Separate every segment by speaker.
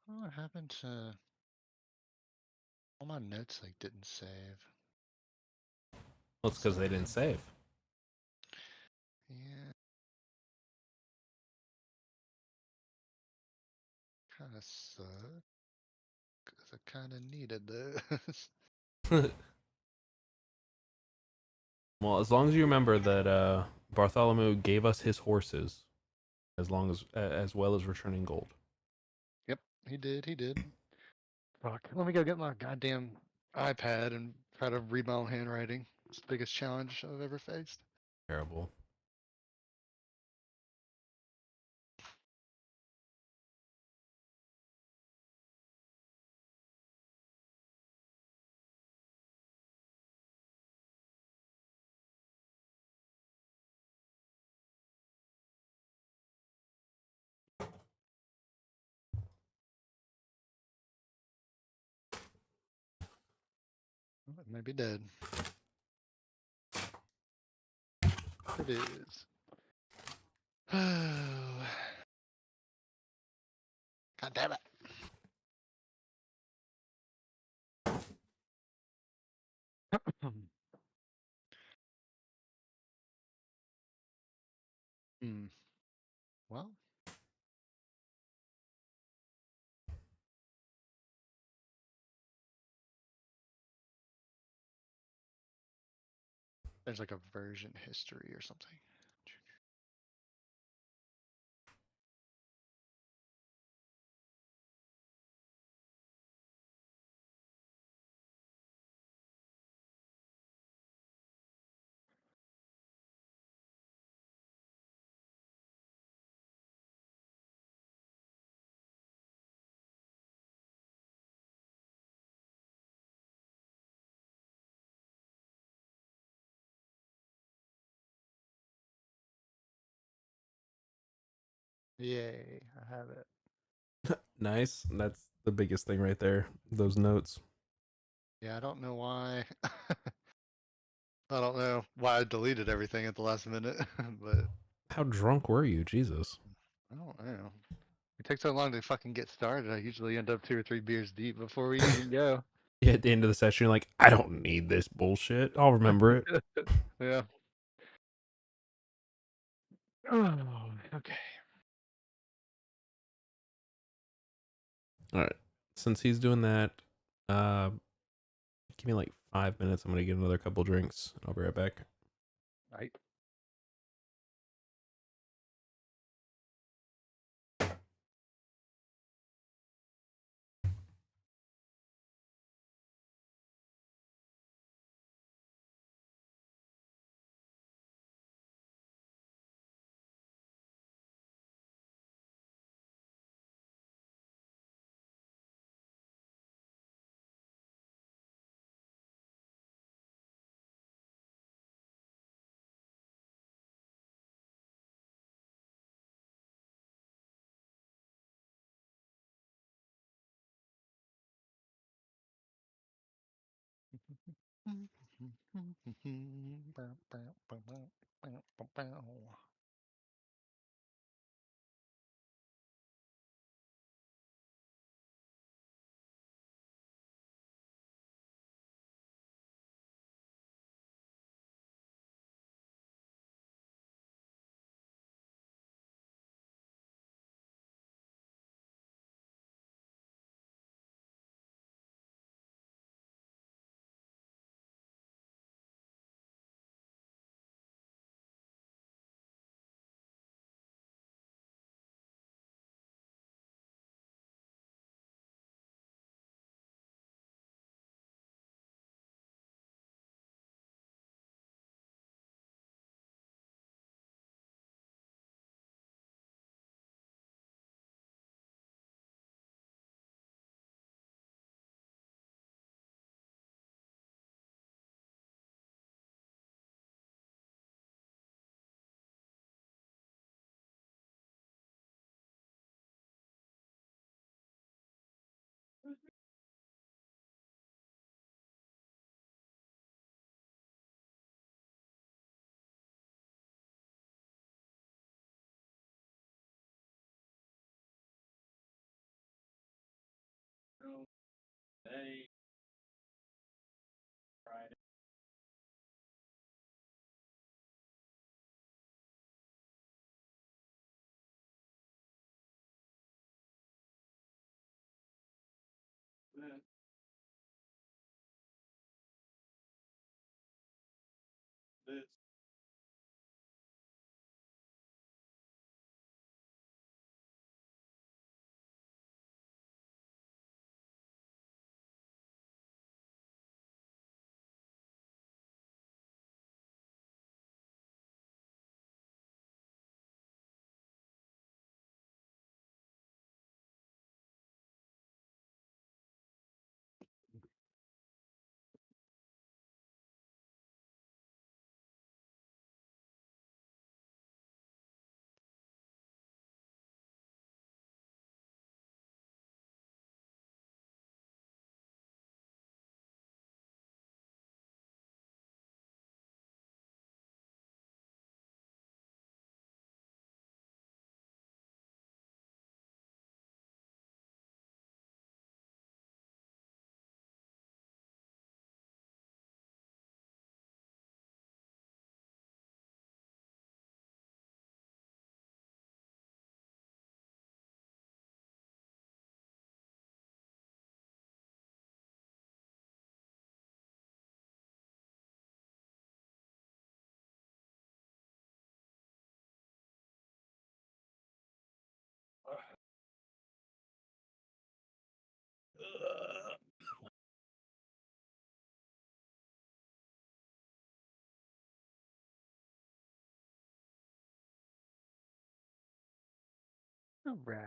Speaker 1: What happened to all my notes? Like didn't save.
Speaker 2: Well, it's because they didn't save.
Speaker 1: Yeah, kind of suck. Cause I kind of needed this.
Speaker 2: Well, as long as you remember that Bartholomew gave us his horses, as well as returning gold.
Speaker 1: Yep, he did. He did. Fuck. Let me go get my goddamn iPad and try to read my own handwriting. It's the biggest challenge I've ever faced.
Speaker 2: Terrible.
Speaker 1: It may be dead. It is. Oh, God damn it. Hmm. Well, there's like a version history or something. Yay, I have it.
Speaker 2: Nice. That's the biggest thing right there. Those notes.
Speaker 1: Yeah, I don't know why. I don't know why I deleted everything at the last minute, but
Speaker 2: How drunk were you? Jesus.
Speaker 1: I don't know. It takes so long to fucking get started. I usually end up 2 or 3 beers deep before we even go.
Speaker 2: At the end of the session, you're like, I don't need this bullshit. I'll remember it.
Speaker 1: Yeah. Oh, okay.
Speaker 2: All right. Since he's doing that, uh, give me like 5 minutes. I'm gonna get another couple drinks. I'll be right back.
Speaker 1: Right. All right.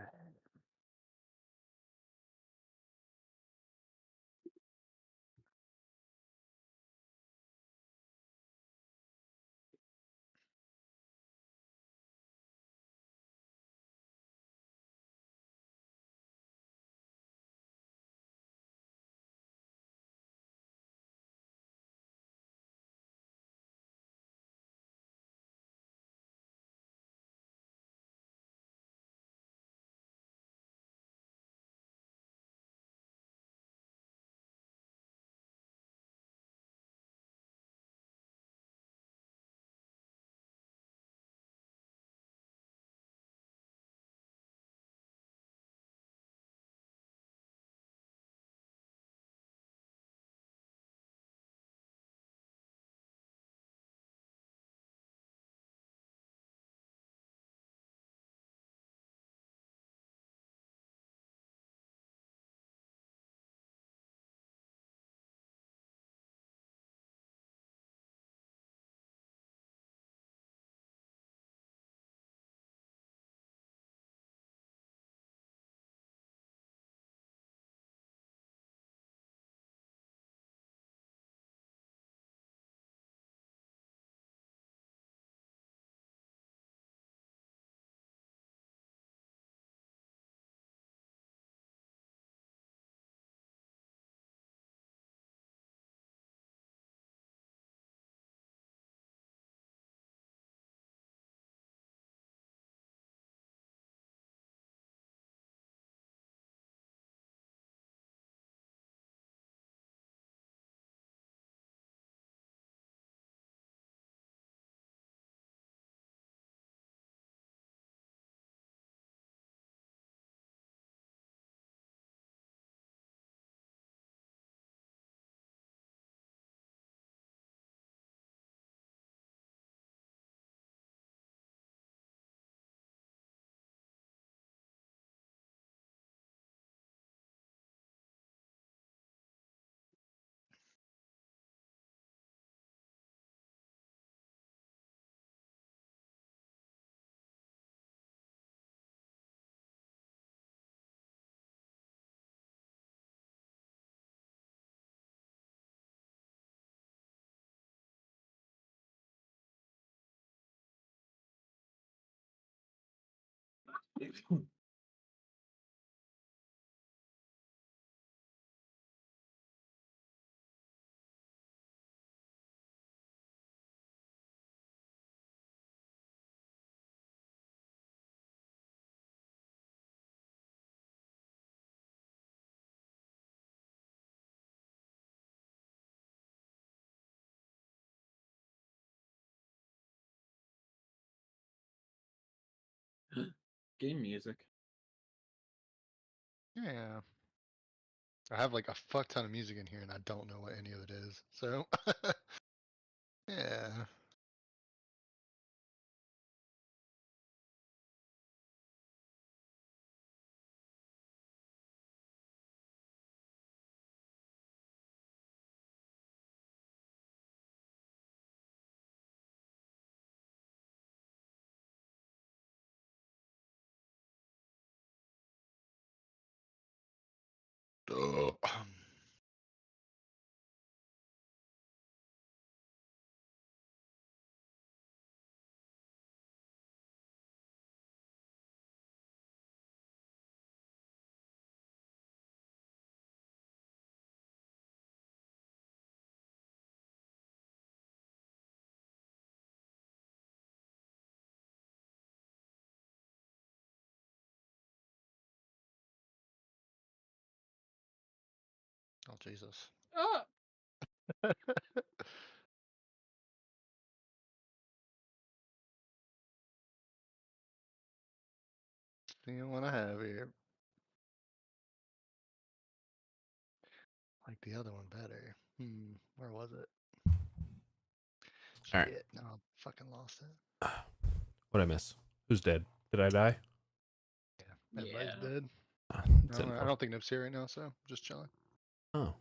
Speaker 3: game music.
Speaker 1: Yeah. I have like a fuck ton of music in here and I don't know what any of it is. So yeah. Ugh. Oh Jesus.
Speaker 3: Ah!
Speaker 1: Seeing what I have here. Like the other one better. Where was it?
Speaker 2: All right.
Speaker 1: Shit, no, I fucking lost it.
Speaker 2: What'd I miss? Who's dead? Did I die?
Speaker 1: Yeah, everybody's
Speaker 3: Yeah.
Speaker 1: dead.
Speaker 2: It's
Speaker 1: I
Speaker 2: info.
Speaker 1: don't think Nip's here right now, so just chilling.
Speaker 2: Oh.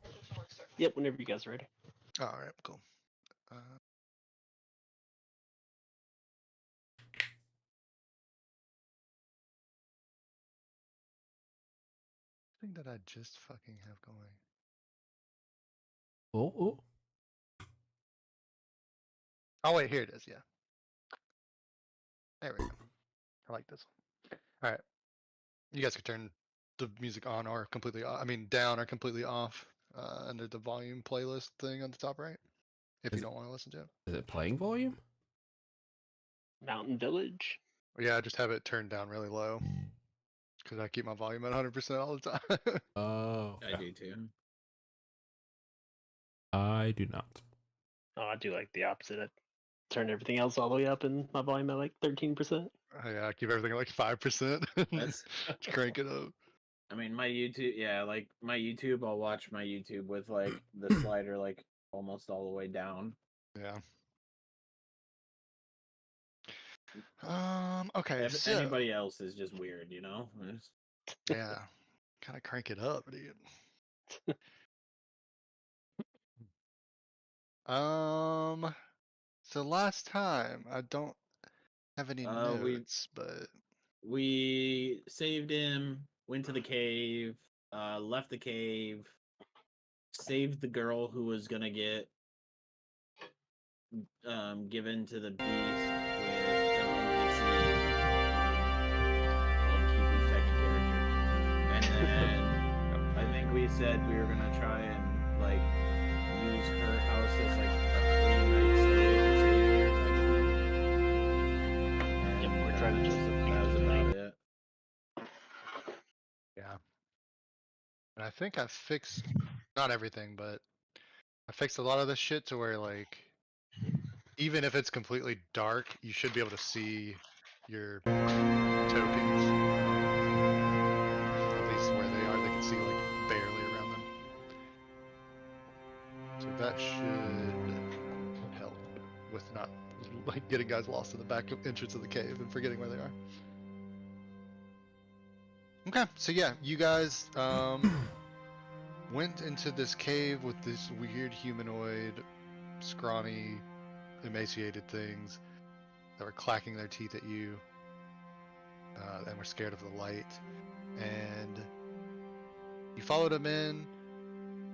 Speaker 4: Yep, whenever you guys are ready.
Speaker 1: Alright, cool. Thing that I just fucking have going.
Speaker 2: Oh.
Speaker 1: Oh wait, here it is, yeah. There we go. I like this one. Alright. You guys can turn the music on or completely off. I mean down or completely off under the volume playlist thing on the top right. If you
Speaker 2: Is-
Speaker 1: don't want to listen to it.
Speaker 2: Is it playing volume?
Speaker 4: Mountain Village.
Speaker 1: Yeah, just have it turned down really low. Because I keep my volume at 100% all the time.
Speaker 2: Oh.
Speaker 3: I do too.
Speaker 2: I do not.
Speaker 4: Oh, I do like the opposite. I turn everything else all the way up and my volume at like 13%.
Speaker 1: Yeah, I keep everything at like 5%.
Speaker 3: That's.
Speaker 1: Crank it up.
Speaker 3: I mean, my YouTube. Yeah, like my YouTube. I'll watch my YouTube with like the slider like almost all the way down.
Speaker 1: Yeah. Okay,
Speaker 3: If
Speaker 1: so
Speaker 3: anybody else is just weird, you know.
Speaker 1: yeah, kind of crank it up, dude. So last time I don't have any notes, but
Speaker 3: We saved him. Went to the cave. Left the cave. Saved the girl who was gonna get given to the beast with an NPC called Kifu's second character. And then I think we said we were gonna try and like use her house as like a free night stay for Savior type of thing.
Speaker 4: Yep, we're
Speaker 3: And
Speaker 4: trying to just
Speaker 3: that was about it.
Speaker 1: yeah. And I think I fixed not everything, but I fixed a lot of this shit to where like even if it's completely dark, you should be able to see your tokens. At least where they are, they can see like barely around them. So that should help with not like getting guys lost in the back entrance of the cave and forgetting where they are. Okay, so yeah, you guys went into this cave with this weird humanoid, scrawny, emaciated things that were clacking their teeth at you and were scared of the light. And you followed him in.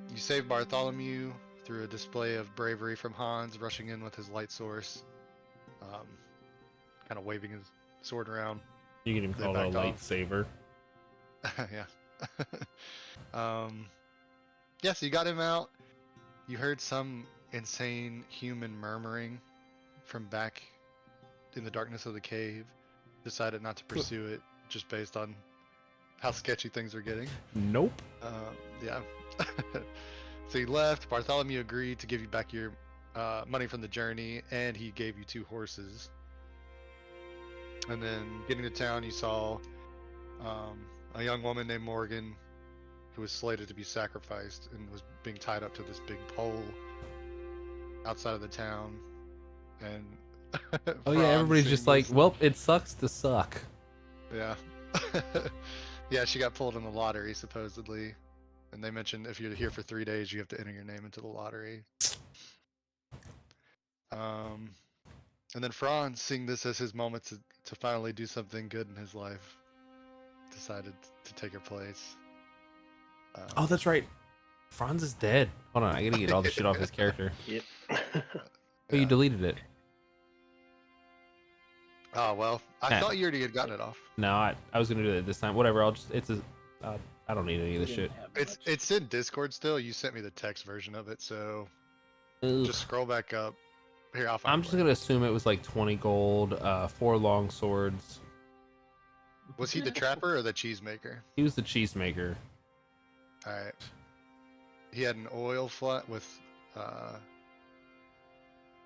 Speaker 1: You saved Bartholomew through a display of bravery from Hans, rushing in with his light source, kind of waving his sword around.
Speaker 2: You can even
Speaker 1: They
Speaker 2: call it a
Speaker 1: backed off.
Speaker 2: lightsaber.
Speaker 1: Yeah. Yeah, so you got him out. You heard some insane human murmuring from back in the darkness of the cave. Decided not to pursue it just based on how sketchy things are getting.
Speaker 2: Nope.
Speaker 1: Yeah. So he left. Bartholomew agreed to give you back your money from the journey, and he gave you 2 horses. And then getting to town, you saw a young woman named Morgan who was slated to be sacrificed and was being tied up to this big pole outside of the town. And
Speaker 2: Oh yeah,
Speaker 1: Franz
Speaker 2: everybody's
Speaker 1: seeing
Speaker 2: just like,
Speaker 1: this-
Speaker 2: well, it sucks to suck.
Speaker 1: yeah. Yeah, she got pulled in the lottery supposedly. And they mentioned if you're here for 3 days, you have to enter your name into the lottery. And then Franz, seeing this as his moment to finally do something good in his life, decided to take her place.
Speaker 2: Oh, that's right. Franz is dead. Hold on, I gotta get all the shit off his character.
Speaker 4: Yep.
Speaker 2: Oh, you deleted it.
Speaker 1: Oh well, I
Speaker 2: Yeah.
Speaker 1: thought you already had gotten it off.
Speaker 2: No, I was gonna do it this time. Whatever. I'll just. I don't need any of this
Speaker 3: We
Speaker 2: shit.
Speaker 3: didn't have
Speaker 1: It's
Speaker 3: much.
Speaker 1: it's in Discord still. You sent me the text version of it, so
Speaker 2: Ugh.
Speaker 1: just scroll back up. Here, I'll find.
Speaker 2: I'm
Speaker 1: it
Speaker 2: just
Speaker 1: for you.
Speaker 2: gonna assume it was like 20 gold, 4 long swords.
Speaker 1: Was he the trapper or the cheesemaker?
Speaker 2: He was the cheesemaker.
Speaker 1: All right. He had an oil flat with.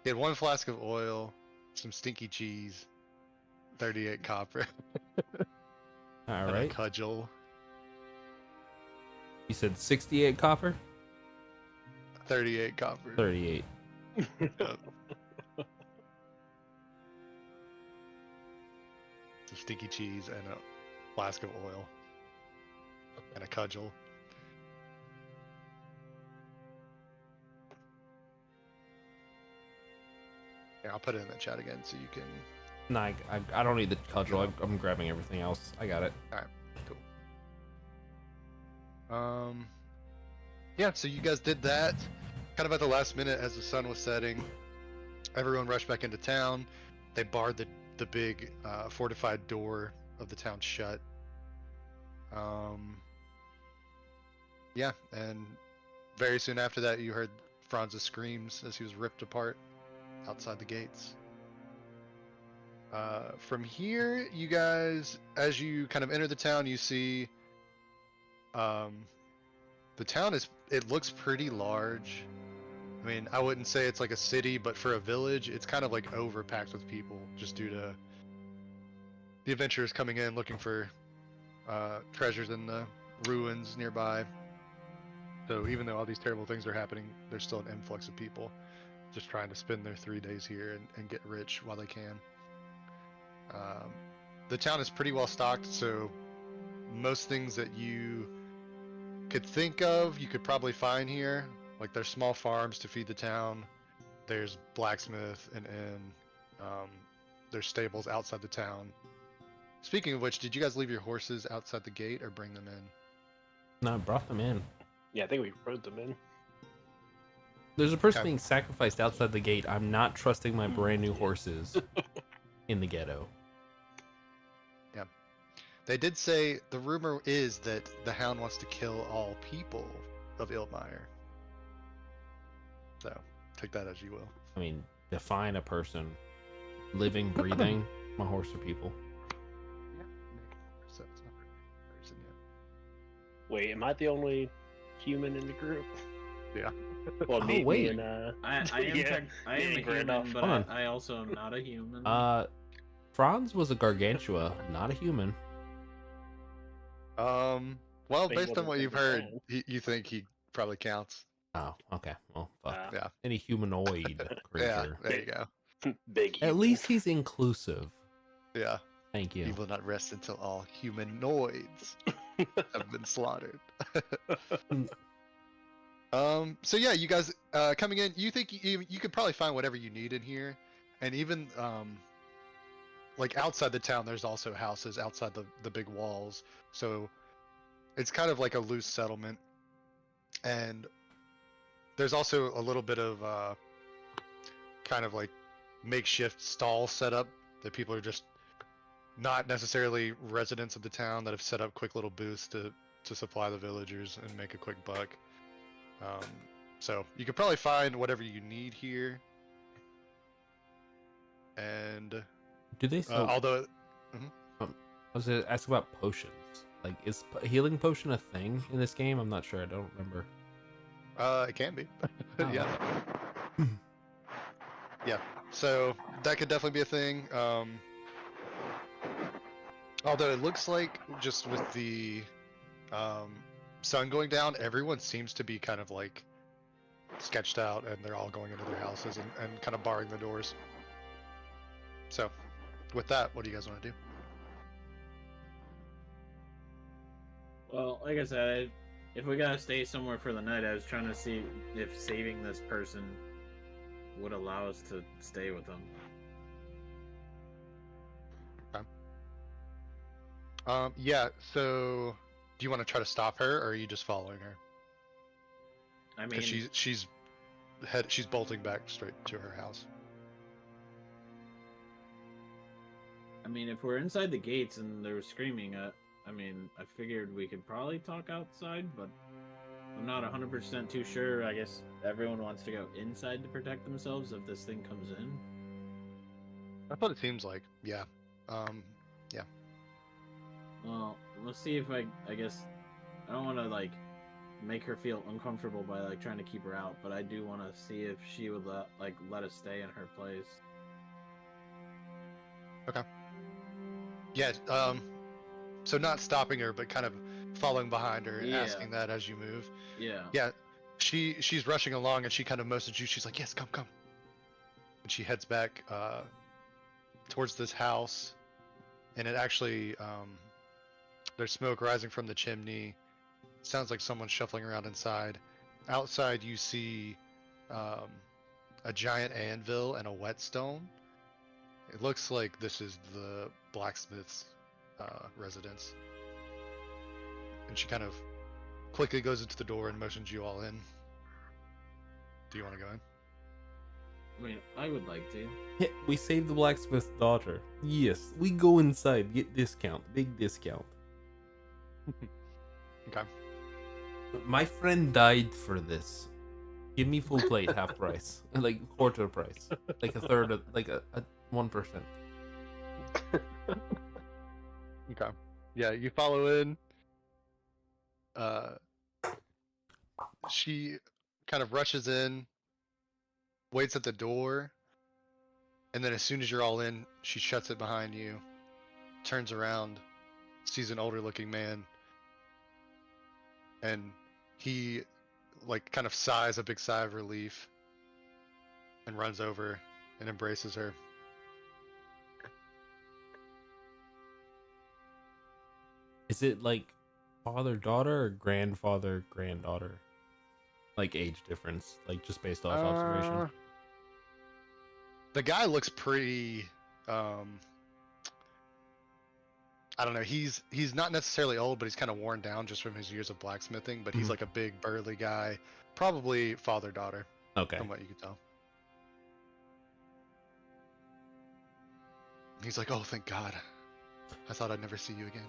Speaker 1: He had 1 flask of oil, some stinky cheese, 38 copper,
Speaker 2: All
Speaker 1: and a
Speaker 2: right.
Speaker 1: cudgel,
Speaker 2: You said 68 copper,
Speaker 1: 38 copper.
Speaker 2: 38.
Speaker 1: Some stinky cheese and a flask of oil and a cudgel. Here, I'll put it in the chat again so you can.
Speaker 2: No, I don't need the cudgel. I'm grabbing everything else. I got it.
Speaker 1: Yeah, so you guys did that kind of at the last minute as the sun was setting. Everyone rushed back into town. They barred the big fortified door of the town shut. Yeah, and very soon after that, you heard Franz's screams as he was ripped apart outside the gates. From here, you guys, as you kind of enter the town, you see the town it looks pretty large. I mean, I wouldn't say it's like a city, but for a village, it's kind of like overpacked with people just due to the adventurers coming in looking for treasures in the ruins nearby. So even though all these terrible things are happening, there's still an influx of people just trying to spend their 3 days here and get rich while they can. The town is pretty well stocked, so most things that you could think of, you could probably find here. Like there's small farms to feed the town. There's blacksmith and there's stables outside the town. Speaking of which, did you guys leave your horses outside the gate or bring them in?
Speaker 2: No, I brought them in.
Speaker 4: Yeah, I think we rode them in.
Speaker 2: There's a person
Speaker 1: Okay.
Speaker 2: being sacrificed outside the gate. I'm not trusting my brand new horses in the ghetto.
Speaker 1: They did say the rumor is that the Hound wants to kill all people of Ilmire. So take that as you will.
Speaker 2: I mean, define a person. Living, breathing. My horse are people.
Speaker 1: So it's not a person yet.
Speaker 4: Wait, am I the only human in the group?
Speaker 1: Yeah.
Speaker 4: Well,
Speaker 2: Oh,
Speaker 4: me
Speaker 2: wait.
Speaker 4: and
Speaker 3: I am
Speaker 4: Yeah,
Speaker 3: I am a
Speaker 4: yeah,
Speaker 3: human,
Speaker 4: enough.
Speaker 3: but
Speaker 2: Hold on.
Speaker 3: I also am not a human.
Speaker 2: Franz was a gargantua, not a human.
Speaker 1: Well,
Speaker 4: But he
Speaker 1: based on
Speaker 4: wasn't
Speaker 1: what you've
Speaker 4: from
Speaker 1: heard,
Speaker 4: the
Speaker 1: you think he probably counts.
Speaker 2: Oh, okay. Well, fuck.
Speaker 1: Yeah.
Speaker 2: Any humanoid
Speaker 1: Yeah,
Speaker 2: creature.
Speaker 1: there you go.
Speaker 4: big.
Speaker 2: At
Speaker 4: human.
Speaker 2: least he's inclusive.
Speaker 1: Yeah.
Speaker 2: Thank
Speaker 1: He
Speaker 2: you.
Speaker 1: will not rest until all humanoids have been slaughtered. So yeah, you guys coming in, you think you could probably find whatever you need in here, and even like outside the town, there's also houses outside the big walls, so it's kind of like a loose settlement, and there's also a little bit of kind of like makeshift stall set up that people are just not necessarily residents of the town that have set up quick little booths to supply the villagers and make a quick buck. So you could probably find whatever you need here. And
Speaker 2: Do they sell?
Speaker 1: although
Speaker 2: I was gonna ask about potions. Like, is healing potion a thing in this game? I'm not sure. I don't remember.
Speaker 1: it can be.
Speaker 2: Oh.
Speaker 1: Yeah. Yeah. So that could definitely be a thing. Although it looks like just with the sun going down, everyone seems to be kind of like sketched out, and they're all going into their houses and kind of barring the doors. So, with that, what do you guys want to do?
Speaker 3: Well, like I said, if we gotta stay somewhere for the night, I was trying to see if saving this person would allow us to stay with them.
Speaker 1: Yeah. So, do you want to try to stop her, or are you just following her?
Speaker 3: I mean,
Speaker 1: Because she's bolting back straight to her house.
Speaker 3: if we're inside the gates and they're screaming, I figured we could probably talk outside, but I'm not 100% too sure. I guess everyone wants to go inside to protect themselves if this thing comes in.
Speaker 1: That's what it seems like. Yeah. Yeah.
Speaker 3: Well, let's see if I guess I don't want to like make her feel uncomfortable by like trying to keep her out, but I do want to see if she would let us stay in her place.
Speaker 1: Okay. Yeah. So not stopping her, but kind of following behind her and
Speaker 3: Yeah.
Speaker 1: asking that as you move.
Speaker 3: Yeah.
Speaker 1: Yeah. She's rushing along, and she kind of motions you. She's like, "Yes, come." And she heads back towards this house, and it actually there's smoke rising from the chimney. Sounds like someone's shuffling around inside. Outside, you see a giant anvil and a whetstone. It looks like this is the blacksmith's residence. And she kind of quickly goes into the door and motions you all in. Do you want to go in?
Speaker 3: I would like to.
Speaker 2: Yeah, we saved the blacksmith's daughter. Yes, we go inside, get discount, big discount.
Speaker 1: Okay.
Speaker 2: My friend died for this. Give me full plate, half price, like quarter price, like a third, like a 1%.
Speaker 1: Okay. Yeah, you follow in. She kind of rushes in, waits at the door, and then as soon as you're all in, she shuts it behind you, turns around, sees an older looking man, and he like kind of sighs a big sigh of relief and runs over and embraces her.
Speaker 2: Is it like father-daughter or grandfather-granddaughter? Like age difference, like just based off observation.
Speaker 1: The guy looks pretty I don't know, he's not necessarily old, but he's kind of worn down just from his years of blacksmithing, but he's
Speaker 2: Mhm.
Speaker 1: like a big burly guy, probably father-daughter
Speaker 2: Okay.
Speaker 1: from what you can tell. He's like, "Oh, thank God. I thought I'd never see you again."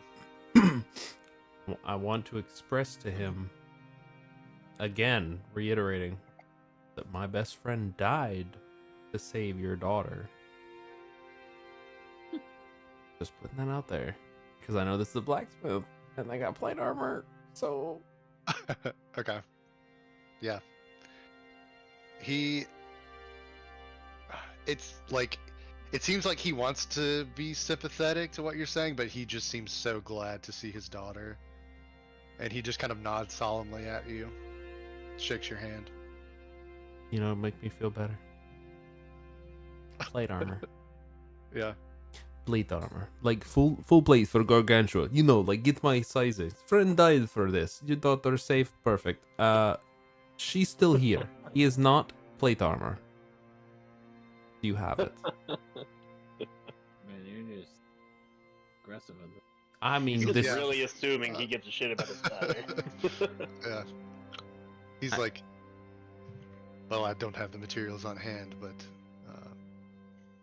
Speaker 2: Well, I want to express to him, again, reiterating, that my best friend died to save your daughter. Just putting that out there. Because I know this is a blacksmith, and they got plate armor, so...
Speaker 1: Okay. Yeah. It's like, it seems like he wants to be sympathetic to what you're saying, but he just seems so glad to see his daughter. And he just kind of nods solemnly at you, shakes your hand.
Speaker 2: You know, make me feel better. Plate armor.
Speaker 1: Yeah.
Speaker 2: Plate armor. Like full plate for Gargantua. You know, like get my sizes. Friend died for this. Your daughter safe. Perfect. She's still here. He is not plate armor. You have it.
Speaker 3: Man, you're just aggressive with it.
Speaker 2: I mean,
Speaker 4: He's
Speaker 2: this...
Speaker 4: just really assuming he gives a shit about his daughter.
Speaker 1: Yeah. He's like, "Well, I don't have the materials on hand, but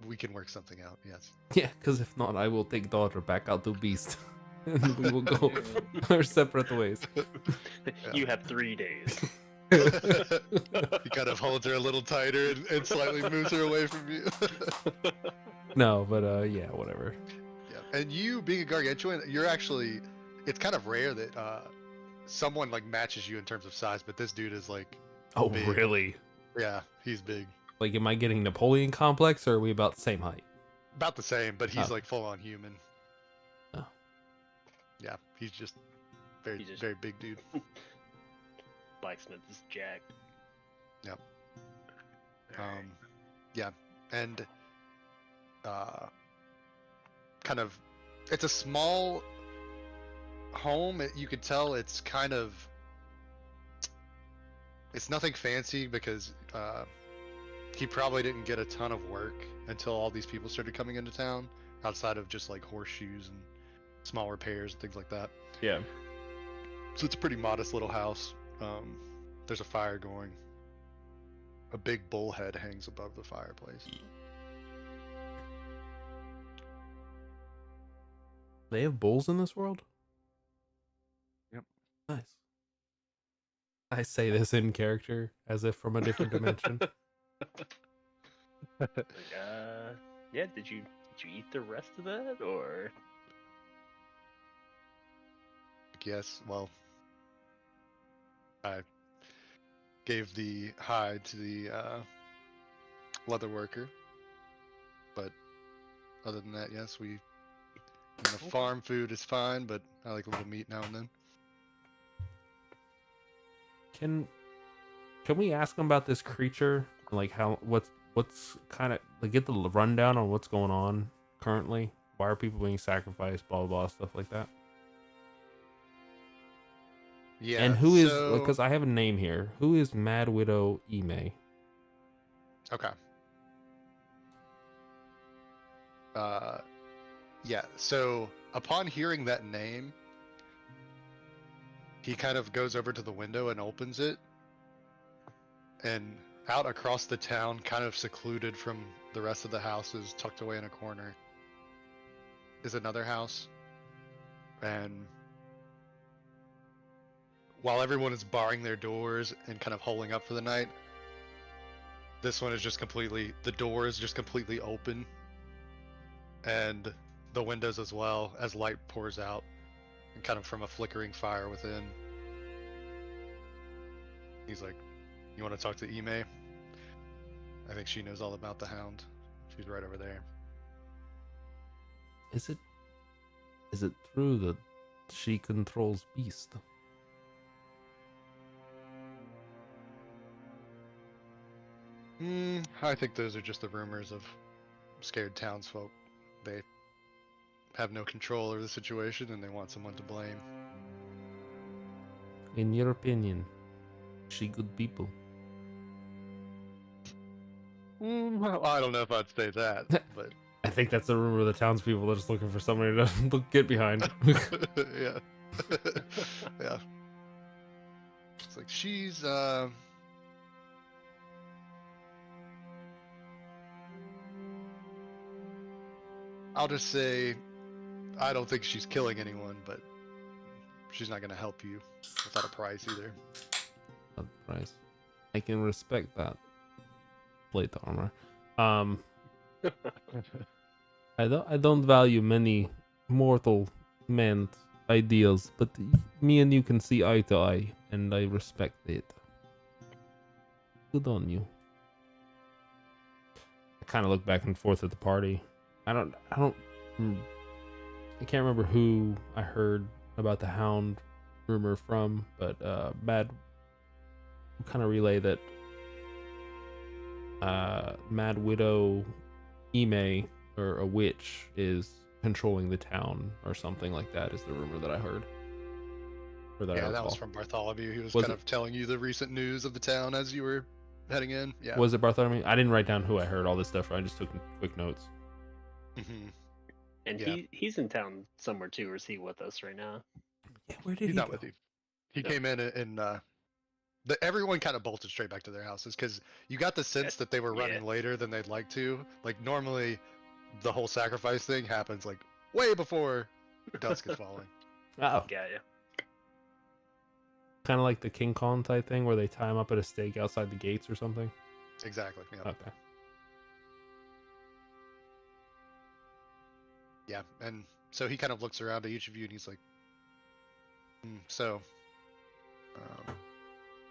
Speaker 1: we can work something out, yes."
Speaker 2: Yeah, because if not, I will take daughter back out to Beast. And we will go our separate ways.
Speaker 4: You have 3 days.
Speaker 1: He kind of holds her a little tighter and slightly moves her away from you.
Speaker 2: No, but yeah, whatever.
Speaker 1: Yeah. And you being a gargantuan, you're actually, it's kind of rare that someone like matches you in terms of size, but this dude is like,
Speaker 2: Oh,
Speaker 1: big.
Speaker 2: really?
Speaker 1: Yeah, he's big.
Speaker 2: Like, am I getting Napoleon complex, or are we about the same height?
Speaker 1: About the same, but he's
Speaker 2: Oh.
Speaker 1: like full on human. Yeah, he's just
Speaker 4: He's just-
Speaker 1: very big dude.
Speaker 4: Blacksmith is jacked.
Speaker 1: Yep.
Speaker 3: Alright.
Speaker 1: Yeah, and kind of, it's a small home. You could tell it's kind of, it's nothing fancy because he probably didn't get a ton of work until all these people started coming into town, outside of just like horseshoes and small repairs and things like that.
Speaker 2: Yeah.
Speaker 1: So it's a pretty modest little house. There's a fire going. A big bullhead hangs above the fireplace.
Speaker 2: They have bulls in this world?
Speaker 1: Yep.
Speaker 2: Nice. I say this in character as if from a different dimension.
Speaker 4: Like, yeah. Did you eat the rest of that, or?
Speaker 1: Yes, well, I gave the hide to the leather worker, but other than that, yes, the farm food is fine, but I like a little meat now and then.
Speaker 2: Can we ask him about this creature? Like what's kind of like, get the rundown on what's going on currently? Why are people being sacrificed? Blah blah blah, stuff like that.
Speaker 1: Yeah,
Speaker 2: And who is,
Speaker 1: so-
Speaker 2: because I have a name here. Who is Mad Widow Ime?
Speaker 1: Okay. Yeah, so upon hearing that name, he kind of goes over to the window and opens it. And out across the town, kind of secluded from the rest of the houses, tucked away in a corner, is another house. And while everyone is barring their doors and kind of holing up for the night, this one is just completely, the door is just completely open, and the windows as well, as light pours out, and kind of from a flickering fire within. He's like, "You want to talk to Ime? I think she knows all about the hound. She's right over there."
Speaker 2: Is it true that she controls beast?
Speaker 1: I think those are just the rumors of scared townsfolk. They have no control over the situation and they want someone to blame.
Speaker 2: In your opinion, she good people?
Speaker 1: Well, I don't know if I'd say that, but
Speaker 2: I think that's the rumor of the townspeople. They're just looking for somebody to get behind.
Speaker 1: yeah. Yeah. It's like she's I'll just say I don't think she's killing anyone, but she's not gonna help you without a price either.
Speaker 2: Not the price. I can respect that. Plate armor. I don't value many mortal man's ideals, but me and you can see eye to eye, and I respect it. Good on you. I kind of look back and forth at the party. I can't remember who I heard about the hound rumor from, but Mad kind of relay that Mad Widow Ime, or a witch, is controlling the town or something like that, is the rumor that I heard. Or that I
Speaker 1: Yeah, that was
Speaker 2: recall.
Speaker 1: from Bartholomew. He was
Speaker 2: Was
Speaker 1: kind
Speaker 2: it-
Speaker 1: of telling you the recent news of the town as you were heading in. Yeah.
Speaker 2: Was it Bartholomew? I didn't write down who I heard all this stuff. I just took quick notes.
Speaker 1: hmm
Speaker 4: And
Speaker 1: Yeah.
Speaker 4: he's in town somewhere too, or is he with us right now?
Speaker 2: Yeah, where did
Speaker 1: He's
Speaker 2: he
Speaker 1: not
Speaker 2: go?
Speaker 1: with you. He
Speaker 4: No.
Speaker 1: came in and everyone kind of bolted straight back to their houses because you got the sense that they were running
Speaker 4: Yeah.
Speaker 1: later than they'd like to. Like normally, the whole sacrifice thing happens like way before dusk is falling.
Speaker 2: Oh,
Speaker 4: Yeah, yeah.
Speaker 2: kind of like the King Kong type thing where they tie him up at a stake outside the gates or something.
Speaker 1: Exactly. Yeah.
Speaker 2: Okay.
Speaker 1: Yeah. And so he kind of looks around at each of you and he's like, "So,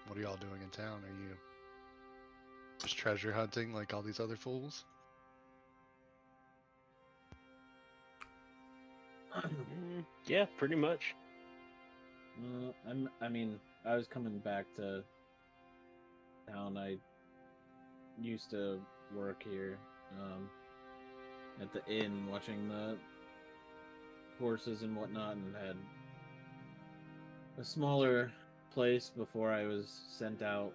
Speaker 1: what are y'all doing in town? Are you just treasure hunting like all these other fools?"
Speaker 4: Yeah, pretty much.
Speaker 3: I mean, I was coming back to town. I used to work here at the inn, watching the horses and whatnot, and had a smaller place before I was sent out.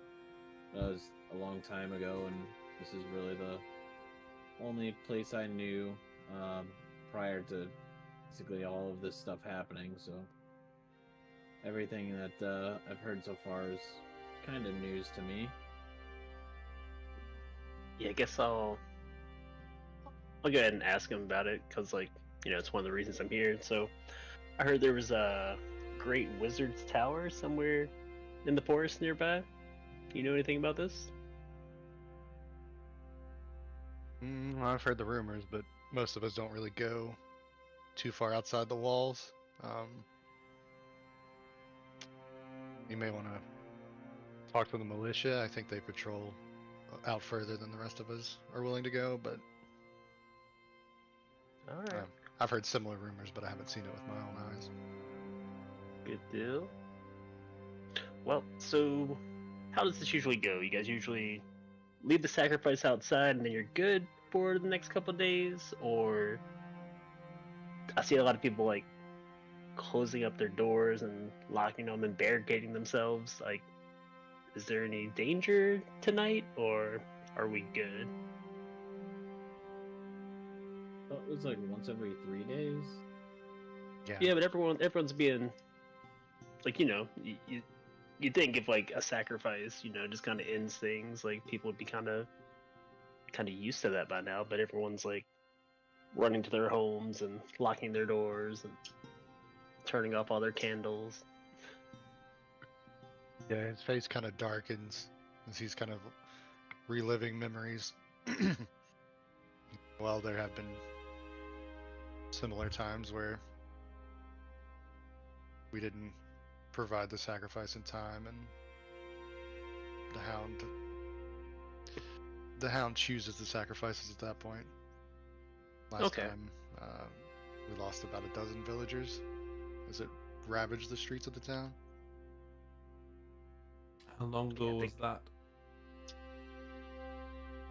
Speaker 3: That was a long time ago, and this is really the only place I knew prior to basically all of this stuff happening. So everything that I've heard so far is kind of news to me.
Speaker 4: Yeah, I guess I'll go ahead and ask him about it because, like, it's one of the reasons I'm here. So I heard there was a great wizard's tower somewhere in the forest nearby. Do you know anything about this?
Speaker 1: Well, I've heard the rumors, but most of us don't really go too far outside the walls. You may want to talk to the militia. I think they patrol out further than the rest of us are willing to go, but
Speaker 4: All right.
Speaker 1: I've heard similar rumors, but I haven't seen it with my own eyes.
Speaker 4: Good deal. Well, so how does this usually go? You guys usually leave the sacrifice outside and then you're good for the next couple of days? Or I see a lot of people like closing up their doors and locking them and barricading themselves. Like, is there any danger tonight or are we good?
Speaker 3: It was like once every 3 days.
Speaker 4: Yeah, but everyone's being like, you think if like a sacrifice, just kind of ends things, like people would be kind of used to that by now. But everyone's like running to their homes and locking their doors and turning off all their candles.
Speaker 1: Yeah, his face kind of darkens as he's kind of reliving memories. Well, there have been similar times where we didn't provide the sacrifice in time, and the hound chooses the sacrifices at that point. Last time, we lost about a dozen villagers as it ravaged the streets of the town.
Speaker 2: How long ago was that?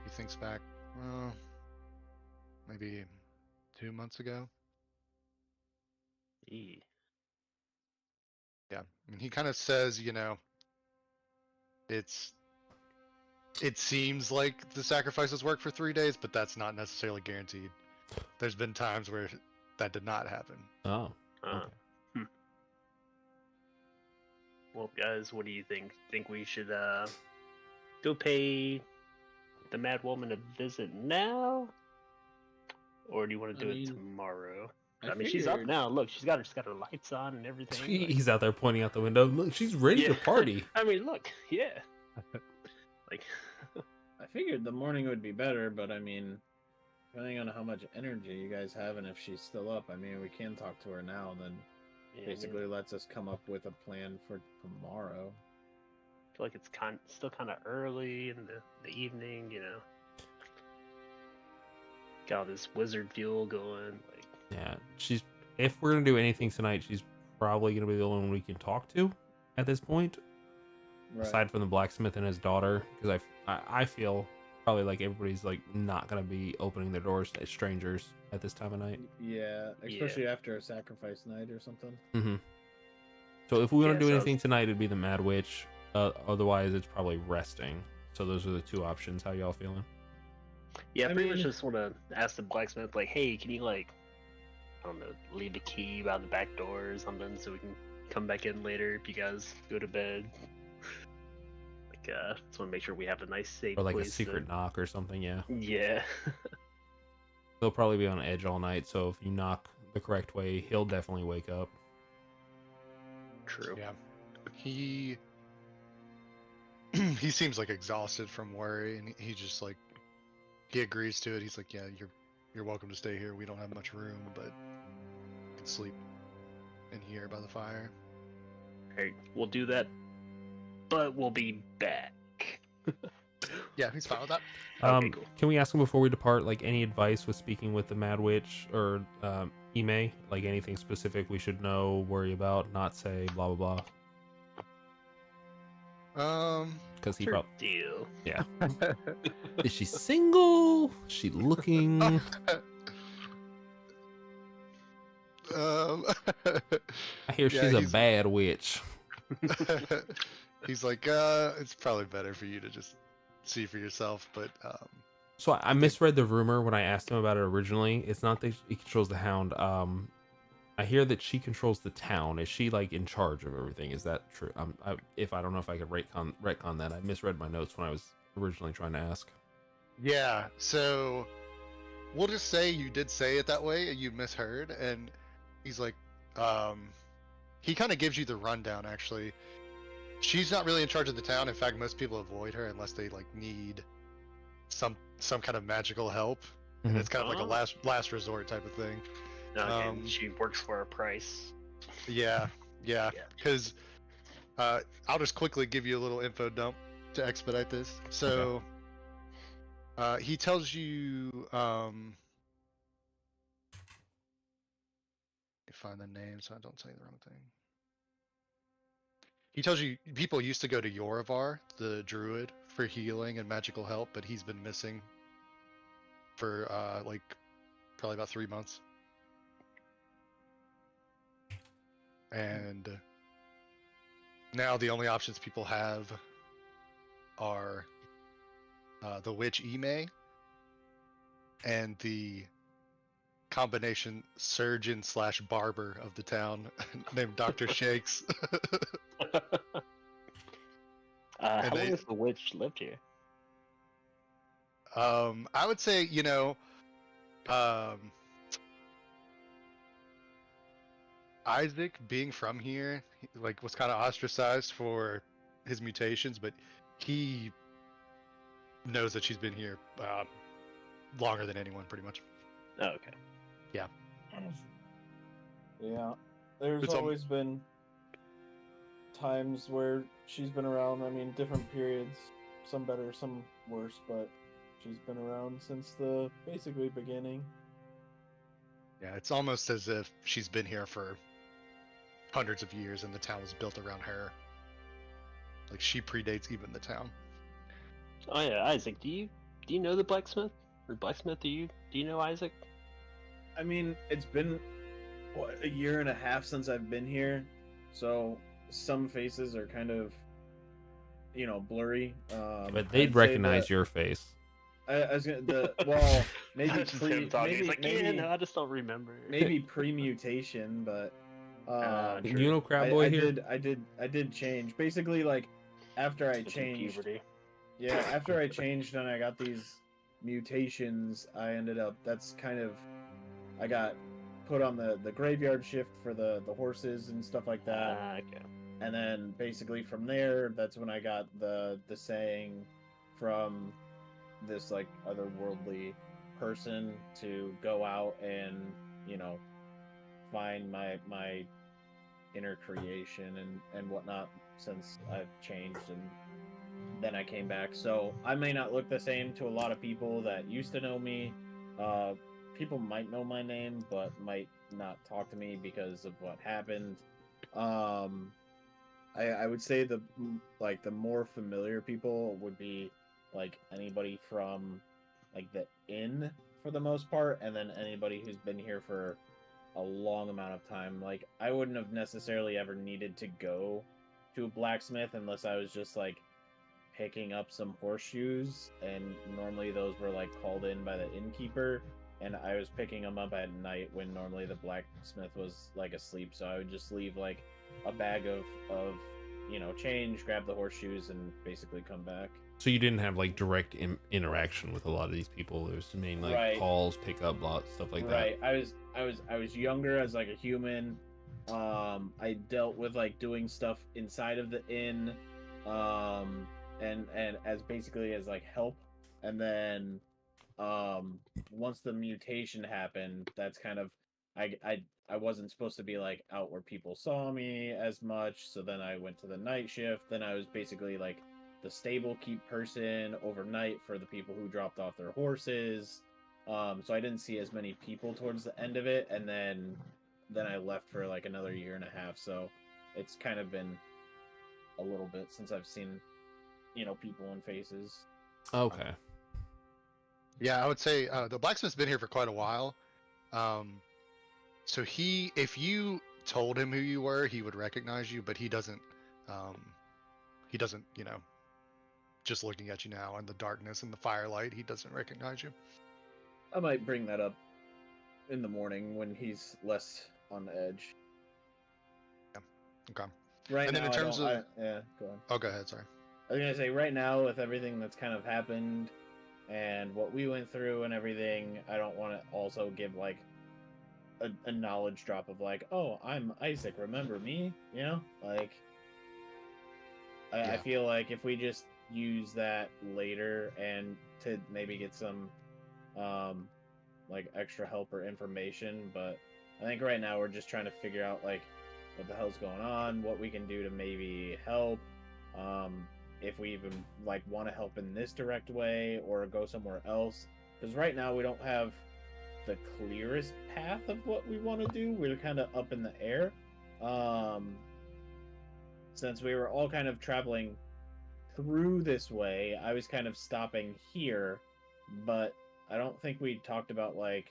Speaker 1: He thinks back, well, maybe 2 months ago.
Speaker 4: Eee.
Speaker 1: Yeah, I mean, he kind of says, it seems like the sacrifices work for 3 days, but that's not necessarily guaranteed. There's been times where that did not happen.
Speaker 2: Oh. Okay.
Speaker 4: Well, guys, what do you think? Think we should go pay the Mad Woman a visit now, or do you want to do it tomorrow? I mean, she's up now. Look, she's got her lights on and everything.
Speaker 2: He's out there pointing out the window. Look, she's ready to party.
Speaker 4: I mean, look, yeah. Like,
Speaker 3: I figured the morning would be better, but I mean, depending on how much energy you guys have and if she's still up, I mean, we can talk to her now. Then basically lets us come up with a plan for tomorrow.
Speaker 4: I feel like it's still kind of early in the evening, Got all this wizard fuel going. Like,
Speaker 2: yeah, if we're gonna do anything tonight, she's probably gonna be the only one we can talk to at this point, aside from the blacksmith and his daughter, because I feel probably like everybody's like not gonna be opening their doors to strangers at this time of night.
Speaker 3: Yeah, especially after a sacrifice night or something.
Speaker 2: Mm-hmm. So if we want to do anything tonight, it'd be the Mad Witch. Otherwise, it's probably resting. So those are the two options. How y'all feeling?
Speaker 4: Yeah, I pretty much just want to ask the blacksmith, like, hey, can you, like, I don't know, leave a key by the back door or something so we can come back in later if you guys go to bed. Like, just want to make sure we have a nice safe place.
Speaker 2: Or like a secret knock or something, yeah.
Speaker 4: Yeah.
Speaker 2: They'll probably be on edge all night, so if you knock the correct way, he'll definitely wake up.
Speaker 4: True.
Speaker 1: Yeah. He seems like exhausted from worry, and he just like he agrees to it. He's like, yeah, you're welcome to stay here. We don't have much room, but you can sleep in here by the fire.
Speaker 4: Alright, we'll do that, but we'll be back.
Speaker 1: Yeah, he's fine with that.
Speaker 4: Okay, cool.
Speaker 2: Can we ask him before we depart, like, any advice with speaking with the Mad Witch, or Ime, like anything specific we should know, worry about, not say, blah blah blah. Because he
Speaker 4: Sure
Speaker 2: probably,
Speaker 4: deal.
Speaker 2: yeah. Is she single? Is she looking?
Speaker 1: um,
Speaker 2: I hear
Speaker 1: yeah,
Speaker 2: she's a bad witch.
Speaker 1: he's like, it's probably better for you to just see for yourself. But
Speaker 2: So I misread the rumor when I asked him about it originally. It's not that he controls the Hound. I hear that she controls the town. Is she like in charge of everything? Is that true? If I don't know if I could retcon that. I misread my notes when I was originally trying to ask.
Speaker 1: yeah, so we'll just say you did say it that way, and you misheard. And he's like, he kind of gives you the rundown. Actually, she's not really in charge of the town. In fact, most people avoid her unless they like need some kind of magical help. And
Speaker 2: Mhm.
Speaker 1: it's kind of like a last resort type of thing.
Speaker 4: Okay, she works for a price.
Speaker 1: Yeah,
Speaker 4: Yeah.
Speaker 1: because I'll just quickly give you a little info dump to expedite this. So he tells you, let me find the name so I don't say the wrong thing. He tells you people used to go to Yoravar, the druid, for healing and magical help, but he's been missing for like probably about 3 months. And now the only options people have are the witch Ime and the combination surgeon / barber of the town named Dr. Shakes.
Speaker 4: How long
Speaker 1: they-
Speaker 4: has the witch lived here?
Speaker 1: I would say, Isaac being from here, like was kind of ostracized for his mutations, but he knows that she's been here longer than anyone, pretty much.
Speaker 4: Oh, okay.
Speaker 3: Yeah, there's
Speaker 1: It's
Speaker 3: always been times where she's been around. I mean, different periods, some better, some worse, but she's been around since the basically beginning.
Speaker 1: Yeah, it's almost as if she's been here for hundreds of years and the town was built around her. Like she predates even the town.
Speaker 4: Oh yeah, Isaac. Do you know the blacksmith? Or blacksmith? Do you know Isaac?
Speaker 3: I mean, it's been what, a year and a half since I've been here, so some faces are kind of, blurry.
Speaker 2: But they'd
Speaker 3: I'd say
Speaker 2: recognize
Speaker 3: that-
Speaker 2: your face.
Speaker 3: I was gonna well maybe
Speaker 4: That's just him talking. He's like, yeah, no, I just don't remember.
Speaker 3: maybe pre-mutation, but
Speaker 4: True.
Speaker 2: You know, Crab Boy
Speaker 3: I
Speaker 2: here.
Speaker 3: did change. Basically, like after I
Speaker 4: It's in
Speaker 3: changed,
Speaker 4: puberty.
Speaker 3: yeah, after I changed and I got these mutations, I ended up. That's kind of, I got put on the graveyard shift for the horses and stuff like that.
Speaker 4: Okay.
Speaker 3: And then basically from there, that's when I got the saying from this like otherworldly person to go out and find my inner creation and whatnot, since I've changed and then I came back. So I may not look the same to a lot of people that used to know me. People might know my name but might not talk to me because of what happened. I would say the more familiar people would be like anybody from like the inn for the most part, and then anybody who's been here for a long amount of time. Like I wouldn't have necessarily ever needed to go to a blacksmith unless I was just like picking up some horseshoes, and normally those were like called in by the innkeeper, and I was picking them up at night when normally the blacksmith was like asleep. So I would just leave like a bag of change, grab the horseshoes, and basically come back.
Speaker 2: So you didn't have like direct interaction with a lot of these people. It was mainly like
Speaker 3: Right.
Speaker 2: calls, pickup, stuff like
Speaker 3: Right. I was younger as like a human. I dealt with like doing stuff inside of the inn, and as basically as like help. And then once the mutation happened, that's kind of I wasn't supposed to be like out where people saw me as much. So then I went to the night shift. Then I was basically like the stable keep person overnight for the people who dropped off their horses. So I didn't see as many people towards the end of it, and then I left for like another year and a half. So it's kind of been a little bit since I've seen, people and faces.
Speaker 2: Okay.
Speaker 1: Yeah, I would say the blacksmith's been here for quite a while. So if you told him who you were, he would recognize you, but he doesn't. He doesn't, just looking at you now in the darkness and the firelight, he doesn't recognize you.
Speaker 3: I might bring that up in the morning when he's less on the edge.
Speaker 1: Okay.
Speaker 3: Right
Speaker 1: And
Speaker 3: now,
Speaker 1: then in terms of,
Speaker 3: yeah, go on.
Speaker 1: oh, go ahead. Sorry.
Speaker 3: I was gonna say right now with everything that's kind of happened and what we went through and everything, I don't want to also give like a knowledge drop of like, oh, I'm Isaac, remember me? Like I
Speaker 1: Yeah.
Speaker 3: feel like if we just use that later and to maybe get some like extra help or information, but I think right now we're just trying to figure out like what the hell's going on, what we can do to maybe help. If we even like want to help in this direct way or go somewhere else, because right now we don't have the clearest path of what we want to do. We're kind of up in the air, since we were all kind of traveling through this way. I was kind of stopping here, but I don't think we talked about like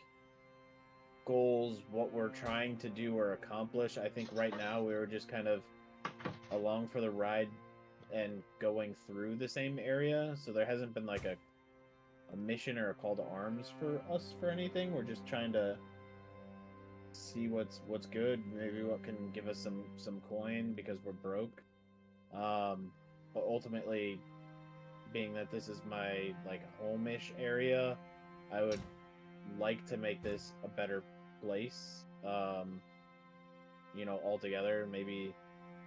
Speaker 3: goals, what we're trying to do or accomplish. I think right now we were just kind of along for the ride and going through the same area, so there hasn't been like a mission or a call to arms for us for anything. We're just trying to see what's good, maybe what can give us some coin because we're broke. But ultimately, being that this is my like home-ish area, I would like to make this a better place, altogether. Maybe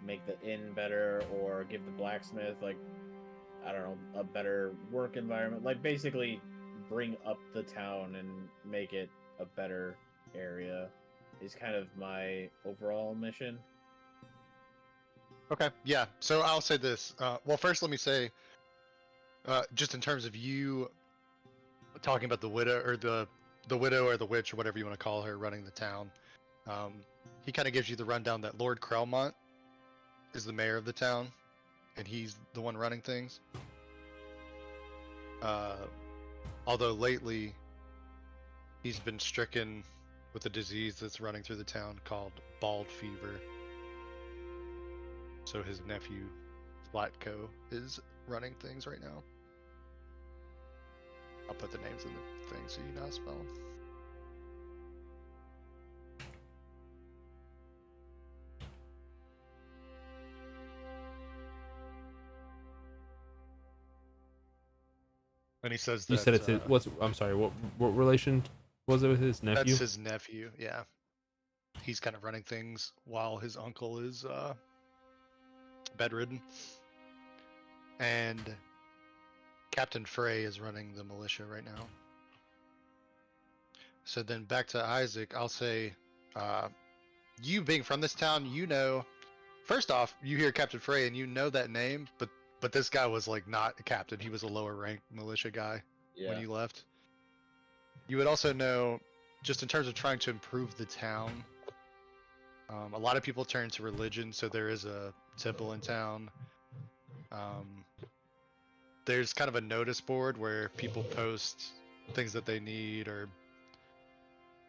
Speaker 3: make the inn better or give the blacksmith like, I don't know, a better work environment. Like basically bring up the town and make it a better area is kind of my overall mission.
Speaker 1: Okay. Yeah. So I'll say this. Well, first, let me say, just in terms of you talking about the widow or the widow or the witch or whatever you want to call her running the town, he kind of gives you the rundown that Lord Krelmont is the mayor of the town, and he's the one running things. Although lately, he's been stricken with a disease that's running through the town called bald fever. So his nephew, Zlatko, is running things right now. I'll put the names in the thing so you know how to spell them. And he says that
Speaker 2: You said it's his, what's? I'm sorry. What relation was it with his nephew?
Speaker 1: that's his nephew. Yeah, he's kind of running things while his uncle is bedridden, and Captain Frey is running the militia right now. So then back to Isaac, I'll say, you being from this town, first off, you hear Captain Frey and you know that name, but this guy was like not a captain. He was a lower ranked militia guy when you left. You would also know, just in terms of trying to improve the town, a lot of people turn to religion, so there is a temple in town. There's kind of a notice board where people post things that they need, or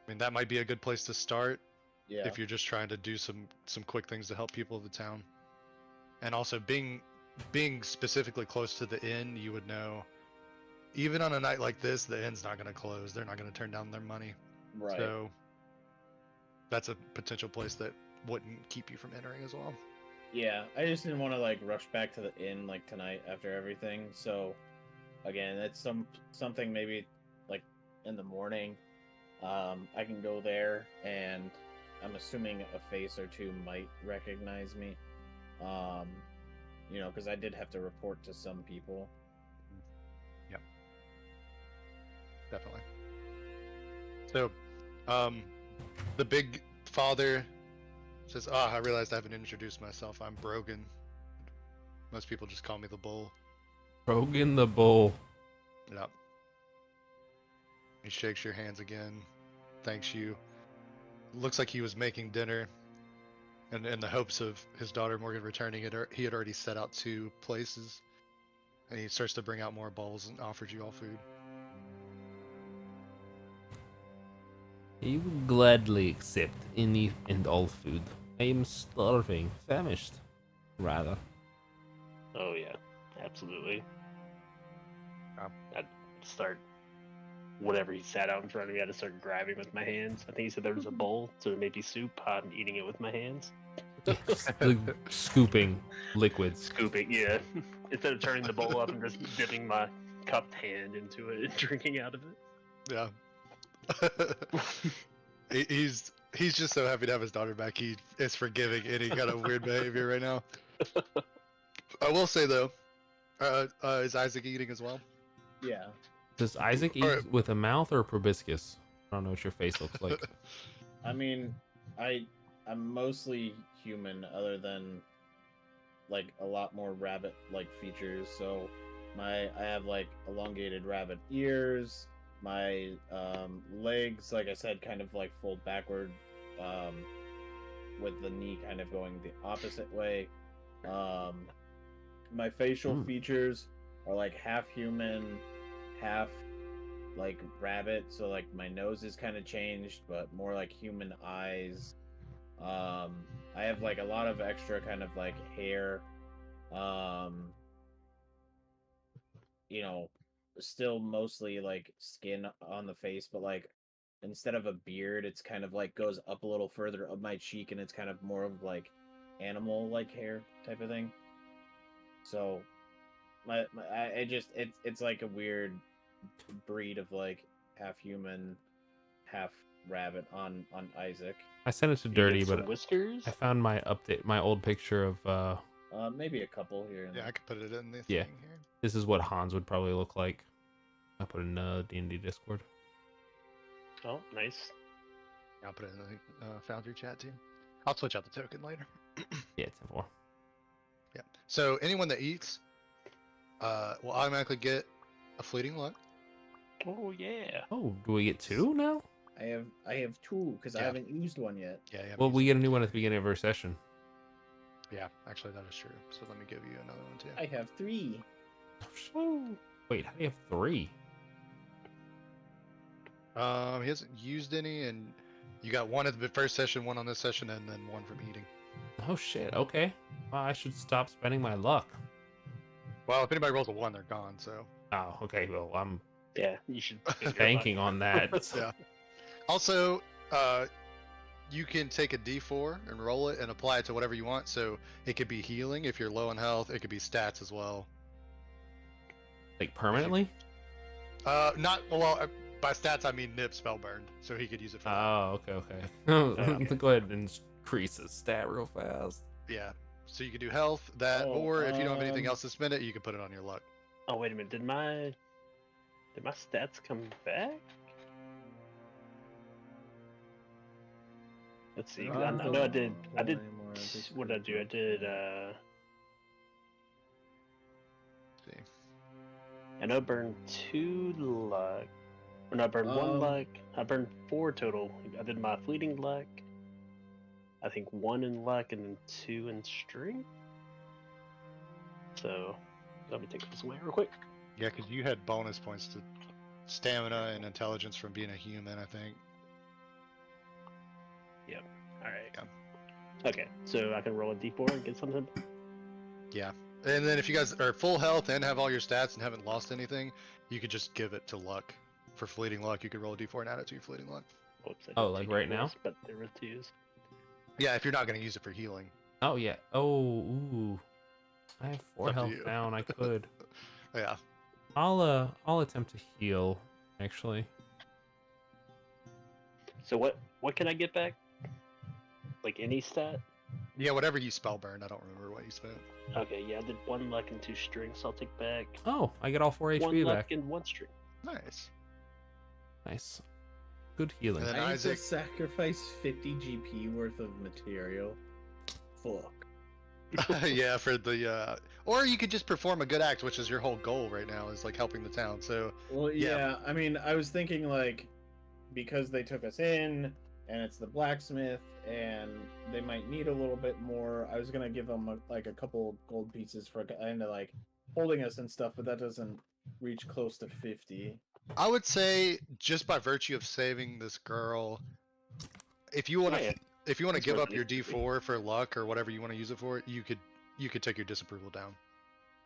Speaker 1: I mean, that might be a good place to start if you're just trying to do some quick things to help people of the town. And also being specifically close to the inn, you would know, even on a night like this, the inn's not going to close. They're not going to turn down their money.
Speaker 3: Right.
Speaker 1: So that's a potential place that wouldn't keep you from entering as well.
Speaker 3: Yeah, I just didn't want to like rush back to the inn like tonight after everything. So again, it's something maybe like in the morning. I can go there, and I'm assuming a face or two might recognize me. Because I did have to report to some people.
Speaker 1: Yep. Definitely. So, the big father says, I realized I haven't introduced myself. I'm Brogan. Most people just call me the Bull.
Speaker 2: Brogan the Bull.
Speaker 1: Yep. He shakes your hands again, thanks you. Looks like he was making dinner, and in the hopes of his daughter Morgan returning, he had already set out 2 places, and he starts to bring out more bowls and offers you all food.
Speaker 2: He would gladly accept any and all food. I am starving, famished, rather.
Speaker 4: Oh yeah, absolutely.
Speaker 1: Um,
Speaker 4: I'd start whatever he sat out in front of me. I'd start grabbing with my hands. I think he said there was a bowl, so maybe soup. I'm eating it with my hands,
Speaker 2: Like scooping liquids.
Speaker 4: scooping. Yeah, instead of turning the bowl up and just dipping my cupped hand into it and drinking out of it.
Speaker 1: Yeah. He's just so happy to have his daughter back. He is forgiving any kind of weird behavior right now. I will say though, is Isaac eating as well?
Speaker 3: Yeah.
Speaker 2: Does Isaac eat
Speaker 1: Alright.
Speaker 2: with a mouth or proboscis? I don't know what your face looks like.
Speaker 3: I mean, I'm mostly human, other than like a lot more rabbit-like features. So I have like elongated rabbit ears. My legs, like I said, kind of like fold backward, with the knee kind of going the opposite way. My facial features are like half human, half like rabbit. So like my nose is kind of changed, but more like human eyes. I have like a lot of extra kind of like hair. You know, still mostly like skin on the face, but like instead of a beard, it's kind of like goes up a little further up my cheek, and it's kind of more of like animal like hair type of thing. So it's like a weird breed of like half human, half rabbit on Isaac.
Speaker 2: I sent it to
Speaker 4: You
Speaker 2: Dirty,
Speaker 4: get some
Speaker 2: but
Speaker 4: whiskers.
Speaker 2: I found my old picture of
Speaker 3: Maybe a couple here and
Speaker 1: Yeah,
Speaker 3: there.
Speaker 1: I could put it in the
Speaker 2: Yeah.
Speaker 1: thing here.
Speaker 2: this is what Hans would probably look like. I put it in D&D Discord.
Speaker 4: Oh, nice.
Speaker 1: I'll put it in the Foundry chat too. I'll switch out the token later.
Speaker 2: Yeah, 10-4.
Speaker 1: Yeah. So anyone that eats, will automatically get a fleeting luck.
Speaker 4: Oh yeah.
Speaker 2: Oh, do we get 2 now?
Speaker 3: I have 2 because I
Speaker 1: Yeah.
Speaker 3: haven't used one yet.
Speaker 1: Yeah. Yeah.
Speaker 2: Well, we get a new one at the beginning of our session.
Speaker 1: Yeah. Actually, that is true. So let me give you another one too.
Speaker 3: I have 3.
Speaker 2: Oh, shit. Wait, how do you have 3?
Speaker 1: He hasn't used any, and you got 1 at the first session, 1 on this session, and then 1 from eating.
Speaker 2: Oh shit, okay. Well, I should stop spending my luck.
Speaker 1: Well, if anybody rolls a 1, they're gone. So
Speaker 2: Oh, okay, well, I'm
Speaker 4: Yeah, you should
Speaker 2: banking on that.
Speaker 1: yeah. Also, you can take a D4 and roll it and apply it to whatever you want. So it could be healing if you're low on health. It could be stats as well.
Speaker 2: Like, permanently?
Speaker 1: Not well. By stats, I mean Nip spellburned, so he could use it for that.
Speaker 2: Oh, okay. Go ahead and increase his stat real fast.
Speaker 1: Yeah. So you could do health, that,
Speaker 3: Oh,
Speaker 1: or if you don't have anything else this minute, you can put it on your luck.
Speaker 4: Oh wait a minute. Did my stats come back? Let's see. 'Cause I know I did. What did I do? I did.
Speaker 1: See.
Speaker 4: I know I burned 2 luck. Or no, I burned 1 luck. I burned 4 total. I did my fleeting luck. I think 1 in luck and then 2 in strength. So let me take this away real quick.
Speaker 1: Yeah, because you had bonus points to stamina and intelligence from being a human, I think.
Speaker 4: All right.
Speaker 1: Yeah.
Speaker 4: Okay, so I can roll a d4 and get something.
Speaker 1: Yeah. And then if you guys are full health and have all your stats and haven't lost anything, you could just give it to luck. For fleeting luck, you could roll a d4 and add it to your fleeting luck.
Speaker 4: Whoops, I
Speaker 2: Oh,
Speaker 4: did
Speaker 2: like
Speaker 4: take
Speaker 2: right
Speaker 4: a
Speaker 2: now?
Speaker 4: risk, But there were 2s.
Speaker 1: Yeah, if you're not going to use it for healing.
Speaker 2: Oh, yeah. Oh, ooh. I have 4
Speaker 1: Up to
Speaker 2: health
Speaker 1: you.
Speaker 2: down. I could.
Speaker 1: Yeah.
Speaker 2: I'll attempt to heal, actually.
Speaker 4: So what can I get back? Like any stat?
Speaker 1: Yeah, whatever you spell burn. I don't remember what you spent.
Speaker 4: Okay, yeah, I did 1 luck and 2 strengths. I'll take back
Speaker 2: Oh, I get all 4
Speaker 4: 1
Speaker 2: HP
Speaker 4: luck
Speaker 2: back.
Speaker 4: and 1 strength.
Speaker 1: Nice.
Speaker 2: Nice. Good healing.
Speaker 1: And then
Speaker 3: I need to
Speaker 1: Isaac-
Speaker 3: sacrifice 50 GP worth of material. Fuck.
Speaker 1: Yeah, for the or you could just perform a good act, which is your whole goal right now, is like helping the town. So
Speaker 3: Well,
Speaker 1: Yeah.
Speaker 3: yeah. I mean, I was thinking like because they took us in, and it's the blacksmith, and they might need a little bit more. I was gonna give them like a couple gold pieces for kind of like holding us and stuff, but that doesn't reach close to 50.
Speaker 1: I would say just by virtue of saving this girl, if you want to
Speaker 4: Yeah,
Speaker 1: if you want to
Speaker 4: it's
Speaker 1: give
Speaker 4: worth
Speaker 1: up
Speaker 4: it
Speaker 1: your
Speaker 4: instantly.
Speaker 1: D4 for luck or whatever you want to use it for, you could take your disapproval down.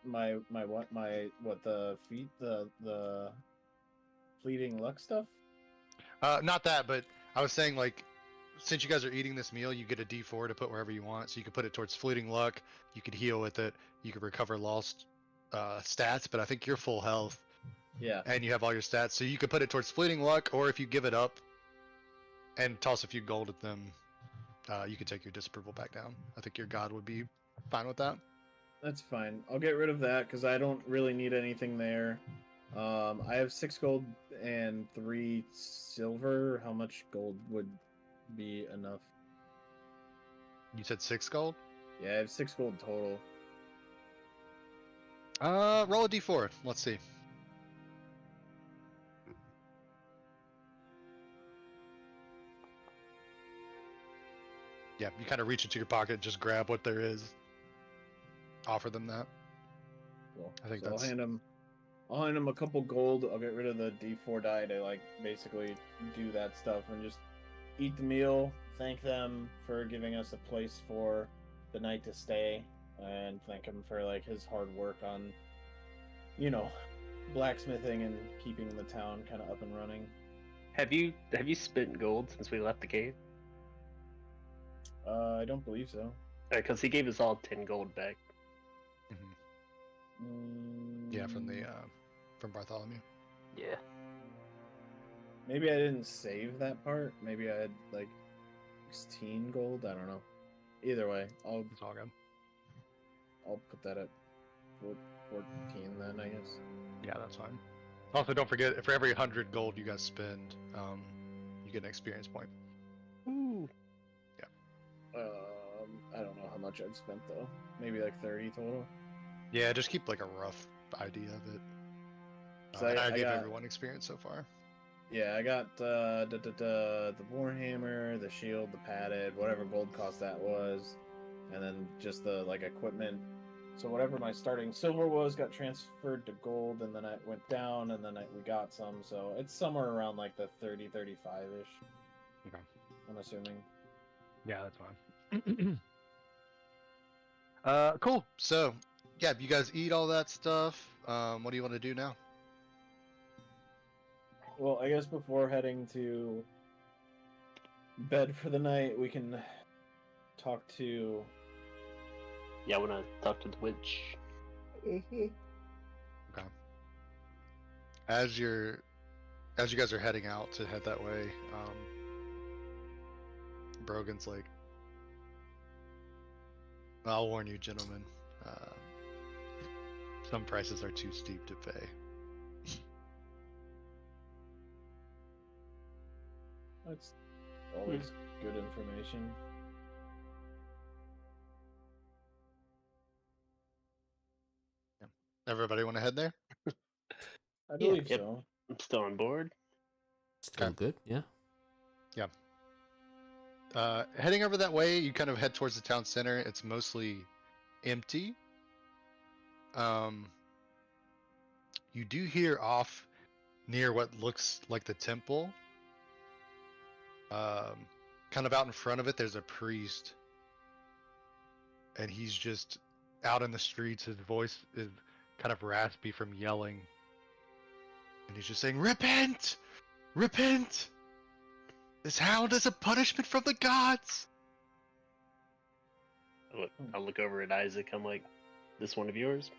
Speaker 3: My what the feet the fleeting luck stuff.
Speaker 1: Not that, but I was saying like since you guys are eating this meal, you get a D4 to put wherever you want. So you could put it towards fleeting luck. You could heal with it. You could recover lost stats, but I think you're full health
Speaker 3: Yeah.
Speaker 1: and you have all your stats, so you could put it towards fleeting luck, or if you give it up and toss a few gold at them, you could take your disapproval back down. I think your god would be fine with that.
Speaker 3: That's fine. I'll get rid of that because I don't really need anything there. I have 6 gold and 3 silver. How much gold would be enough?
Speaker 1: You said 6 gold.
Speaker 3: Yeah, I have 6 gold total.
Speaker 1: Roll a D4. Let's see. Yeah, you kind of reach into your pocket, just grab what there is, offer them that.
Speaker 3: Cool.
Speaker 1: I think
Speaker 3: So
Speaker 1: that's-
Speaker 3: I'll hand him a couple gold. I'll get rid of the D4 die to like basically do that stuff and just eat the meal. Thank them for giving us a place for the night to stay, and thank him for like his hard work on, blacksmithing and keeping the town kind of up and running.
Speaker 4: Have you spent gold since we left the cave?
Speaker 3: I don't believe so.
Speaker 4: Because he gave us all 10 gold back.
Speaker 1: Yeah, from Bartholomew.
Speaker 4: Yeah.
Speaker 3: Maybe I didn't save that part. Maybe I had like 16 gold. I don't know. Either way,
Speaker 1: It's all good.
Speaker 3: I'll put that at 14 then, I guess.
Speaker 1: Yeah, that's fine. Also, don't forget, for every 100 gold you guys spend, you get an experience point.
Speaker 4: Ooh.
Speaker 3: I don't know how much I've spent though. Maybe like 30 total.
Speaker 1: Yeah, just keep like a rough idea of it.
Speaker 3: So
Speaker 1: And
Speaker 3: I
Speaker 1: I gave
Speaker 3: got-
Speaker 1: everyone experience so far.
Speaker 3: Yeah, I got the warhammer, the shield, the padded, whatever gold cost that was, and then just the like equipment. So whatever my starting silver was got transferred to gold, and then I went down, and then we got some. So it's somewhere around like the 30, 35-ish.
Speaker 1: Okay.
Speaker 3: I'm assuming.
Speaker 1: Yeah, that's fine. Cool. So, yeah, you guys eat all that stuff. What do you want to do now?
Speaker 3: Well, I guess before heading to bed for the night, we can talk to.
Speaker 4: Yeah, I want to talk to the witch.
Speaker 1: Okay. As you guys are heading out to head that way, Brogan's like, "I'll warn you, gentlemen. Some prices are too steep to pay."
Speaker 3: That's always good information.
Speaker 1: Everybody want to head there?
Speaker 3: I believe
Speaker 4: yep.
Speaker 3: so.
Speaker 4: I'm still on board.
Speaker 2: Still
Speaker 1: Okay.
Speaker 2: good, yeah.
Speaker 1: Heading over that way, you kind of head towards the town center. It's mostly empty. You do hear off near what looks like the temple. Kind of out in front of it, there's a priest. And he's just out in the streets. His voice is kind of raspy from yelling. And he's just saying, "Repent! Repent! This hound is a punishment from the gods!"
Speaker 4: I'll look over at Isaac. I'm like, this one of yours?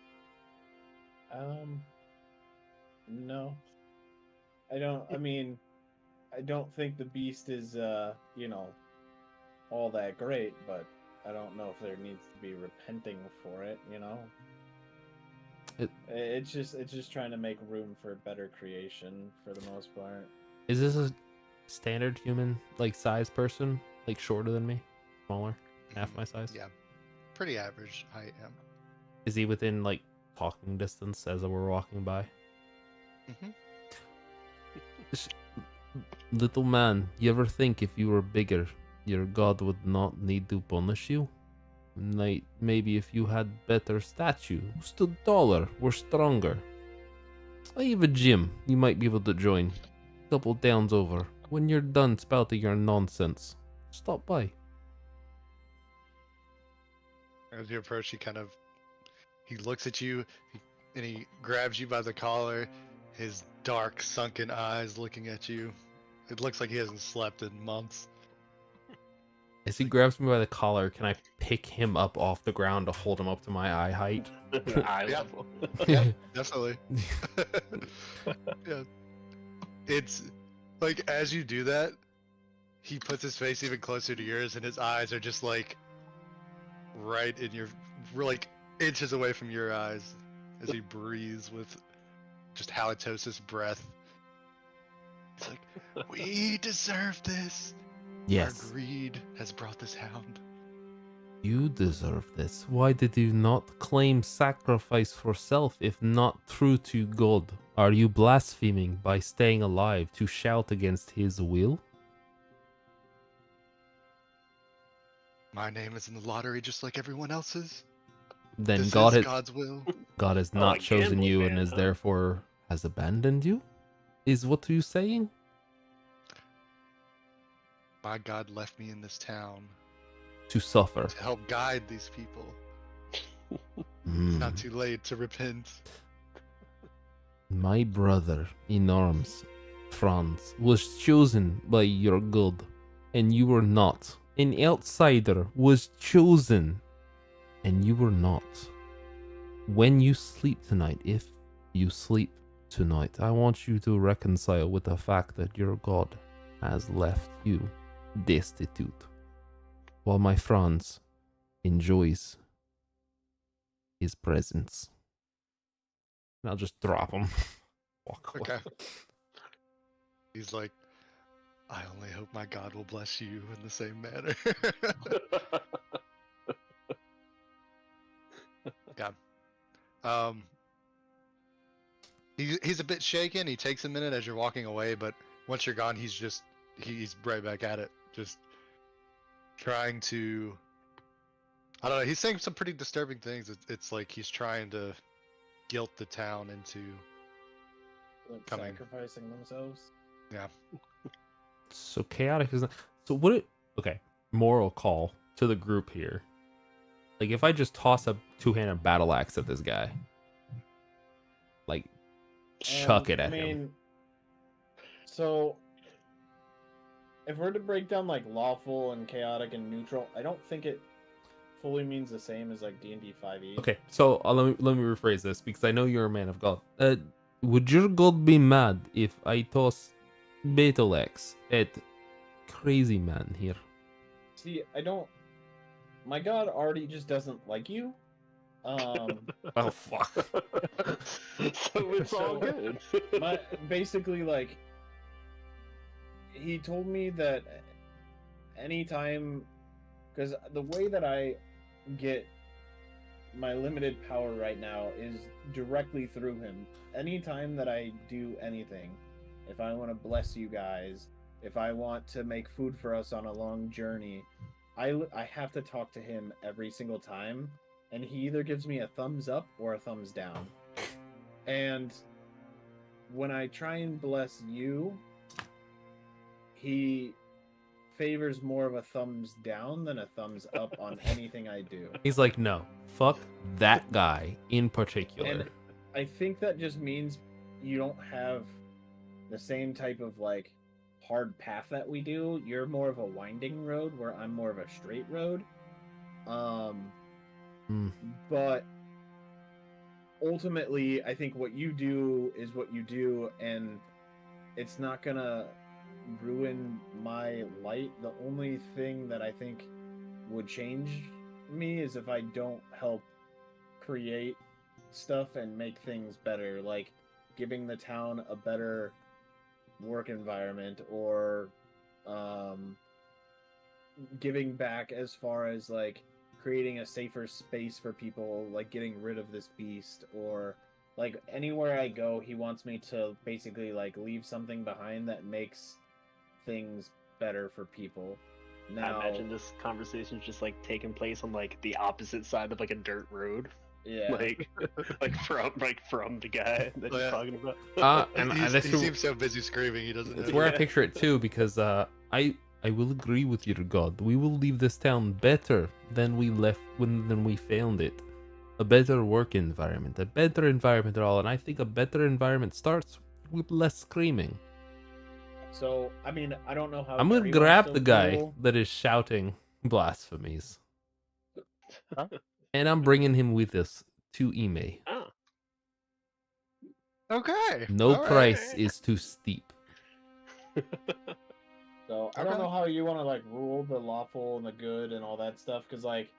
Speaker 3: No. I don't. I mean, I don't think the beast is, all that great, but I don't know if there needs to be repenting for it. It's just trying to make room for better creation for the most part.
Speaker 2: Is this a standard human, like, size person? Like, shorter than me? Smaller? Half my size?
Speaker 1: Yeah. pretty average height. Yeah.
Speaker 2: Is he within like talking distance as we're walking by?
Speaker 1: Mhm.
Speaker 2: Little man, you ever think if you were bigger, your god would not need to punish you? Like, maybe if you had better statue, stood taller, were stronger. I have a gym you might be able to join. Couple towns over. When you're done spouting your nonsense, stop by.
Speaker 1: As you approach, he looks at you, and he grabs you by the collar. His dark, sunken eyes looking at you. It looks like he hasn't slept in months.
Speaker 2: As he grabs me by the collar, can I pick him up off the ground to hold him up to my eye height?
Speaker 4: Eye
Speaker 1: Yeah.
Speaker 4: level.
Speaker 1: Yeah, definitely. Yeah. It's like as you do that, he puts his face even closer to yours, and his eyes are just like right in your, like inches away from your eyes, as he breathes with just halitosis breath. It's like, we deserve this.
Speaker 2: Yes,
Speaker 1: Our greed has brought this hound.
Speaker 2: you deserve this. Why did you not claim sacrifice for self if not true to God? Are you blaspheming by staying alive to shout against his will?
Speaker 1: My name is in the lottery just like everyone else's.
Speaker 2: Then
Speaker 1: This
Speaker 2: God
Speaker 1: is
Speaker 2: has,
Speaker 1: God's will.
Speaker 2: God has
Speaker 4: Oh,
Speaker 2: not
Speaker 4: a
Speaker 2: chosen
Speaker 4: gambling
Speaker 2: you and
Speaker 4: man,
Speaker 2: is
Speaker 4: huh?
Speaker 2: therefore has abandoned you? Is what you saying?
Speaker 1: My God left me in this town
Speaker 2: To suffer.
Speaker 1: to help guide these people. It's
Speaker 2: Hmm.
Speaker 1: not too late to repent.
Speaker 2: My brother in arms, Franz, was chosen by your God, and you were not. An outsider was chosen, and you were not. When you sleep tonight, if you sleep tonight, I want you to reconcile with the fact that your God has left you destitute, while my Franz enjoys his presence. And I'll just drop him. Walk away.
Speaker 1: Okay. He's like, I only hope my God will bless you in the same manner. Yeah. He's a bit shaken. He takes a minute as you're walking away, but once you're gone, he's right back at it, just trying to. I don't know. He's saying some pretty disturbing things. It's like he's trying to guilt the town into.
Speaker 3: Like
Speaker 1: Coming.
Speaker 3: sacrificing themselves.
Speaker 1: Yeah.
Speaker 2: So chaotic is not. So what? Okay. Moral call to the group here. Like if I just toss a two-handed battle axe at this guy, like chuck it at him.
Speaker 3: So if we're to break down like lawful and chaotic and neutral, I don't think it fully means the same as like D&D 5e.
Speaker 2: Okay. So let me rephrase this because I know you're a man of God. Would your God be mad if I toss battle axe at crazy man here?
Speaker 3: See, I don't. My god already just doesn't like you.
Speaker 2: Oh fuck.
Speaker 4: So it's all
Speaker 3: So,
Speaker 4: good.
Speaker 3: Basically, like, he told me that anytime, because the way that I get my limited power right now is directly through him. Anytime that I do anything, if I want to bless you guys, if I want to make food for us on a long journey, I have to talk to him every single time, and he either gives me a thumbs up or a thumbs down. And when I try and bless you, he favors more of a thumbs down than a thumbs up on anything I do.
Speaker 2: He's like, no, fuck that guy in particular.
Speaker 3: And I think that just means you don't have the same type of like hard path that we do. You're more of a winding road where I'm more of a straight road. But ultimately I think what you do is what you do, and it's not gonna ruin my light. The only thing that I think would change me is if I don't help create stuff and make things better, like giving the town a better work environment, or giving back as far as like creating a safer space for people, like getting rid of this beast, or like anywhere I go, he wants me to basically like leave something behind that makes things better for people. Now,
Speaker 4: I imagine this conversation's just like taking place on like the opposite side of like a dirt road.
Speaker 3: yeah,
Speaker 4: Like from the guy that
Speaker 1: Yeah.
Speaker 4: you're talking about.
Speaker 2: And
Speaker 1: he
Speaker 2: that's
Speaker 1: seems so busy screaming he doesn't
Speaker 2: It's
Speaker 1: know.
Speaker 2: where I
Speaker 4: Yeah.
Speaker 2: picture it too, because I will agree with your god. We will leave this town better than we left than we found it. A better work environment, a better environment at all, and I think a better environment starts with less screaming.
Speaker 3: so I mean, I don't know how
Speaker 2: I'm gonna
Speaker 3: everyone's
Speaker 2: grab
Speaker 3: so
Speaker 2: the guy
Speaker 3: cool.
Speaker 2: that is shouting blasphemies,
Speaker 1: Huh?
Speaker 2: and I'm bringing him with us to Ime.
Speaker 4: Oh,
Speaker 1: Okay.
Speaker 2: No
Speaker 1: all right.
Speaker 2: price is too steep.
Speaker 3: So I don't
Speaker 1: Okay.
Speaker 3: know how you want to like rule the lawful and the good and all that stuff, because like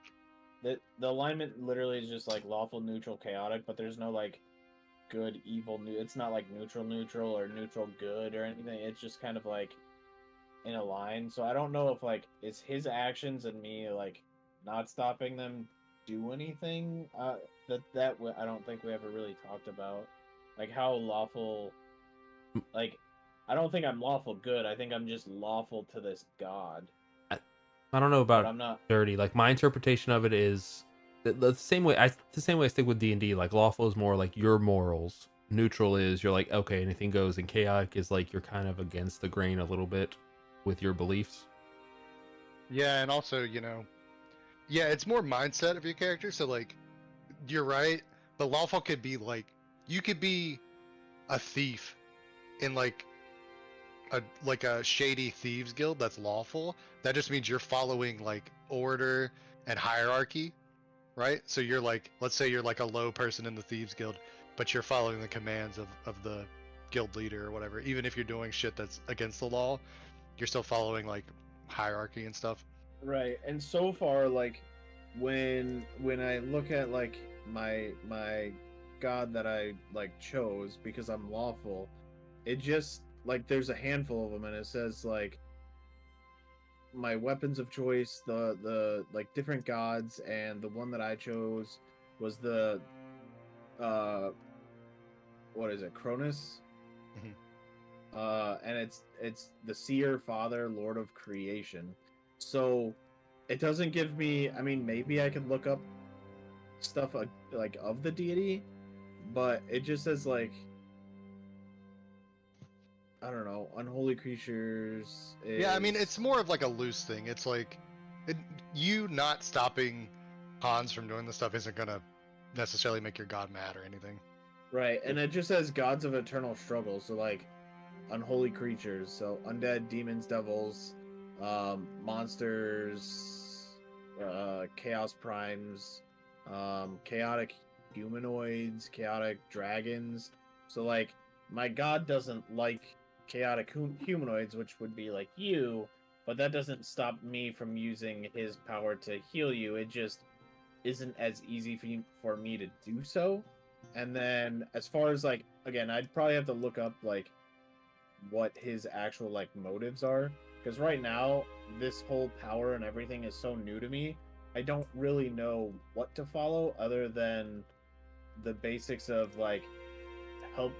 Speaker 3: the alignment literally is just like lawful, neutral, chaotic, but there's no like good, evil, it's not like neutral or neutral good or anything. It's just kind of like in a line. So I don't know if like it's his actions and me like not stopping them do anything. I don't think we ever really talked about like how lawful. Like I don't think I'm lawful good. I think I'm just lawful to this god.
Speaker 2: I don't know
Speaker 3: But
Speaker 2: about
Speaker 3: I'm not.
Speaker 2: dirty. Like my interpretation of it is the same way. The same way I stick with D&D. Like lawful is more like your morals. Neutral is you're like okay, anything goes, and chaotic is like you're kind of against the grain a little bit with your beliefs.
Speaker 1: Yeah, and also, yeah, it's more mindset of your character. So, like, you're right, but lawful could be like, you could be a thief in like a shady thieves guild that's lawful. That just means you're following like order and hierarchy, right? So you're like, let's say you're like a low person in the thieves guild, but you're following the commands of the guild leader or whatever. Even if you're doing shit that's against the law, you're still following like hierarchy and stuff.
Speaker 3: Right. And so far, like when I look at like my god that I like chose because I'm lawful, it just like there's a handful of them, and it says like my weapons of choice, the like different gods, and the one that I chose was the what is it, Cronus? And it's the Seer Father, Lord of Creation. So it doesn't give me. I mean, maybe I could look up stuff like of the deity, but it just says like I don't know, unholy creatures.
Speaker 1: Yeah, I mean, it's more of like a loose thing. It's like you not stopping Hans from doing this stuff isn't gonna necessarily make your god mad or anything.
Speaker 3: right, and it just says gods of eternal struggle. So like unholy creatures, so undead, demons, devils, monsters, chaos primes, chaotic humanoids, chaotic dragons. So like my god doesn't like chaotic humanoids, which would be like you, but that doesn't stop me from using his power to heal you. It just isn't as easy for me to do so. And then as far as like again, I'd probably have to look up like what his actual like motives are, because right now this whole power and everything is so new to me. I don't really know what to follow other than the basics of like help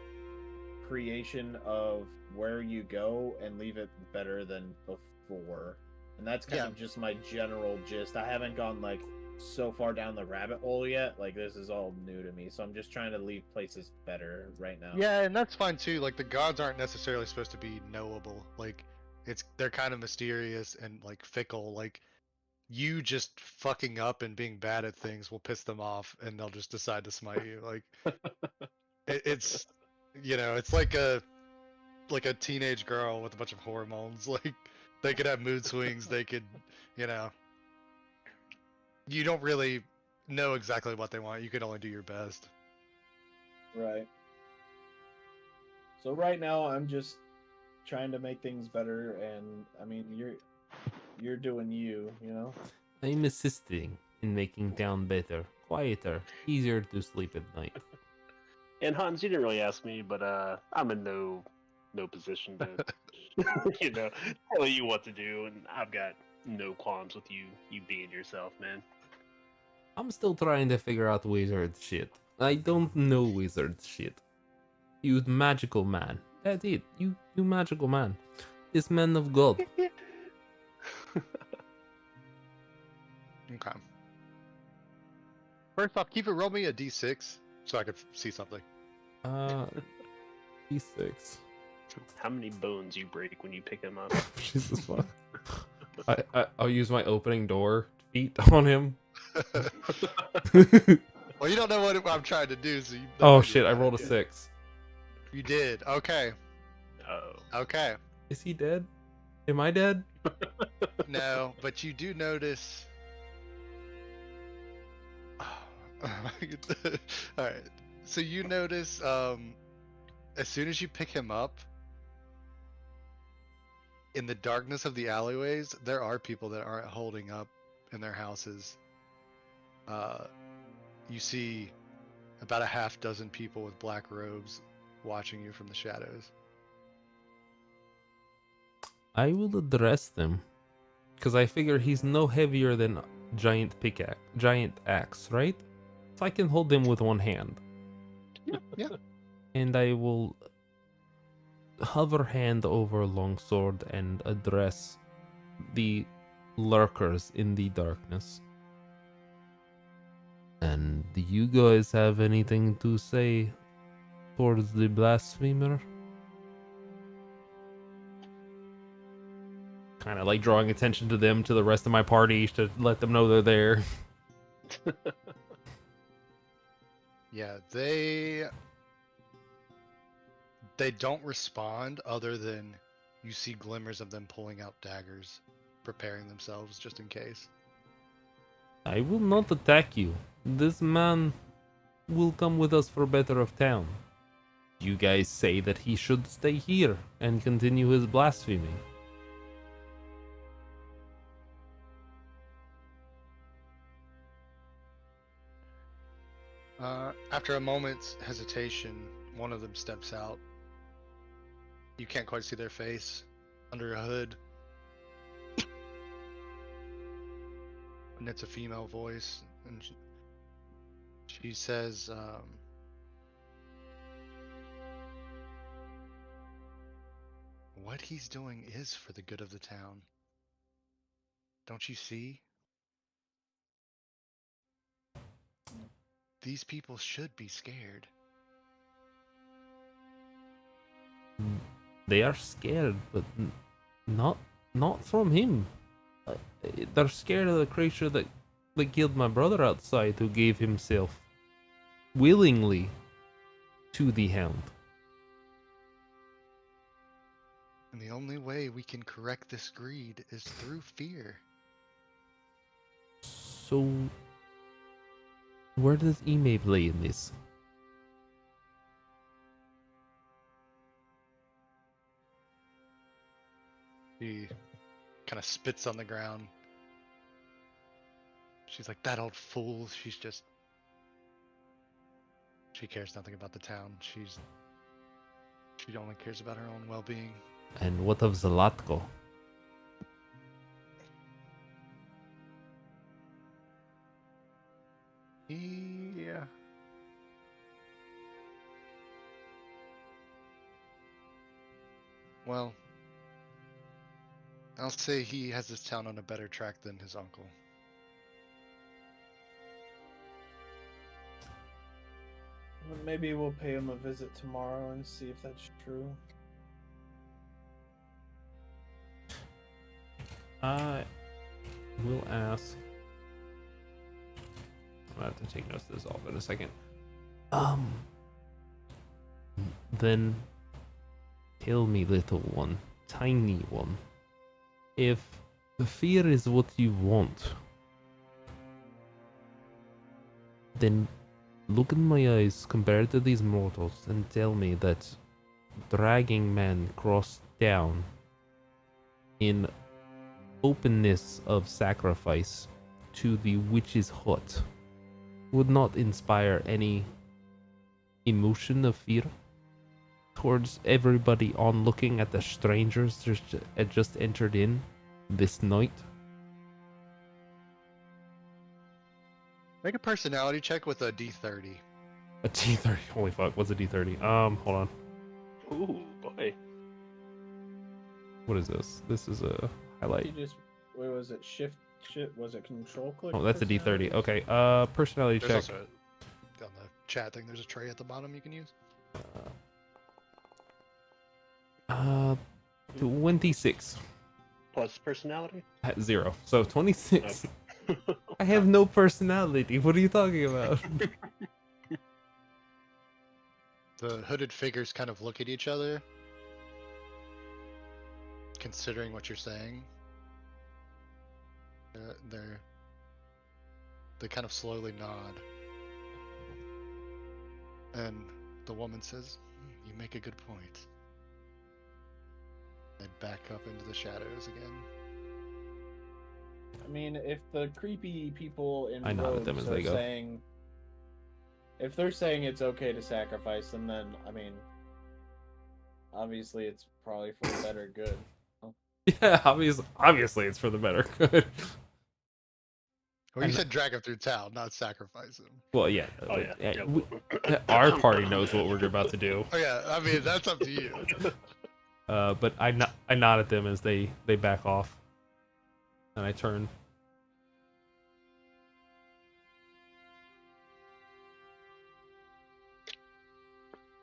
Speaker 3: creation of where you go and leave it better than before. And that's kind of just my general gist. I haven't gone like so far down the rabbit hole yet. Like this is all new to me, so I'm just trying to leave places better right now.
Speaker 1: Yeah, and that's fine too. Like the gods aren't necessarily supposed to be knowable. Like they're kind of mysterious and like fickle. Like you just fucking up and being bad at things will piss them off, and they'll just decide to smite you. Like it's it's like a teenage girl with a bunch of hormones. Like they could have mood swings. They could, you don't really know exactly what they want. You can only do your best.
Speaker 3: Right. So right now I'm just trying to make things better, and I mean you're doing you, you know?
Speaker 2: I'm assisting in making town better, quieter, easier to sleep at night.
Speaker 4: And Hans, you didn't really ask me, but I'm in no position to tell you what to do, and I've got no qualms with you being yourself, man.
Speaker 2: I'm still trying to figure out wizard shit. I don't know wizard shit. You magical man. That's it. You magical man. This man of God.
Speaker 1: Okay. First off, keep it roll me a d6 so I could see something.
Speaker 2: D6.
Speaker 4: How many bones you break when you pick him up?
Speaker 2: Jesus fuck. I'll use my opening door feet on him.
Speaker 1: Well, you don't know what I'm trying to do, so you.
Speaker 2: Oh shit! I rolled a 6.
Speaker 1: You did. Okay.
Speaker 4: Oh.
Speaker 1: Okay.
Speaker 2: Is he dead? Am I dead?
Speaker 1: No, but you do notice. Alright. So you notice, as soon as you pick him up, in the darkness of the alleyways, there are people that aren't holding up in their houses. You see about a half dozen people with black robes watching you from the shadows.
Speaker 2: I will address them, because I figure he's no heavier than giant axe, right? So I can hold him with one hand.
Speaker 1: Yeah.
Speaker 2: And I will hover hand over longsword and address the lurkers in the darkness. And do you guys have anything to say towards the blasphemer? Kind of like drawing attention to them, to the rest of my party, to let them know they're there.
Speaker 1: Yeah, they don't respond other than you see glimmers of them pulling out daggers, preparing themselves just in case.
Speaker 2: I will not attack you. This man will come with us for better of town. You guys say that he should stay here and continue his blaspheming.
Speaker 1: After a moment's hesitation, one of them steps out. You can't quite see their face under a hood. And it's a female voice, and she says, what he's doing is for the good of the town. Don't you see? These people should be scared.
Speaker 2: They are scared, but not from him. They're scared of the creature that killed my brother outside, who gave himself willingly to the hound.
Speaker 1: And the only way we can correct this greed is through fear.
Speaker 2: So, where does Ime play in this?
Speaker 1: She kind of spits on the ground. She's like, that old fool. She cares nothing about the town. She only cares about her own well-being.
Speaker 2: And what of Zlatko?
Speaker 1: Yeah. Well, I'll say he has this town on a better track than his uncle.
Speaker 5: Well, maybe we'll pay him a visit tomorrow and see if that's true.
Speaker 2: I will ask. I'll have to take notes of this all in a second. Then tell me, little one, tiny one, if fear is what you want, then look in my eyes compared to these mortals and tell me that dragging men crossed down in openness of sacrifice to the witch's hut would not inspire any emotion of fear towards everybody on looking at the strangers just entered in this night.
Speaker 1: Make a personality check with a D30.
Speaker 2: A D30. Holy fuck, what's a D30? Hold on.
Speaker 4: Ooh, boy.
Speaker 2: What is this? This is a
Speaker 5: You
Speaker 2: highlight.
Speaker 5: just where was it? Shift. Was it control click?
Speaker 2: Oh, that's a D30.
Speaker 5: personalities?
Speaker 2: Okay. Personality
Speaker 1: There's
Speaker 2: check.
Speaker 1: also on the chat thing. There's a tray at the bottom you can use.
Speaker 2: 26.
Speaker 4: Plus personality?
Speaker 2: At 0. So 26.
Speaker 4: Okay.
Speaker 2: I have no personality. What are you talking about?
Speaker 1: The hooded figures kind of look at each other, considering what you're saying. They kind of slowly nod, and the woman says, "You make a good point." They back up into the shadows again.
Speaker 5: I mean, if the creepy people in
Speaker 2: I nod at them
Speaker 5: robes
Speaker 2: as they
Speaker 5: are
Speaker 2: go.
Speaker 5: saying, if they're saying it's okay to sacrifice them, then I mean, obviously it's probably for the better good.
Speaker 2: Yeah, obviously it's for the better good.
Speaker 1: Well, you said drag him through town, not sacrifice him.
Speaker 2: Well, yeah.
Speaker 4: Oh, yeah.
Speaker 2: Our party knows what we're about to do.
Speaker 1: Oh yeah, I mean that's up to you.
Speaker 2: But I nod at them as they back off, and I turn.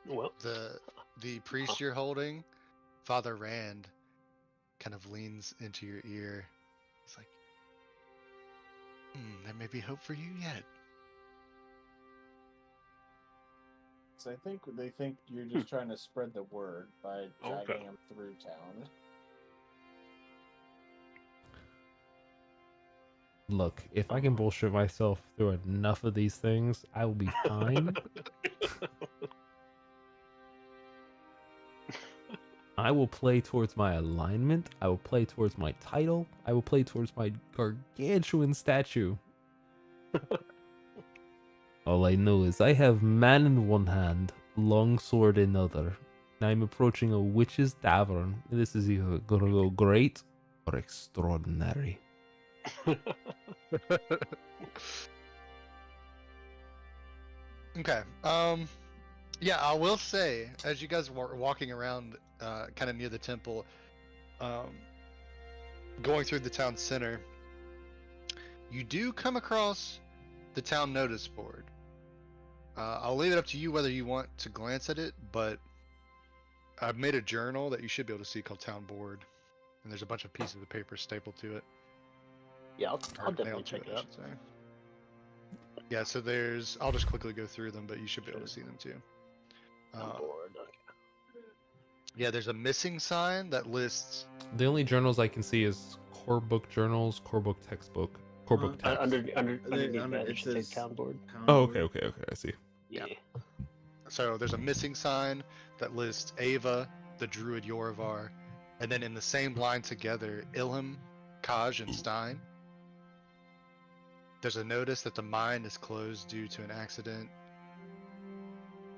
Speaker 4: Well,
Speaker 1: The priest you're holding, Father Rand, kind of leans into your ear. He's like, "There may be hope for you yet."
Speaker 5: So I think they think you're just trying to spread the word by dragging them through town.
Speaker 2: Look, if I can bullshit myself through enough of these things, I will be fine. I will play towards my alignment. I will play towards my title. I will play towards my gargantuan statue. All I know is I have man in one hand, long sword in other. And I'm approaching a witch's tavern. This is either gonna go great or extraordinary.
Speaker 1: Okay. Yeah, I will say, as you guys were walking around, kind of near the temple, going through the town center, you do come across the town notice board. I'll leave it up to you whether you want to glance at it, but I've made a journal that you should be able to see called Town Board, and there's a bunch of pieces of paper stapled to it.
Speaker 4: yeah,
Speaker 1: Or
Speaker 4: I'll definitely
Speaker 1: nailed to
Speaker 4: check it
Speaker 1: I
Speaker 4: out.
Speaker 1: should say. Yeah, so I'll just quickly go through them, but you should be able to see them too.
Speaker 4: I'm bored. Okay.
Speaker 1: Yeah, there's a missing sign that lists.
Speaker 2: The only journals I can see is core book journals, core book textbook, core book text.
Speaker 4: Underneath that,
Speaker 3: it
Speaker 4: it should say
Speaker 3: says-
Speaker 4: town board.
Speaker 2: Oh, okay, I see.
Speaker 4: Yeah.
Speaker 1: So there's a missing sign that lists Ava, the Druid Yorivar, and then in the same line together, Ilham, Kaj, and Stein. There's a notice that the mine is closed due to an accident.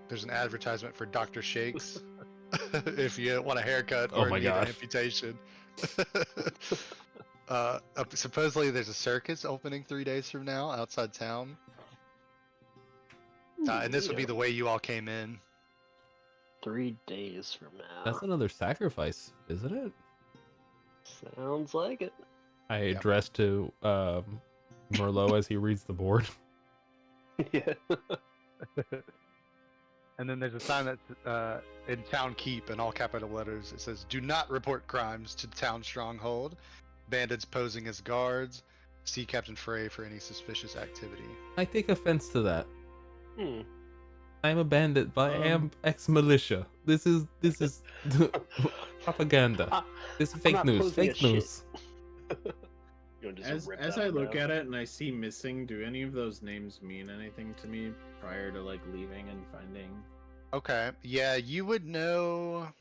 Speaker 1: There's an advertisement for Dr. Shakes if you want a haircut
Speaker 2: Oh
Speaker 1: or
Speaker 2: my
Speaker 1: need an
Speaker 2: gosh.
Speaker 1: amputation. Supposedly there's a circus opening 3 days from now outside town. And this would be the way you all came in.
Speaker 4: 3 days from now.
Speaker 2: That's another sacrifice, isn't it?
Speaker 4: Sounds like it.
Speaker 2: I
Speaker 1: Yep.
Speaker 2: address to Merlot as he reads the board.
Speaker 4: Yeah.
Speaker 1: And then there's a sign that's in Town Keep in all capital letters. It says, "Do not report crimes to Town Stronghold. Bandits posing as guards. See Captain Frey for any suspicious activity."
Speaker 2: I take offense to that.
Speaker 4: Hmm.
Speaker 2: I'm a bandit, but I am ex-militia. This is propaganda.
Speaker 4: I-
Speaker 2: This is
Speaker 4: I'm
Speaker 2: fake
Speaker 4: not
Speaker 2: news.
Speaker 4: posing
Speaker 2: Fake
Speaker 4: as shit.
Speaker 2: news.
Speaker 4: You know, just
Speaker 3: As
Speaker 4: rip
Speaker 3: as
Speaker 4: that
Speaker 3: I
Speaker 4: out
Speaker 3: look
Speaker 4: now.
Speaker 3: at it and I see missing, do any of those names mean anything to me prior to like leaving and finding?
Speaker 1: Okay, yeah, you would know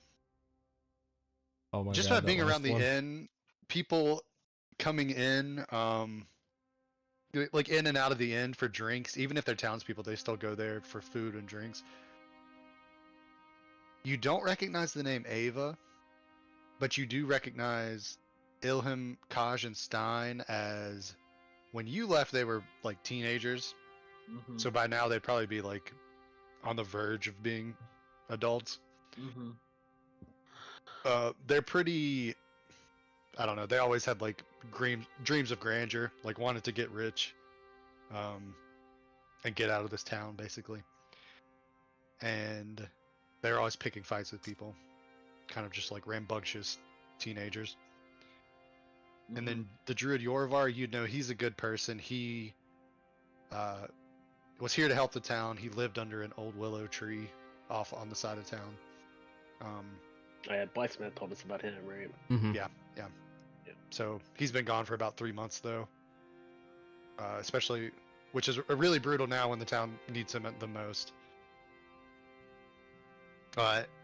Speaker 2: Oh my
Speaker 1: just
Speaker 2: god.
Speaker 1: by being
Speaker 2: that
Speaker 1: around the
Speaker 2: last one.
Speaker 1: inn. People coming in, like in and out of the inn for drinks. Even if they're townspeople, they still go there for food and drinks. You don't recognize the name Ava, but you do recognize Ilham, Kaj, and Stein as when you left, they were like teenagers,
Speaker 3: Mm-hmm.
Speaker 1: So by now they'd probably be like on the verge of being adults.
Speaker 3: Mm-hmm.
Speaker 1: They're pretty. I don't know. They always had like dreams of grandeur, like wanted to get rich, and get out of this town, basically. And they're always picking fights with people, kind of just like rambunctious teenagers. And then the druid Yorvar, you'd know he's a good person. He was here to help the town. He lived under an old willow tree off on the side of town.
Speaker 4: Blacksmith told us about him, right?
Speaker 2: Mhm.
Speaker 1: Yeah. So he's been gone for about 3 months, though. Especially, which is really brutal now when the town needs him the most.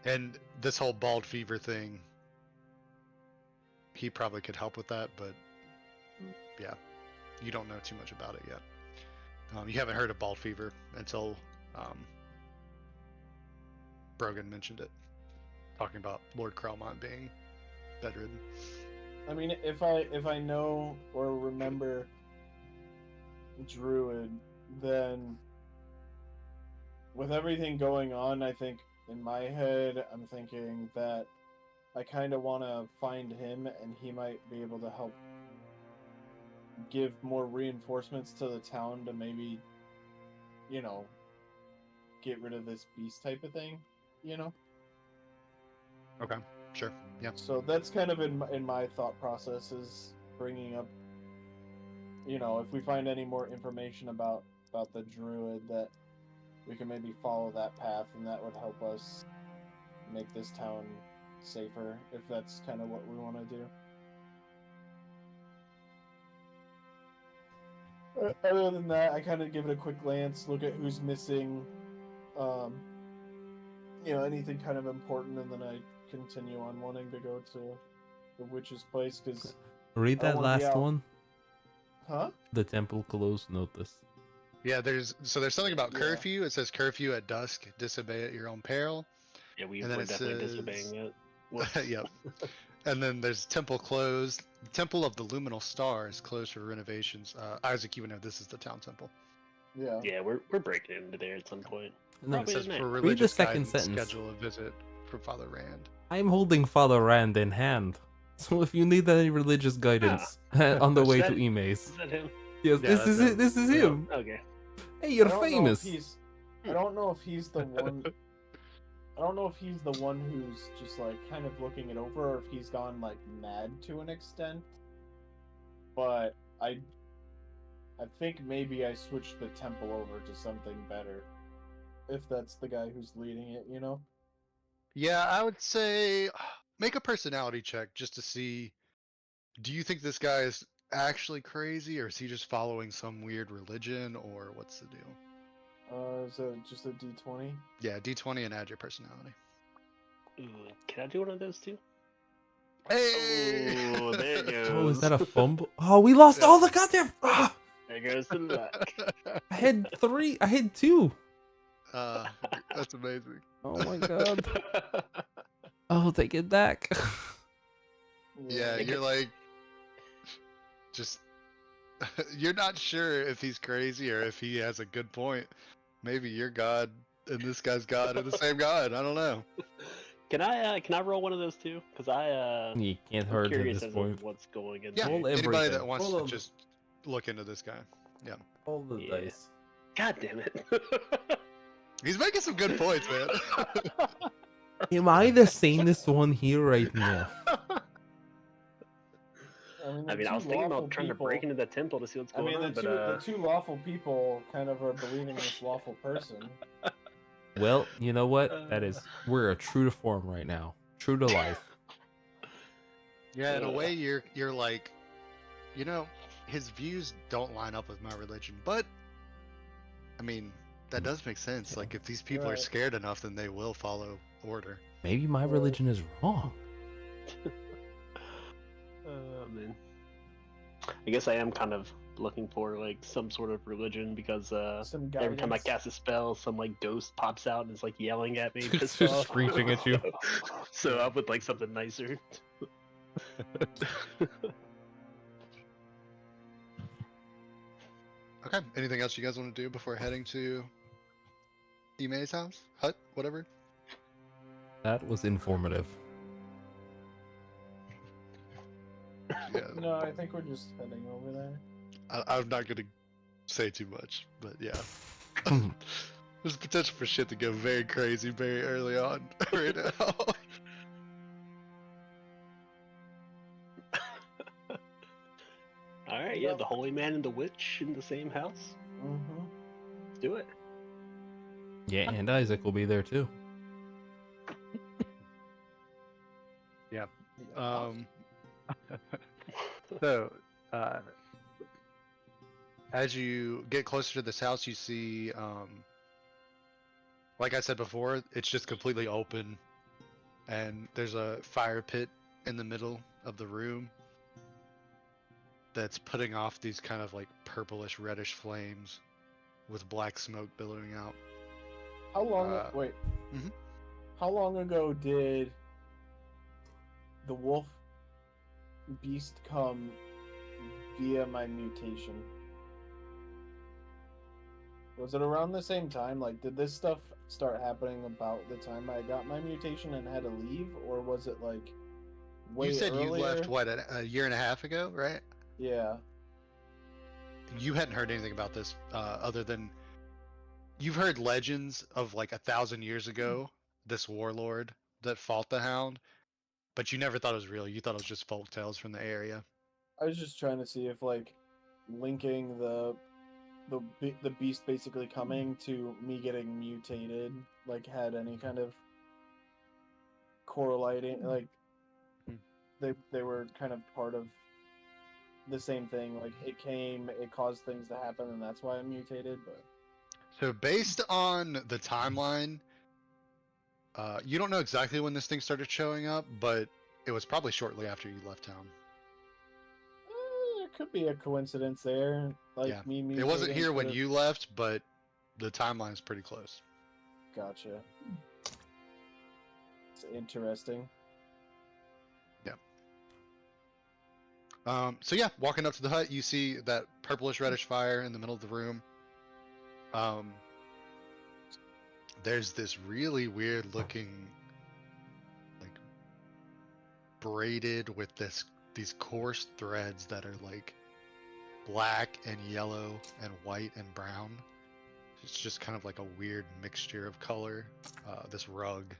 Speaker 1: And this whole bald fever thing, he probably could help with that, but yeah, you don't know too much about it yet. You haven't heard of bald fever until Brogan mentioned it, talking about Lord Kralmont being bedridden.
Speaker 5: I mean, if I know or remember Druid, then with everything going on, I think in my head, I'm thinking that I kind of want to find him, and he might be able to help give more reinforcements to the town to maybe, get rid of this beast type of thing,
Speaker 1: Okay, sure, yeah.
Speaker 5: So that's kind of in my thought process, is bringing up, if we find any more information about the druid, that we can maybe follow that path, and that would help us make this town safer, if that's kind of what we want to do. Other than that, I kind of give it a quick glance, look at who's missing, anything kind of important, and then I continue on wanting to go to the witch's place, because
Speaker 2: Read that last one.
Speaker 5: Huh?
Speaker 2: The temple closed notice.
Speaker 1: Yeah, there's something about
Speaker 5: Yeah.
Speaker 1: curfew. It says curfew at dusk, disobey at your own peril.
Speaker 4: Yeah, we're
Speaker 1: And then it
Speaker 4: definitely
Speaker 1: says-
Speaker 4: disobeying that. Whoops.
Speaker 1: Yep. And then there's temple closed. The Temple of the Luminal Star is closed for renovations. Isaac, you would know this is the town temple.
Speaker 5: Yeah.
Speaker 4: Yeah, we're breaking into there at some point.
Speaker 2: And then
Speaker 1: It
Speaker 4: Probably
Speaker 1: says
Speaker 4: tonight.
Speaker 1: for
Speaker 2: Read the
Speaker 1: religious
Speaker 2: second
Speaker 1: guidance,
Speaker 2: sentence.
Speaker 1: schedule a visit from Father Rand.
Speaker 2: I'm holding Father Rand in hand. So if you need any religious guidance on the
Speaker 4: Is
Speaker 2: way
Speaker 4: that-
Speaker 2: to Emes,
Speaker 4: Is that him?
Speaker 2: yes,
Speaker 1: Yeah,
Speaker 2: this
Speaker 1: that's
Speaker 2: is
Speaker 1: him.
Speaker 2: it. This is
Speaker 1: Yeah.
Speaker 2: him.
Speaker 4: Okay.
Speaker 2: Hey, you're
Speaker 5: I don't know if
Speaker 2: famous.
Speaker 5: I don't know if he's the one. I don't know if he's the one who's just like kind of looking it over, or if he's gone like mad to an extent. But I think maybe I switched the temple over to something better, if that's the guy who's leading it,
Speaker 1: Yeah, I would say make a personality check just to see. Do you think this guy is actually crazy, or is he just following some weird religion, or what's the deal?
Speaker 5: Is it just a D20?
Speaker 1: Yeah, D20 and add your personality.
Speaker 4: Ooh, can I do one of those too?
Speaker 1: Hey!
Speaker 4: Oh, there it goes.
Speaker 2: Oh, is that a fumble? Oh, we lost
Speaker 1: Yeah.
Speaker 2: all the goddamn. Ah,
Speaker 4: There goes the luck.
Speaker 2: I had 3. I had 2.
Speaker 1: That's amazing.
Speaker 2: Oh my god. Oh, take it back.
Speaker 1: Yeah, you're like, just, you're not sure if he's crazy or if he has a good point. Maybe your God and this guy's God are the same God. I don't know.
Speaker 4: Can I roll one of those too? Because
Speaker 2: You can't
Speaker 4: I'm
Speaker 2: hurt at
Speaker 4: curious
Speaker 2: this
Speaker 4: as
Speaker 2: point.
Speaker 4: of what's going in
Speaker 1: Yeah,
Speaker 4: there.
Speaker 2: Roll
Speaker 1: anybody
Speaker 2: everything.
Speaker 1: that wants
Speaker 2: Roll
Speaker 1: to
Speaker 2: them.
Speaker 1: just look into this guy.
Speaker 2: All the
Speaker 4: Yeah.
Speaker 2: dice.
Speaker 4: God damn it.
Speaker 1: He's making some good points, man.
Speaker 2: Am I the sanest one here right now?
Speaker 4: I mean, I was thinking about trying to break into the temple to see what's
Speaker 5: I
Speaker 4: going
Speaker 5: mean,
Speaker 4: on, but
Speaker 5: the two lawful people kind of are believing this lawful person.
Speaker 2: Well, you know what? That is, we're a true to form right now. True to life.
Speaker 1: Yeah, in a way, you're like, his views don't line up with my religion, but I mean, that does make sense. Like, if these people are
Speaker 5: Right.
Speaker 1: scared enough, then they will follow order.
Speaker 2: Maybe my religion is wrong.
Speaker 4: man. I guess I am kind of looking for like some sort of religion because
Speaker 5: Some
Speaker 4: every time I
Speaker 5: guidance.
Speaker 4: cast a spell, some like ghost pops out and is like yelling at me,
Speaker 2: It's
Speaker 4: pissed
Speaker 2: just
Speaker 4: off.
Speaker 2: screeching at you.
Speaker 4: So I would like something nicer.
Speaker 1: Okay. Anything else you guys want to do before heading to Ime's house? Hut? Whatever?
Speaker 2: That was informative.
Speaker 1: Yeah.
Speaker 5: No, I think we're just heading over there.
Speaker 1: I'm not going to say too much, but yeah. There's potential for shit to go very crazy very early on right now.
Speaker 4: All right, yeah, the holy man and the witch in the same house.
Speaker 5: Mm-hmm.
Speaker 4: Let's do it.
Speaker 2: Yeah, and Isaac will be there too.
Speaker 1: So, as you get closer to this house, you see, like I said before, it's just completely open, and there's a fire pit in the middle of the room that's putting off these kind of like purplish reddish flames with black smoke billowing out.
Speaker 5: How long?
Speaker 1: Mhm.
Speaker 5: How long ago did the wolf beast come via my mutation? Was it around the same time? Like, did this stuff start happening about the time I got my mutation and had to leave, or was it like way
Speaker 1: You said
Speaker 5: earlier?
Speaker 1: you left what a year and a half ago, right?
Speaker 5: Yeah.
Speaker 1: You hadn't heard anything about this other than you've heard legends of like 1,000 years ago, this warlord that fought the Hound, but you never thought it was real. You thought it was just folk tales from the area.
Speaker 5: I was just trying to see if like linking the beast basically coming to me getting mutated like had any kind of correlating, like they were kind of part of the same thing. Like it caused things to happen, and that's why I mutated. But
Speaker 1: So based on the timeline, you don't know exactly when this thing started showing up, but it was probably shortly after you left town.
Speaker 5: there could be a coincidence there. Like
Speaker 1: Yeah.
Speaker 5: me mutating.
Speaker 1: It wasn't here when
Speaker 5: could've-
Speaker 1: you left, but the timeline is pretty close.
Speaker 5: Gotcha. It's interesting.
Speaker 1: So yeah, walking up to the hut, you see that purplish reddish fire in the middle of the room. There's this really weird looking, like, braided with these coarse threads that are like black and yellow and white and brown. It's just kind of like a weird mixture of color. This rug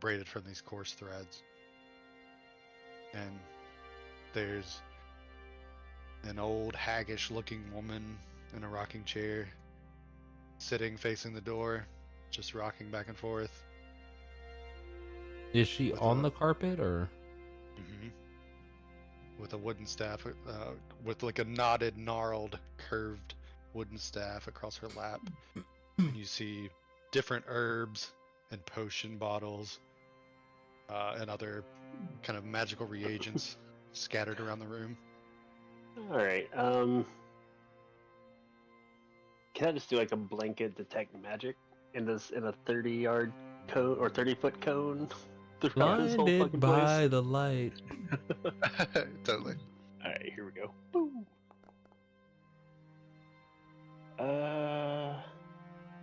Speaker 1: braided from these coarse threads. And there's an old haggish looking woman in a rocking chair sitting facing the door, just rocking back and forth.
Speaker 2: Is she
Speaker 1: With
Speaker 2: on
Speaker 1: a-
Speaker 2: the carpet or?
Speaker 1: With a wooden staff, with like a knotted, gnarled, curved wooden staff across her lap. And you see different herbs and potion bottles and other kind of magical reagents scattered around the room.
Speaker 4: All right. Can I just do like a blanket detect magic in a 30-yard cone or 30-foot cone throughout this whole
Speaker 2: Blinded
Speaker 4: fucking
Speaker 2: by
Speaker 4: place?
Speaker 2: the light.
Speaker 1: Totally.
Speaker 4: All right, here we go. Boom.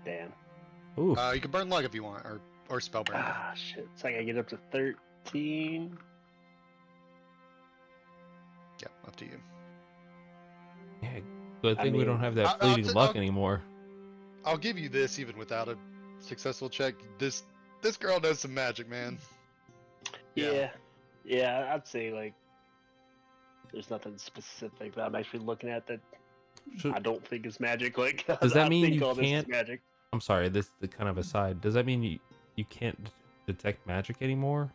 Speaker 4: Damn.
Speaker 2: Ooh.
Speaker 1: You can burn luck if you want, or spell burn.
Speaker 4: Ah, shit. So I gotta get up to 13.
Speaker 1: Yeah, up to you.
Speaker 2: Yeah, good
Speaker 4: I
Speaker 2: thing we
Speaker 4: mean,
Speaker 2: don't have that
Speaker 1: I'll
Speaker 2: fleeting
Speaker 1: t-
Speaker 2: luck
Speaker 1: I'll-
Speaker 2: anymore.
Speaker 1: I'll give you this even without a successful check. This girl knows some magic, man. Yeah.
Speaker 4: Yeah, I'd say like there's nothing specific that I'm actually looking at that
Speaker 2: Should-
Speaker 4: I don't think is magic. Like,
Speaker 2: Does that
Speaker 4: I
Speaker 2: mean
Speaker 4: think
Speaker 2: you
Speaker 4: all this is
Speaker 2: can't-
Speaker 4: magic
Speaker 2: I'm sorry, this is the kind of aside. Does that mean you can't detect magic anymore?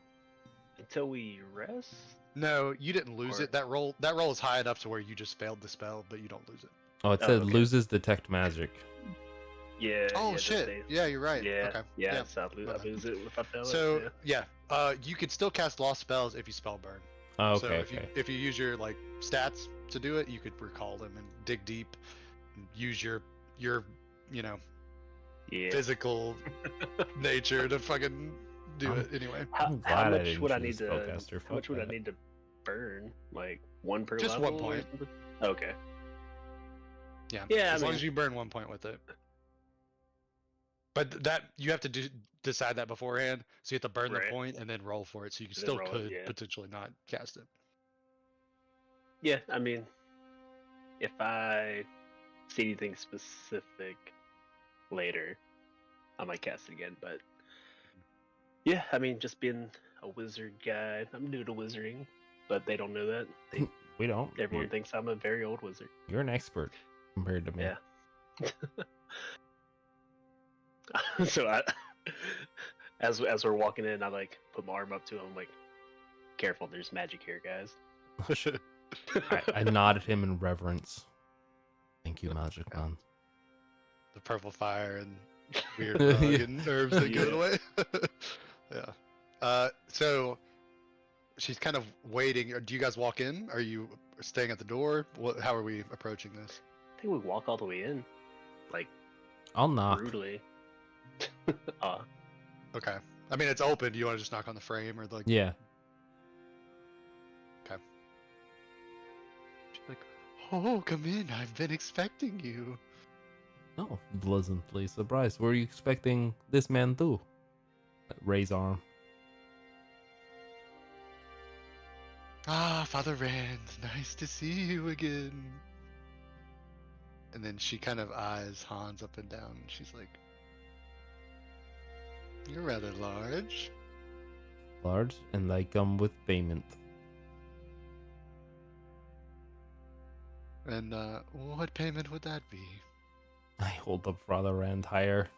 Speaker 4: until we rest?
Speaker 1: No, you didn't lose
Speaker 4: Or-
Speaker 1: it. That roll is high enough to where you just failed the spell, but you don't lose it.
Speaker 2: Oh, it
Speaker 4: Oh,
Speaker 2: said
Speaker 4: okay.
Speaker 2: loses detect magic.
Speaker 4: Yeah.
Speaker 1: Oh
Speaker 4: yeah,
Speaker 1: shit!
Speaker 4: They,
Speaker 1: Yeah, you're right.
Speaker 4: yeah,
Speaker 1: Okay.
Speaker 4: yeah. So I
Speaker 1: my bad.
Speaker 4: lose it without that.
Speaker 1: So you could still cast lost spells if you spell burn.
Speaker 2: Oh,
Speaker 1: So
Speaker 2: okay,
Speaker 1: if if you use your like stats to do it, you could recall them and dig deep, and use your
Speaker 4: yeah.
Speaker 1: physical nature to fucking do
Speaker 2: I'm-
Speaker 1: it anyway.
Speaker 2: I'm
Speaker 4: How
Speaker 2: glad I
Speaker 4: much
Speaker 2: didn't
Speaker 4: would I
Speaker 2: choose
Speaker 4: need to?
Speaker 2: spellcaster,
Speaker 4: How
Speaker 2: fuck
Speaker 4: much would I
Speaker 2: that.
Speaker 4: need to burn? Like one per
Speaker 1: Just
Speaker 4: level?
Speaker 1: one
Speaker 4: or
Speaker 1: point.
Speaker 4: something? Okay.
Speaker 1: Yeah.
Speaker 4: Yeah,
Speaker 1: As
Speaker 4: I
Speaker 1: long
Speaker 4: mean-
Speaker 1: as you burn 1 point with it. But that you have to decide that beforehand. So you have to burn the
Speaker 4: Right.
Speaker 1: point and then roll for it. So you
Speaker 4: And then
Speaker 1: still
Speaker 4: roll it,
Speaker 1: could
Speaker 4: yeah.
Speaker 1: potentially not cast it.
Speaker 4: Yeah, I mean, if I see anything specific later, I might cast it again. But yeah, I mean, just being a wizard guy, I'm new to wizarding, but they don't know that.
Speaker 2: We don't.
Speaker 4: Everyone thinks I'm a very old wizard.
Speaker 2: You're an expert compared to me.
Speaker 4: Yeah. So as we're walking in, I like put my arm up to him, like, careful, there's magic here, guys.
Speaker 2: I nodded him in reverence. Thank you, Magic
Speaker 1: Yeah.
Speaker 2: Man.
Speaker 1: The purple fire and weird bug
Speaker 2: Yeah.
Speaker 1: and herbs that give it
Speaker 4: Yeah.
Speaker 1: away. Yeah. So she's kind of waiting. Do you guys walk in? Are you staying at the door? How are we approaching this?
Speaker 4: I think we walk all the way in, like,
Speaker 2: I'll knock.
Speaker 4: brutally.
Speaker 1: Okay. I mean, it's open. Do you want to just knock on the frame or like?
Speaker 2: Yeah.
Speaker 1: She's like, oh, come in. I've been expecting you.
Speaker 2: Oh, pleasantly surprised. Were you expecting this man to? Raise arm.
Speaker 1: Ah, Father Rand, nice to see you again. And then she kind of eyes Hans up and down. And she's like, you're rather large.
Speaker 2: Large, and I come with payment.
Speaker 1: And what payment would that be?
Speaker 2: I hold up Father Rand higher.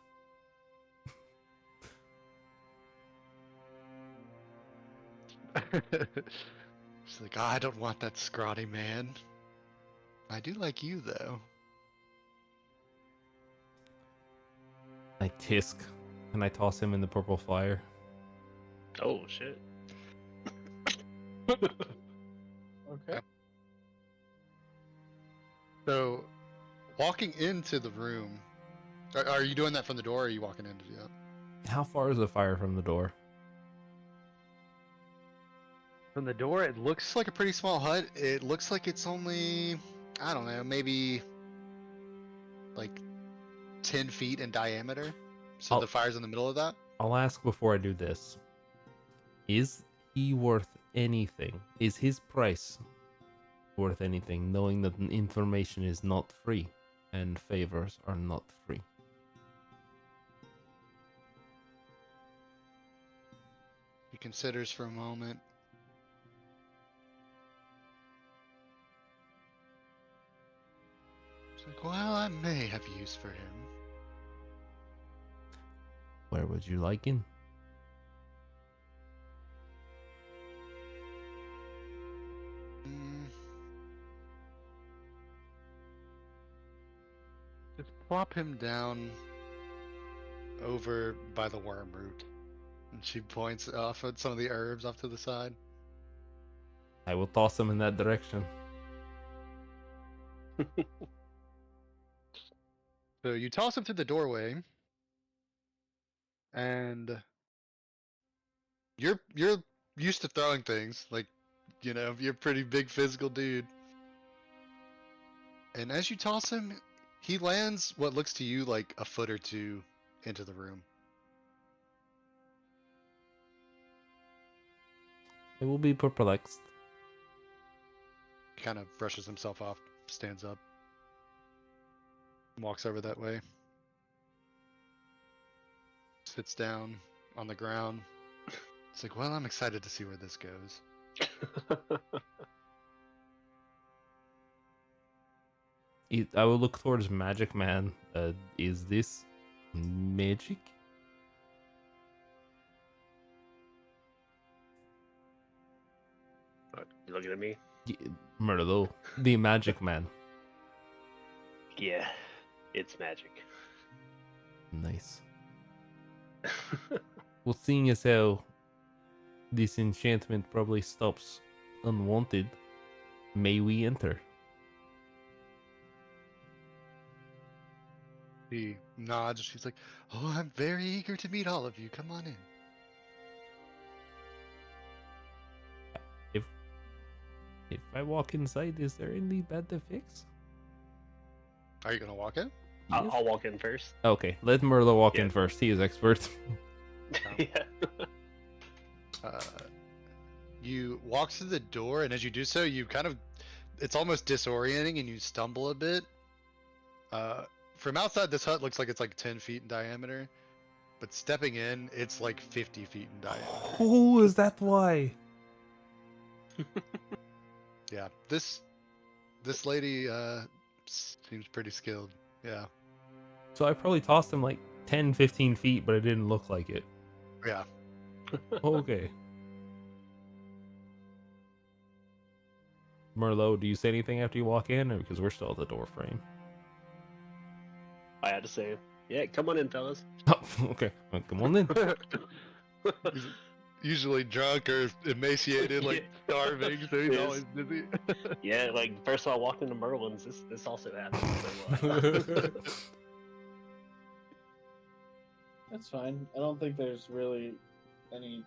Speaker 1: She's like, I don't want that scrawny man. I do like you, though.
Speaker 2: I tisk, and I toss him in the purple fire.
Speaker 4: Oh shit.
Speaker 5: Okay.
Speaker 1: So, walking into the room, are you doing that from the door, or are you walking in to do that?
Speaker 2: How far is the fire from the door?
Speaker 1: From the door, it looks like a pretty small hut. It looks like it's only, I don't know, maybe like 10 feet in diameter. So
Speaker 2: Oh.
Speaker 1: the fire's in the middle of that.
Speaker 2: I'll ask before I do this. Is he worth anything? Is his price worth anything, knowing that information is not free and favors are not free?
Speaker 1: He considers for a moment. He's like, well, I may have use for him.
Speaker 2: Where would you like in?
Speaker 1: Mm. Just plop him down over by the worm root. And she points off at some of the herbs off to the side.
Speaker 2: I will toss him in that direction.
Speaker 1: So you toss him through the doorway, and you're used to throwing things, like, you know, you're a pretty big physical dude. And as you toss him, he lands what looks to you like a foot or two into the room.
Speaker 2: I will be perplexed.
Speaker 1: He kind of brushes himself off, stands up, walks over that way, sits down on the ground. It's like, well, I'm excited to see where this goes.
Speaker 2: I will look towards Magic Man. Is this magic?
Speaker 4: You looking at me?
Speaker 2: Merlot, the Magic Man.
Speaker 4: Yeah, it's magic.
Speaker 2: Nice. Well, seeing as how this enchantment probably stops unwanted, may we enter?
Speaker 1: He nods. She's like, oh, I'm very eager to meet all of you. Come on in.
Speaker 2: If I walk inside, is there any bad effects?
Speaker 1: Are you gonna walk in?
Speaker 4: I'll walk in first.
Speaker 2: Okay, let Merlot walk in
Speaker 4: Yeah.
Speaker 2: first. He is expert.
Speaker 4: Yeah.
Speaker 1: Uh, you walk through the door, and as you do so, you kind of, it's almost disorienting, and you stumble a bit. From outside, this hut looks like it's like 10 feet in diameter, but stepping in, it's like 50 feet in diameter.
Speaker 2: Oh, is that why?
Speaker 1: Yeah, this lady seems pretty skilled. Yeah,
Speaker 2: So I probably tossed him like 10, 15 feet, but it didn't look like it.
Speaker 1: yeah.
Speaker 2: Okay. Merlot, do you say anything after you walk in, or because we're still at the door frame?
Speaker 4: I had to say, yeah, come on in, fellas.
Speaker 2: Oh, okay. Well, come on in.
Speaker 1: He's usually drunk or emaciated, like starving, so he's
Speaker 4: Yes.
Speaker 1: always busy.
Speaker 4: Yeah, like first of all, I walked into Merlin's. This also happened. So,
Speaker 5: That's fine. I don't think there's really any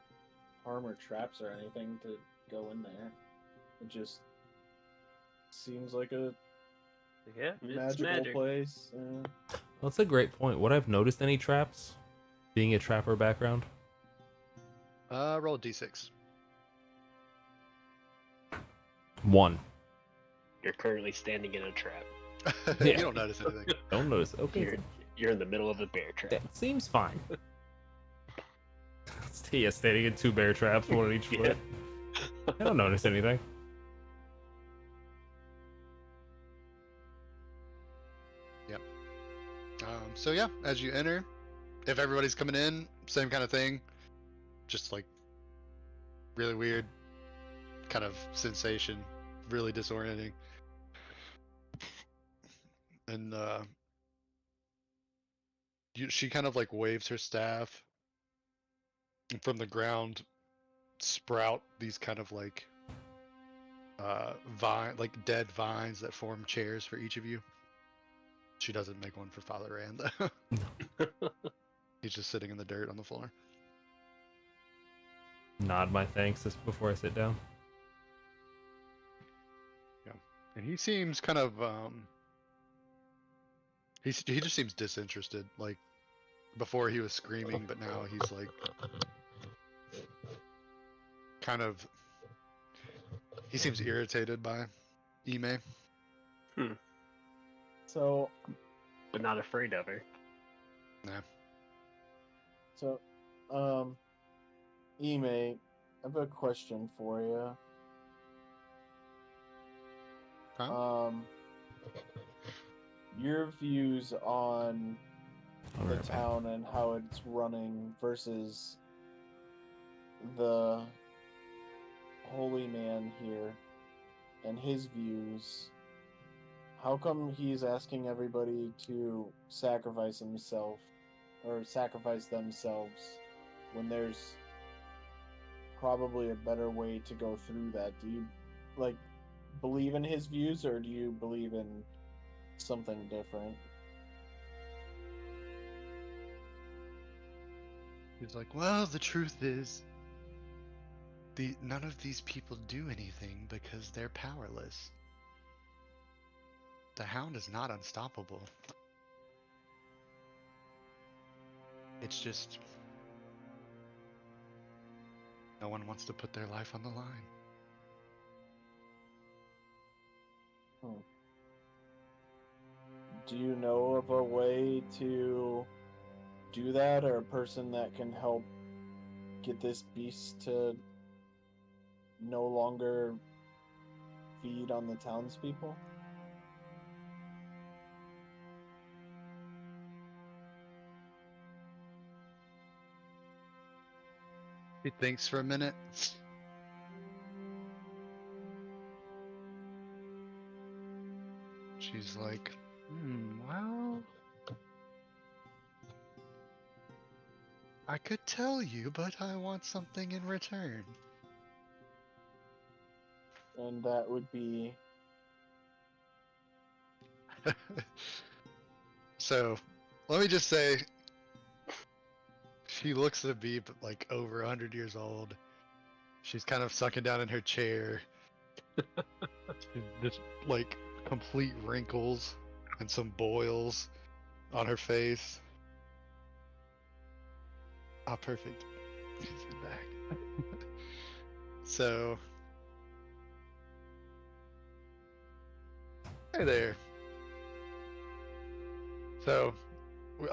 Speaker 5: harm or traps or anything to go in there. It just seems like a
Speaker 4: yeah, it's
Speaker 5: magical
Speaker 4: magic.
Speaker 5: place.
Speaker 2: That's a great point. Would I have noticed any traps? Being a trapper background?
Speaker 1: Roll a d6.
Speaker 2: 1.
Speaker 4: You're currently standing in a trap.
Speaker 1: You
Speaker 2: Yeah.
Speaker 1: don't notice anything.
Speaker 2: Don't notice. Okay.
Speaker 4: You're in the middle of a bear trap.
Speaker 2: That seems fine. Yeah, standing in 2 bear traps, one on each foot. I don't notice anything.
Speaker 1: So yeah, as you enter, if everybody's coming in, same kind of thing. Just like really weird kind of sensation, really disorienting. And she kind of like waves her staff, and from the ground sprout these kind of like like dead vines that form chairs for each of you. She doesn't make one for Father Rand though. He's just sitting in the dirt on the floor.
Speaker 2: Nod my thanks just before I sit down.
Speaker 1: And he seems kind of he just seems disinterested. Like before he was screaming, but now he's like kind of, he seems irritated by Ime.
Speaker 5: So,
Speaker 4: But not afraid of her.
Speaker 5: so, Ime, I have a question for you.
Speaker 1: Huh?
Speaker 5: Your views on
Speaker 2: All
Speaker 5: the
Speaker 2: right, man.
Speaker 5: town and how it's running versus the holy man here and his views. How come he's asking everybody to sacrifice himself or sacrifice themselves when there's probably a better way to go through that? Do you like believe in his views or do you believe in something different?
Speaker 1: He's like, well, the truth is, none of these people do anything because they're powerless. The Hound is not unstoppable. It's just no one wants to put their life on the line.
Speaker 5: Do you know of a way to do that, or a person that can help get this beast to no longer feed on the townspeople?
Speaker 1: He thinks for a minute. She's like, well, I could tell you, but I want something in return.
Speaker 5: And that would be
Speaker 1: So, let me just say, she looks to be like over 100 years old. She's kind of sunken down in her chair. She's just like complete wrinkles and some boils on her face. Ah, perfect. She's back. So, hey there. So,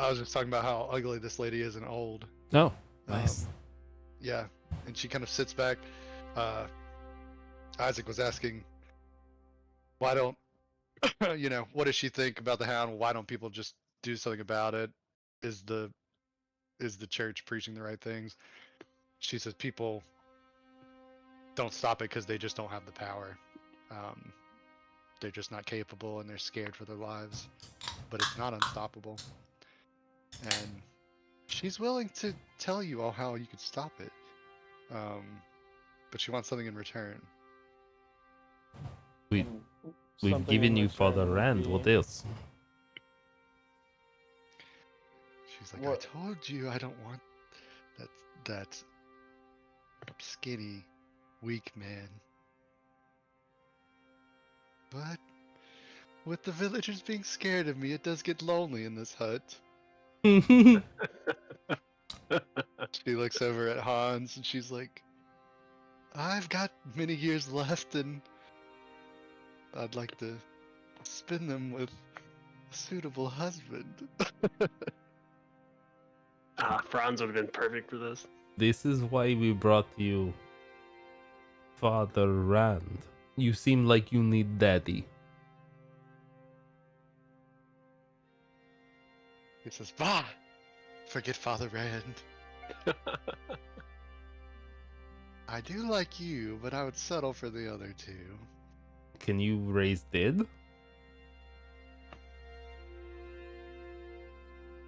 Speaker 1: I was just talking about how ugly this lady is and old.
Speaker 2: Oh, nice.
Speaker 1: Yeah, and she kind of sits back. Isaac was asking, why don't, what does she think about the Hound? Why don't people just do something about it? Is the church preaching the right things? She says people don't stop it because they just don't have the power. They're just not capable and they're scared for their lives. But it's not unstoppable. And she's willing to tell you all how you could stop it. But she wants something in return.
Speaker 2: We've
Speaker 5: Something
Speaker 2: given
Speaker 5: in
Speaker 2: you
Speaker 5: return
Speaker 2: Father
Speaker 5: would
Speaker 2: Rand.
Speaker 5: be-
Speaker 2: What else?
Speaker 1: She's like,
Speaker 5: What?
Speaker 1: I told you I don't want that skinny, weak man. But with the villagers being scared of me, it does get lonely in this hut. She looks over at Hans and she's like, I've got many years left and I'd like to spend them with a suitable husband.
Speaker 4: Franz would have been perfect for this.
Speaker 2: This is why we brought you Father Rand. You seem like you need daddy.
Speaker 1: He says, bah! Forget Father Rand. I do like you, but I would settle for the other two.
Speaker 2: Can you raise dead?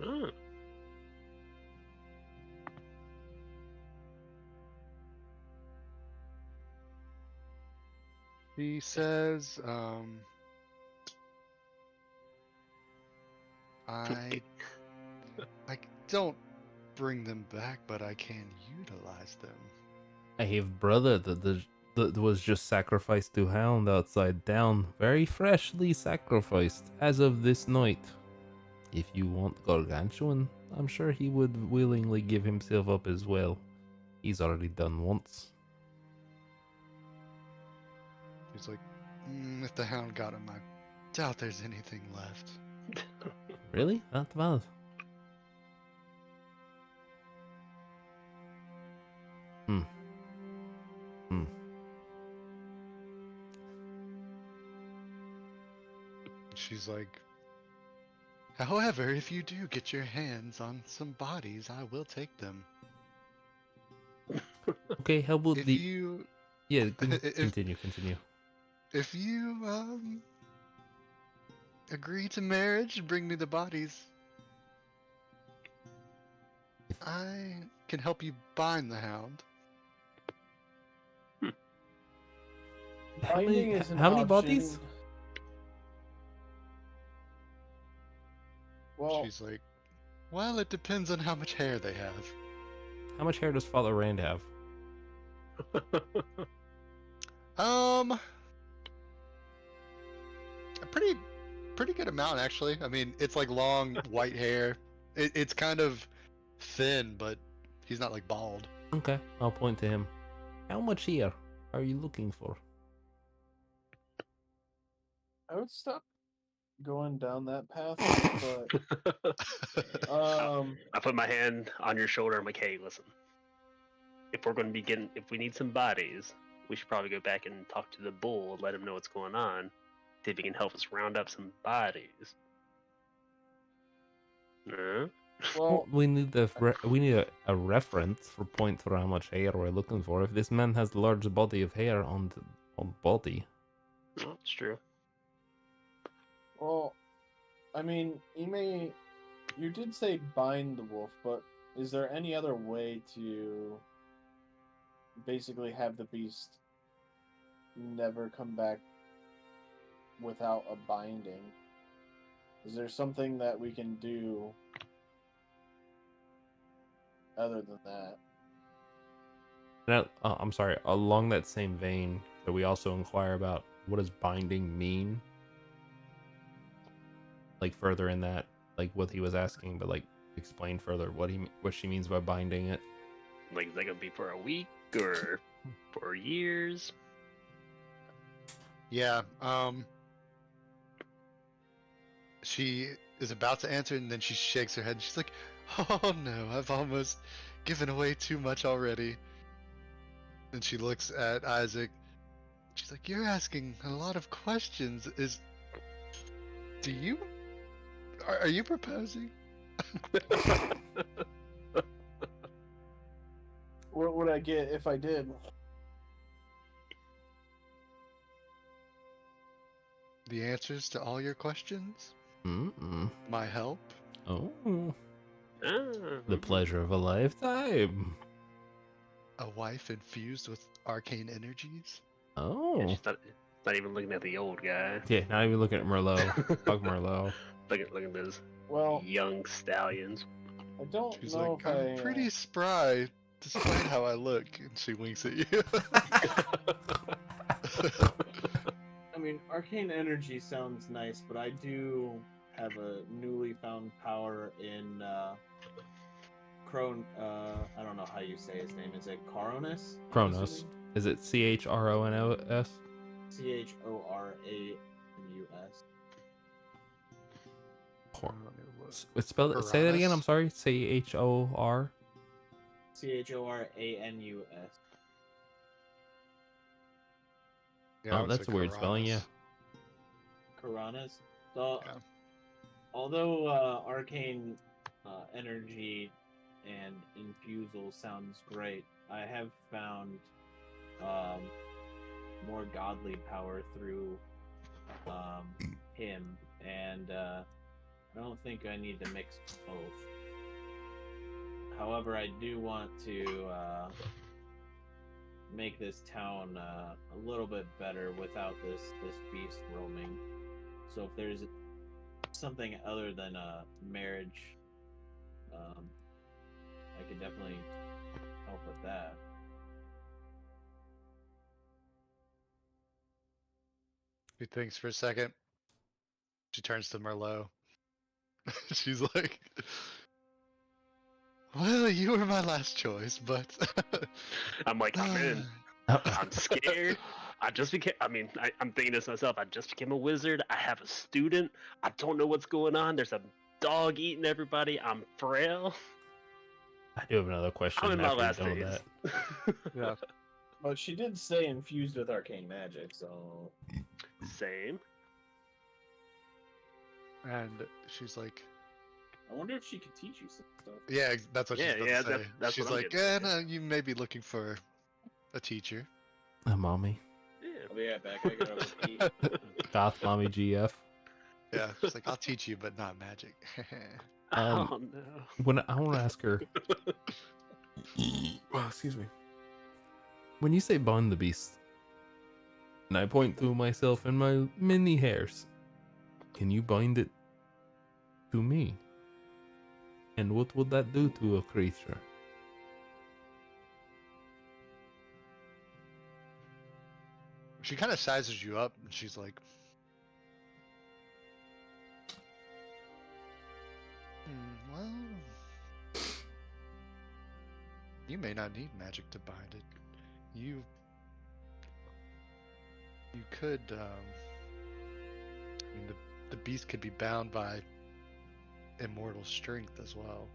Speaker 4: Oh.
Speaker 1: He says, I don't bring them back, but I can utilize them.
Speaker 2: I have brother that was just sacrificed to Hound outside town. Very freshly sacrificed as of this night. If you want Gargantuan, I'm sure he would willingly give himself up as well. He's already done once.
Speaker 1: He's like, if the Hound got him, I doubt there's anything left.
Speaker 2: Really? Not bad.
Speaker 1: She's like, however, if you do get your hands on some bodies, I will take them.
Speaker 2: Okay, how about
Speaker 1: If
Speaker 2: the...
Speaker 1: you,
Speaker 2: Yeah,
Speaker 1: if-
Speaker 2: continue.
Speaker 1: if you, agree to marriage and bring me the bodies, I can help you bind the Hound.
Speaker 2: How
Speaker 5: Binding
Speaker 2: many,
Speaker 5: is an
Speaker 2: how many
Speaker 5: option.
Speaker 2: bodies?
Speaker 5: Well,
Speaker 1: She's like, well, it depends on how much hair they have.
Speaker 2: How much hair does Father Rand have?
Speaker 1: A pretty good amount actually. I mean, it's like long white hair. It's kind of thin, but he's not like bald.
Speaker 2: Okay, I'll point to him. How much hair are you looking for?
Speaker 5: I would stop going down that path, but
Speaker 4: I put my hand on your shoulder. I'm like, hey, listen. If we're going to be if we need some bodies, we should probably go back and talk to the bull, let him know what's going on, see if he can help us round up some bodies. No?
Speaker 5: well,
Speaker 2: We need a reference for point for how much hair we're looking for. If this man has a large body of hair on body,
Speaker 4: No, it's true.
Speaker 5: well, I mean, you did say bind the wolf, but is there any other way to basically have the beast never come back without a binding? Is there something that we can do other than that?
Speaker 2: now, I'm sorry. Along that same vein, could we also inquire about what does binding mean? like further in that, like what he was asking, but like explain further what she means by binding it.
Speaker 4: Like, is that gonna be for a week or for years?
Speaker 1: Yeah. She is about to answer, and then she shakes her head. And she's like, "Oh no, I've almost given away too much already." And she looks at Isaac. She's like, "You're asking a lot of questions. Are you proposing?"
Speaker 5: What would I get if I did?
Speaker 1: The answers to all your questions?
Speaker 2: Mm-mm.
Speaker 1: My help?
Speaker 2: Oh,
Speaker 4: Ah,
Speaker 2: the pleasure of a lifetime.
Speaker 1: A wife infused with arcane energies?
Speaker 4: Yeah,
Speaker 2: Oh,
Speaker 4: she's not even looking at the old guy.
Speaker 2: yeah. Not even looking at Merlot. Fuck Merlot.
Speaker 4: Look at those
Speaker 5: Well,
Speaker 4: young stallions.
Speaker 5: I don't
Speaker 1: She's
Speaker 5: know
Speaker 1: like, "I'm
Speaker 5: if
Speaker 1: pretty spry, despite how I look." And she winks at you.
Speaker 5: I mean, arcane energy sounds nice, but I do have a newly found power in I don't know how you say his name. Is it Chronos?
Speaker 2: Kronos. Is it CHRONOS?
Speaker 5: ChroraNus.
Speaker 2: Say that again. I'm
Speaker 1: Uranus?
Speaker 2: sorry. CHOR.
Speaker 5: Chroranus.
Speaker 1: Yeah, I
Speaker 2: Oh,
Speaker 1: would
Speaker 2: that's
Speaker 1: say
Speaker 2: a weird spelling. Yeah.
Speaker 5: Karanas. So,
Speaker 1: Yeah.
Speaker 5: although arcane energy and infusal sounds great, I have found more godly power through him, and I don't think I need to mix both. However, I do want to make this town a little bit better without this beast roaming. So if there's something other than a marriage, I could definitely help with that.
Speaker 1: She thinks for a second. She turns to Merlot. She's like, "Well, you were my last choice, but
Speaker 4: I'm like, I'm in. I'm scared. I'm thinking this myself. I just became a wizard. I have a student. I don't know what's going on. There's a dog eating everybody. I'm frail.
Speaker 2: I do have another question.
Speaker 4: I'm in my
Speaker 2: after you're
Speaker 4: last
Speaker 2: done with
Speaker 4: phase.
Speaker 2: that.
Speaker 1: Yeah."
Speaker 5: But she did say infused with arcane magic, so
Speaker 4: Same.
Speaker 1: And she's like,
Speaker 5: I wonder if she could teach you some stuff.
Speaker 1: "Yeah, that's what
Speaker 4: Yeah,
Speaker 1: she's about
Speaker 4: yeah,
Speaker 1: to say."
Speaker 4: that's
Speaker 1: She's
Speaker 4: what I'm
Speaker 1: like,
Speaker 4: getting at,
Speaker 1: no, you may be looking for a teacher."
Speaker 2: Mommy.
Speaker 4: Yeah.
Speaker 5: I'll be right back. I gotta pee.
Speaker 2: Goth mommy GF.
Speaker 1: Yeah, she's like, "I'll teach you, but not magic."
Speaker 2: Um,
Speaker 4: Oh no.
Speaker 2: When I want to ask her. Oh, excuse me. When you say bind the beast, and I point to myself and my many hairs, can you bind it to me? And what would that do to a creature?
Speaker 1: She kind of sizes you up, and she's like, "Well, you may not need magic to bind it. You could, I mean, the beast could be bound by immortal strength as well."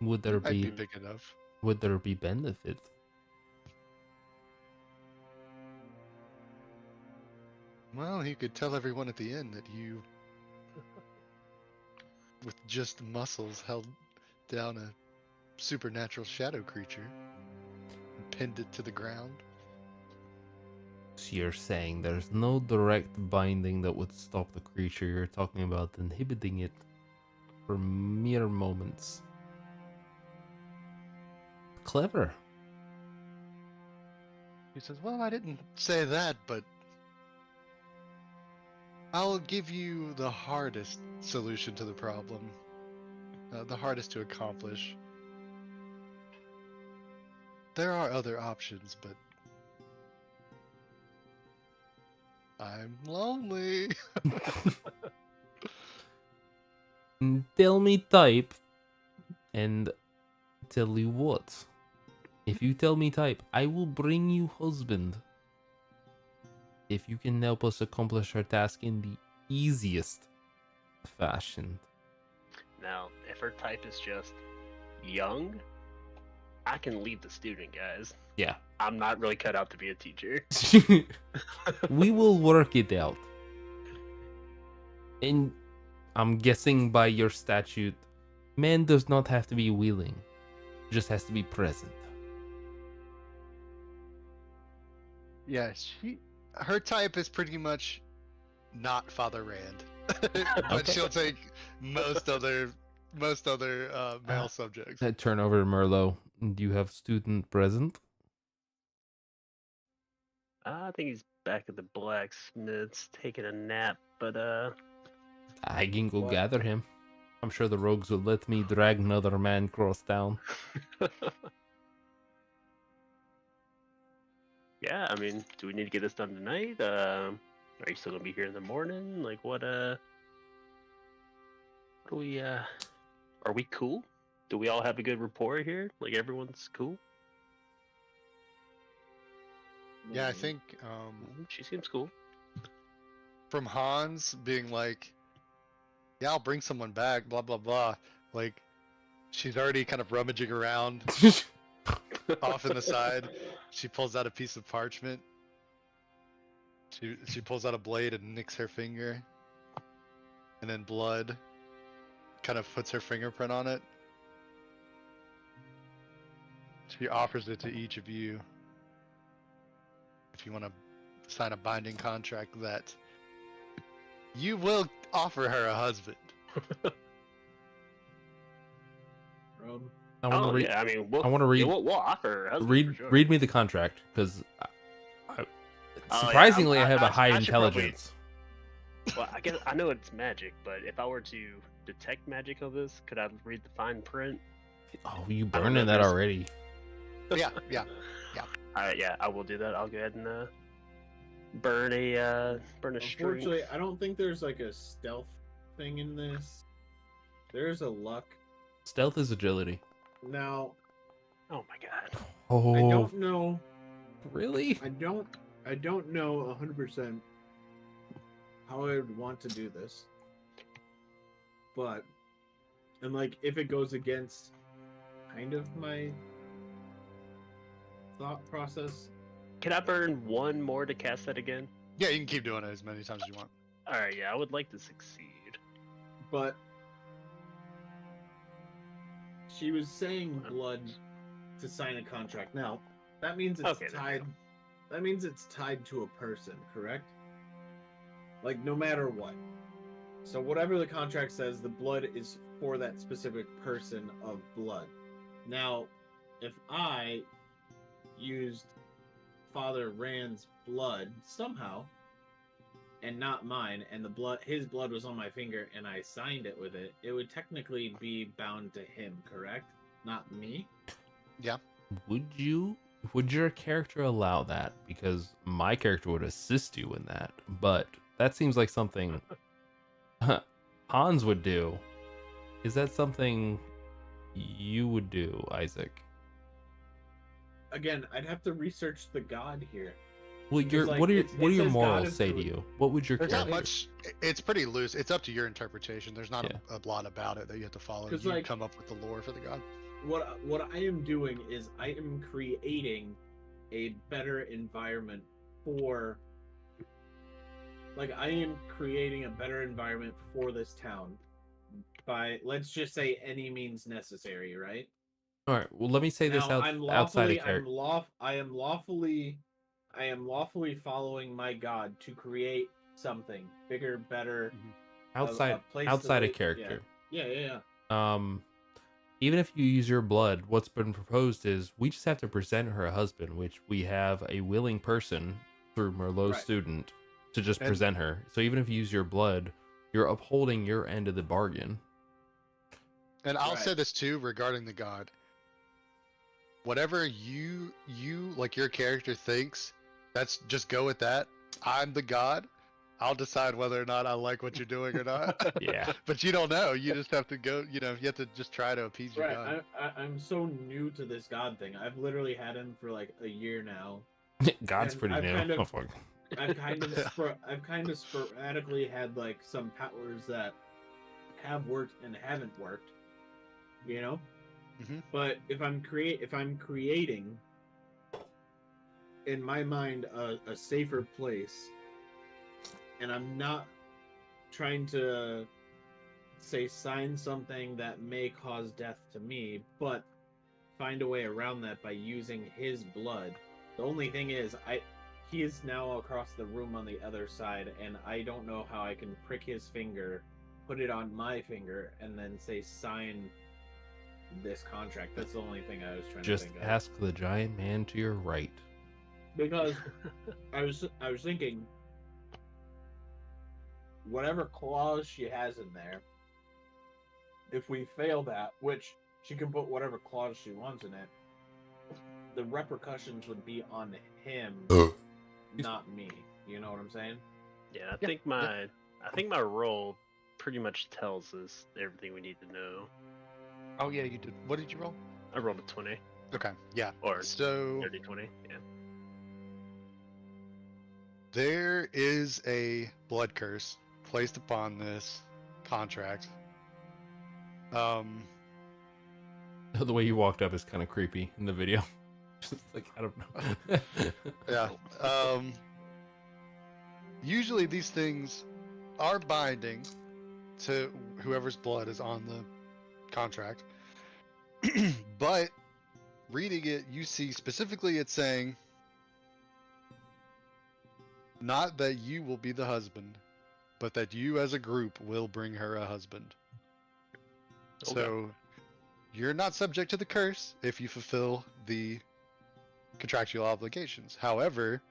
Speaker 2: Would there
Speaker 1: It might be
Speaker 2: be
Speaker 1: big enough.
Speaker 2: would there be benefit?
Speaker 1: Well, he could tell everyone at the inn that you, with just muscles, held down a supernatural shadow creature and pinned it to the ground.
Speaker 2: So you're saying there's no direct binding that would stop the creature. You're talking about inhibiting it for mere moments. Clever.
Speaker 1: He says, "Well, I didn't say that, but I'll give you the hardest solution to the problem. The hardest to accomplish. There are other options, but I'm lonely.
Speaker 2: Tell me type, and tell you what. If you tell me type, I will bring you husband. If you can help us accomplish our task in the easiest fashion.
Speaker 4: Now, if her type is just young, I can leave the student, guys.
Speaker 2: Yeah.
Speaker 4: I'm not really cut out to be a teacher.
Speaker 2: We will work it out. And I'm guessing by your statute, man does not have to be willing, just has to be present.
Speaker 1: Yeah, her type is pretty much not Father Rand, but
Speaker 2: Okay.
Speaker 1: she'll take most other male subjects.
Speaker 2: Turn over to Merlot. Do you have student present?
Speaker 4: I think he's back at the blacksmith's taking a nap, but
Speaker 2: I can go
Speaker 5: What?
Speaker 2: gather him. I'm sure the rogues will let me drag another man across town.
Speaker 4: yeah, I mean, do we need to get this done tonight? Are you still gonna be here in the morning? Like, what do we, are we cool? Do we all have a good rapport here? Like, everyone's cool?
Speaker 1: Yeah, I think
Speaker 4: She seems cool.
Speaker 1: from Hans being like, "Yeah, I'll bring someone back," blah blah blah. Like, she's already kind of rummaging around off in the side. She pulls out a piece of parchment. She pulls out a blade and nicks her finger, and then blood kind of puts her fingerprint on it. She offers it to each of you if you want to sign a binding contract that you will offer her a husband.
Speaker 2: I want to read.
Speaker 4: yeah, I mean, we'll,
Speaker 2: I want to read.
Speaker 4: yeah, we'll offer her a husband for
Speaker 2: read.
Speaker 4: sure.
Speaker 2: Read me the contract, because
Speaker 4: yeah,
Speaker 2: surprisingly, I have a
Speaker 4: I
Speaker 2: high
Speaker 4: should probably-
Speaker 2: intelligence.
Speaker 4: Well, I guess I know it's magic, but if I were to detect magic of this, could I read the fine print?
Speaker 2: Oh, you
Speaker 4: don't know
Speaker 2: burning
Speaker 4: if
Speaker 2: that
Speaker 4: there's-
Speaker 2: already?
Speaker 1: Yeah, yeah.
Speaker 4: Yeah, I will do that. I'll go ahead and burn a string.
Speaker 3: Unfortunately, I don't think there's like a stealth thing in this. There's a luck.
Speaker 2: Stealth is agility.
Speaker 3: Now,
Speaker 4: Oh my god.
Speaker 2: Oh,
Speaker 3: I don't know.
Speaker 2: really?
Speaker 3: I don't know 100% how I would want to do this. But, and like, if it goes against kind of my thought process,
Speaker 4: Can I burn one more to cast that again?
Speaker 1: Yeah, you can keep doing it as many times as you want.
Speaker 4: Alright, yeah, I would like to succeed.
Speaker 3: but she was saying blood to sign a contract. Now, that means it's
Speaker 4: Okay, there we
Speaker 3: tied.
Speaker 4: go.
Speaker 3: That means it's tied to a person, correct? Like no matter what. So whatever the contract says, the blood is for that specific person of blood. Now, if I used Father Rand's blood somehow and not mine, and his blood was on my finger and I signed it with it, it would technically be bound to him, correct? Not me?
Speaker 2: Would your character allow that? Because my character would assist you in that, but that seems like something Hans would do. Is that something you would do, Isaac?
Speaker 3: Again, I'd have to research the god here.
Speaker 2: Well,
Speaker 3: It's like,
Speaker 2: what do
Speaker 3: it
Speaker 2: your
Speaker 3: says
Speaker 2: morals
Speaker 3: God is
Speaker 2: say to
Speaker 3: good.
Speaker 2: you? What would your
Speaker 1: There's not
Speaker 2: character?
Speaker 1: much. It's pretty loose. It's up to your interpretation. There's not
Speaker 2: Yeah.
Speaker 1: a lot about it that you have to follow.
Speaker 3: 'Cause,
Speaker 1: You
Speaker 3: like-
Speaker 1: come up with the lore for the god.
Speaker 3: What I am doing is I am creating a better environment for I am creating a better environment for this town by, let's just say, any means necessary, right?
Speaker 2: All right. Well, let me say this
Speaker 3: Now, I'm
Speaker 2: outside of
Speaker 3: lawfully,
Speaker 2: character.
Speaker 3: I am lawfully following my god to create something bigger, better.
Speaker 2: Outside
Speaker 3: place to
Speaker 2: outside of
Speaker 3: live.
Speaker 2: character.
Speaker 3: Yeah.
Speaker 2: Even if you use your blood, what's been proposed is we just have to present her a husband, which we have a willing person through Merlot's
Speaker 3: Right.
Speaker 2: student to just
Speaker 1: And-
Speaker 2: present her. So even if you use your blood, you're upholding your end of the bargain.
Speaker 1: And I'll
Speaker 3: Right.
Speaker 1: say this too regarding the god. Whatever you like your character thinks, that's just go with that. I'm the god. I'll decide whether or not I like what you're doing or not.
Speaker 2: Yeah.
Speaker 1: But you don't know. You just have to go. You have to just try to appease your
Speaker 3: Right.
Speaker 1: god.
Speaker 3: I'm so new to this god thing. I've literally had him for like a year now.
Speaker 2: God's
Speaker 3: And
Speaker 2: pretty
Speaker 3: I've
Speaker 2: new.
Speaker 3: kind of-
Speaker 2: Oh, fuck.
Speaker 3: I've kind of sporadically had like some powers that have worked and haven't worked. You know?
Speaker 1: Mhm.
Speaker 3: But if I'm creating in my mind a safer place, and I'm not trying to say sign something that may cause death to me, but find a way around that by using his blood. The only thing is he is now across the room on the other side, and I don't know how I can prick his finger, put it on my finger, and then say sign this contract. That's the only thing I was trying
Speaker 2: Just
Speaker 3: to think of.
Speaker 2: ask the giant man to your right.
Speaker 3: Because I was thinking, whatever clause she has in there, if we fail that, which she can put whatever clause she wants in it, the repercussions would be on him, not me. You know what I'm saying?
Speaker 4: Yeah, I think my role pretty much tells us everything we need to know.
Speaker 1: Oh yeah, you did. What did you roll?
Speaker 4: I rolled a 20
Speaker 1: Okay, yeah.
Speaker 4: or
Speaker 1: So
Speaker 4: 30-20. Yeah.
Speaker 1: there is a blood curse placed upon this contract.
Speaker 2: The way you walked up is kind of creepy in the video. Just like, I don't know.
Speaker 1: Yeah. Usually these things are binding to whoever's blood is on the contract. But reading it, you see specifically it's saying not that you will be the husband, but that you as a group will bring her a husband.
Speaker 4: Okay.
Speaker 1: So you're not subject to the curse if you fulfill the contractual obligations. However,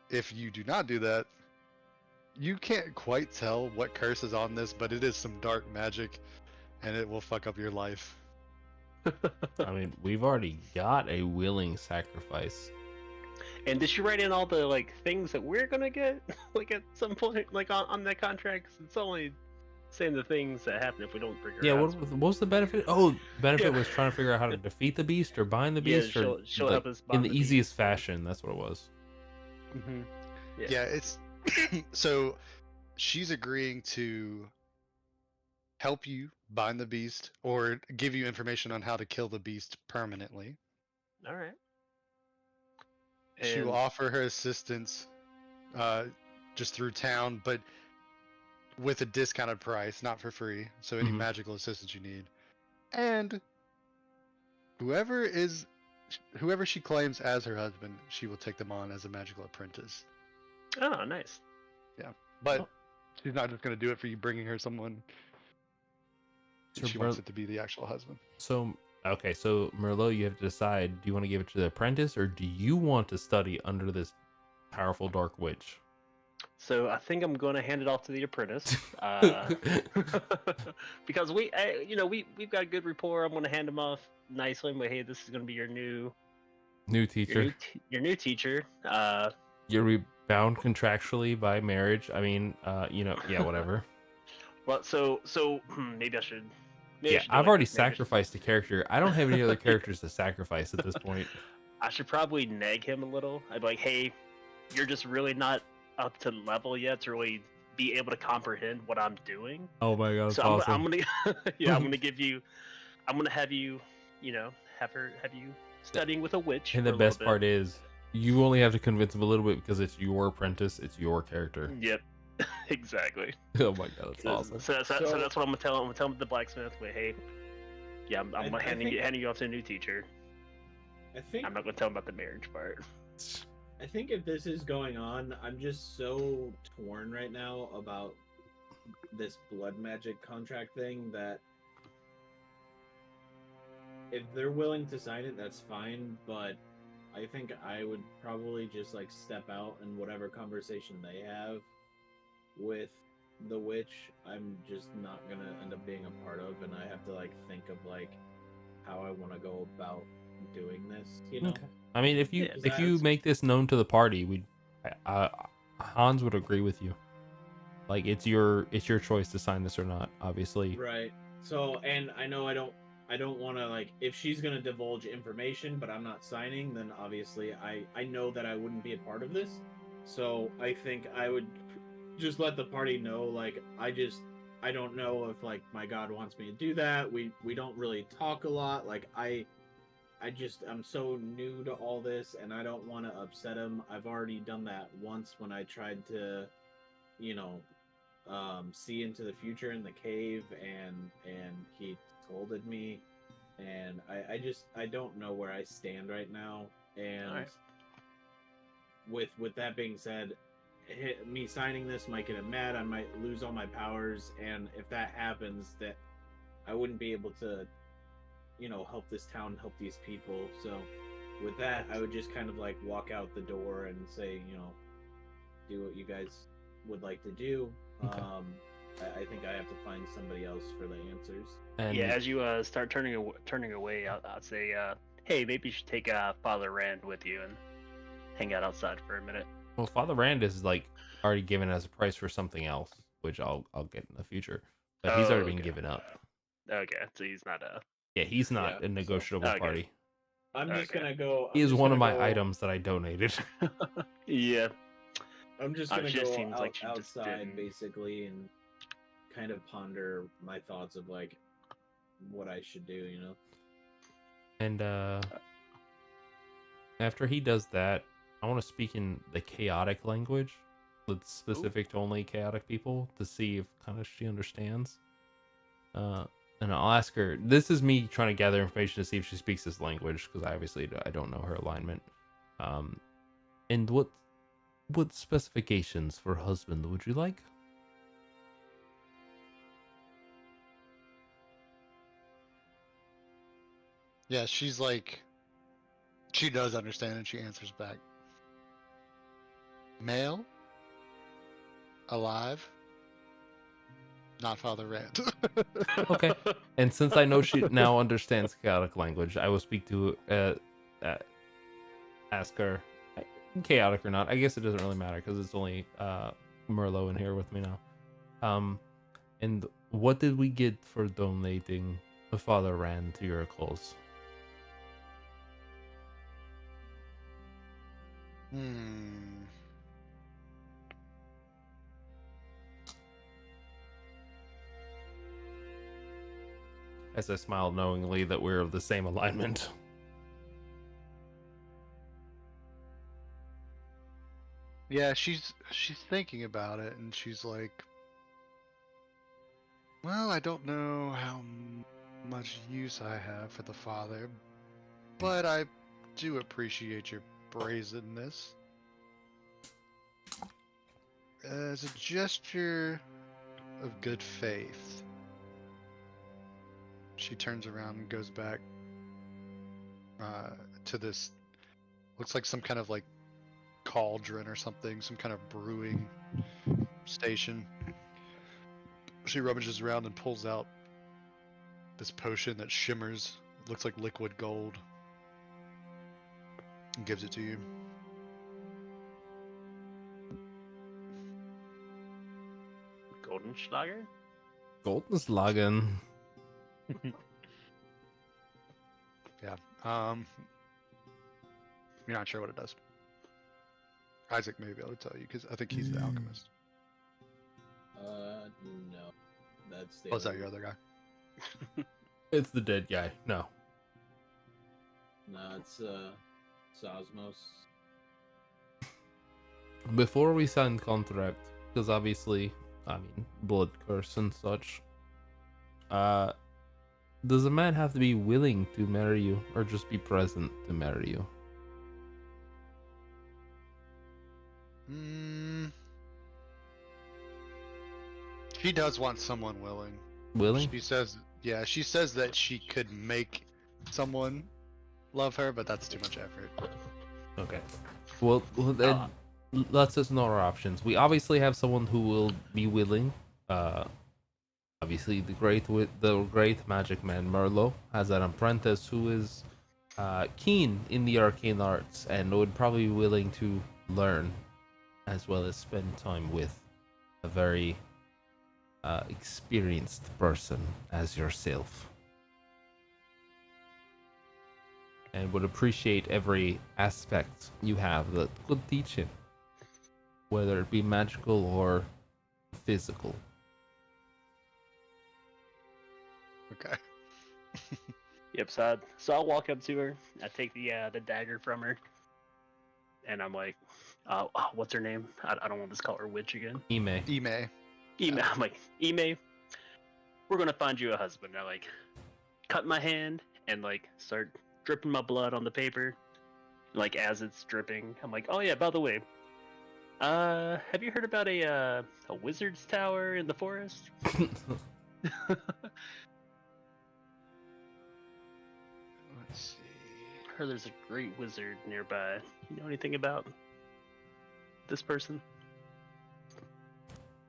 Speaker 1: if you do not do that, you can't quite tell what curse is on this, but it is some dark magic and it will fuck up your life.
Speaker 2: I mean, we've already got a willing sacrifice.
Speaker 4: And did she write in all the like things that we're gonna get like at some point, like on that contract? 'Cause it's only saying the things that happen if we don't bring her
Speaker 2: Yeah,
Speaker 4: out.
Speaker 2: what was the benefit? Oh, the benefit
Speaker 4: Yeah.
Speaker 2: was trying to figure out how to defeat the beast or bind the
Speaker 4: Yeah,
Speaker 2: beast, or
Speaker 4: she'll
Speaker 2: like,
Speaker 4: help us
Speaker 2: in
Speaker 4: bind
Speaker 2: the
Speaker 4: the
Speaker 2: easiest
Speaker 4: beast.
Speaker 2: fashion. That's what it was.
Speaker 1: Mm-hmm.
Speaker 4: Yeah.
Speaker 1: Yeah, it's so she's agreeing to help you bind the beast or give you information on how to kill the beast permanently.
Speaker 4: All right.
Speaker 1: She will
Speaker 4: And-
Speaker 1: offer her assistance just through town, but with a discounted price, not for free. So any
Speaker 2: Mhm.
Speaker 1: magical assistance you need. And whoever she claims as her husband, she will take them on as a magical apprentice.
Speaker 4: Oh, nice.
Speaker 1: But
Speaker 2: Oh.
Speaker 1: she's not just going to do it for you bringing her someone.
Speaker 2: So
Speaker 1: She wants it to be the actual husband.
Speaker 2: So, okay, so Merlot, you have to decide: do you want to give it to the apprentice, or do you want to study under this powerful dark witch?
Speaker 4: So I think I'm going to hand it off to the apprentice, because we've got a good rapport. I'm going to hand him off nicely. But hey, this is going to be your new
Speaker 2: Teacher.
Speaker 4: your new teacher.
Speaker 2: You're bound contractually by marriage. I mean, yeah, whatever.
Speaker 4: Well, so maybe I should. Maybe I
Speaker 2: Yeah,
Speaker 4: should do
Speaker 2: I've
Speaker 4: like
Speaker 2: already
Speaker 4: this. Maybe I should-
Speaker 2: sacrificed a character. I don't have any other characters to sacrifice at this point.
Speaker 4: I should probably nag him a little. I'd be like, hey, you're just really not up to level yet to really be able to comprehend what I'm doing.
Speaker 2: Oh my god, that's
Speaker 4: So
Speaker 2: awesome.
Speaker 4: I'm gonna I'm gonna have you have you studying with a witch.
Speaker 2: And
Speaker 4: for
Speaker 2: the
Speaker 4: a
Speaker 2: best
Speaker 4: little
Speaker 2: part is, you only have to convince him a little bit because it's your apprentice, it's your character.
Speaker 4: bit. Yep, exactly.
Speaker 2: Oh my god, that's
Speaker 4: So,
Speaker 2: awesome.
Speaker 4: so that's what I'm gonna tell him. I'm gonna tell him the blacksmith. But hey, yeah, I'm
Speaker 3: I
Speaker 4: handing
Speaker 3: think-
Speaker 4: you off to a new teacher.
Speaker 3: I think
Speaker 4: I'm not gonna tell him about the marriage part.
Speaker 3: I think if this is going on, I'm just so torn right now about this blood magic contract thing that if they're willing to sign it, that's fine, but I think I would probably just like step out and whatever conversation they have with the witch, I'm just not gonna end up being a part of, and I have to like think of like how I want to go about doing this, you know?
Speaker 2: Okay. I mean, if you
Speaker 4: Yeah,
Speaker 2: if you make this known to the party, we'd Hans would agree with you. Like it's your choice to sign this or not. Obviously,
Speaker 3: Right. So, and I know I don't want to, like, if she's gonna divulge information, but I'm not signing, then obviously I know that I wouldn't be a part of this. So I think I would just let the party know, like, I don't know if, like, my god wants me to do that. We don't really talk a lot. Like, I'm so new to all this, and I don't want to upset him. I've already done that once when I tried to, you know, see into the future in the cave, and he scolded me, and I don't know where I stand right now. And
Speaker 4: Alright.
Speaker 3: with that being said, me signing this might get him mad. I might lose all my powers, and if that happens, that I wouldn't be able to, you know, help this town, help these people. So with that, I would just kind of like walk out the door and say, you know, do what you guys would like to do.
Speaker 2: Okay.
Speaker 3: I think I have to find somebody else for the answers.
Speaker 2: and
Speaker 4: Yeah, as you start turning away, I'll say, hey, maybe you should take Father Rand with you and hang out outside for a minute.
Speaker 2: well, Father Rand is like already given as a price for something else, which I'll get in the future. But he's
Speaker 4: Oh,
Speaker 2: already been
Speaker 4: okay.
Speaker 2: given up.
Speaker 4: Okay, so he's not a.
Speaker 2: Yeah, he's not
Speaker 3: Yeah,
Speaker 2: a negotiable
Speaker 4: okay.
Speaker 2: party.
Speaker 3: I'm just
Speaker 4: Okay.
Speaker 3: gonna go.
Speaker 2: He
Speaker 3: I'm
Speaker 2: is
Speaker 3: just
Speaker 2: one of
Speaker 3: gonna
Speaker 2: my
Speaker 3: go-
Speaker 2: items that I donated.
Speaker 4: Yeah.
Speaker 3: I'm just
Speaker 4: It
Speaker 3: gonna
Speaker 4: just
Speaker 3: go
Speaker 4: seems like she just
Speaker 3: outside
Speaker 4: didn't-
Speaker 3: basically and kind of ponder my thoughts of like what I should do. You know.
Speaker 2: And after he does that, I want to speak in the chaotic language that's specific to only chaotic people to see if kind of she understands. And I'll ask her. This is me trying to gather information to see if she speaks this language because I don't know her alignment. And what specifications for husband would you like?
Speaker 1: Yeah, she's like, she does understand, and she answers back. Male, alive, not Father Rand.
Speaker 2: Okay. And since I know she now understands chaotic language, I will speak to ask her, chaotic or not. I guess it doesn't really matter because it's only Merlot in here with me now. And what did we get for donating Father Rand to your cause? As I smile knowingly that we're of the same alignment.
Speaker 1: Yeah, she's thinking about it, and she's like, well, I don't know how much use I have for the father, but I do appreciate your brazenness. As a gesture of good faith, she turns around and goes back to this, looks like some kind of like cauldron or something, some kind of brewing station. She rummages around and pulls out this potion that shimmers. It looks like liquid gold. And gives it to you.
Speaker 4: Goldenschlager?
Speaker 2: Goldenslagen.
Speaker 1: Yeah. You're not sure what it does. Isaac may be able to tell you because I think he's the alchemist.
Speaker 3: No, that's the.
Speaker 1: Oh, is that
Speaker 3: other-
Speaker 1: your other guy?
Speaker 2: It's the dead guy. No.
Speaker 3: No, it's Sosmos.
Speaker 2: Before we sign contract, because obviously, I mean, blood curse and such. Does a man have to be willing to marry you, or just be present to marry you?
Speaker 1: She does want someone willing.
Speaker 2: Willing?
Speaker 1: She says, yeah, she says that she could make someone love her, but that's too much effort.
Speaker 2: Okay. Well then, let's explore our options. We obviously have someone who will be willing. Obviously, the great magic man Merlot has an apprentice who is keen in the arcane arts and would probably be willing to learn as well as spend time with a very experienced person as yourself. And would appreciate every aspect you have that could teach him, whether it be magical or physical.
Speaker 1: Okay.
Speaker 4: Yep, so I'll walk up to her. I take the dagger from her, and I'm like, what's her name? I don't want to just call her witch again.
Speaker 2: Ime.
Speaker 1: Ime.
Speaker 4: Ime. I'm like, Ime, we're gonna find you a husband. I like cut my hand and like start dripping my blood on the paper. Like as it's dripping, I'm like, oh yeah, by the way, have you heard about a wizard's tower in the forest?
Speaker 1: Let's see.
Speaker 4: Heard there's a great wizard nearby. You know anything about this person?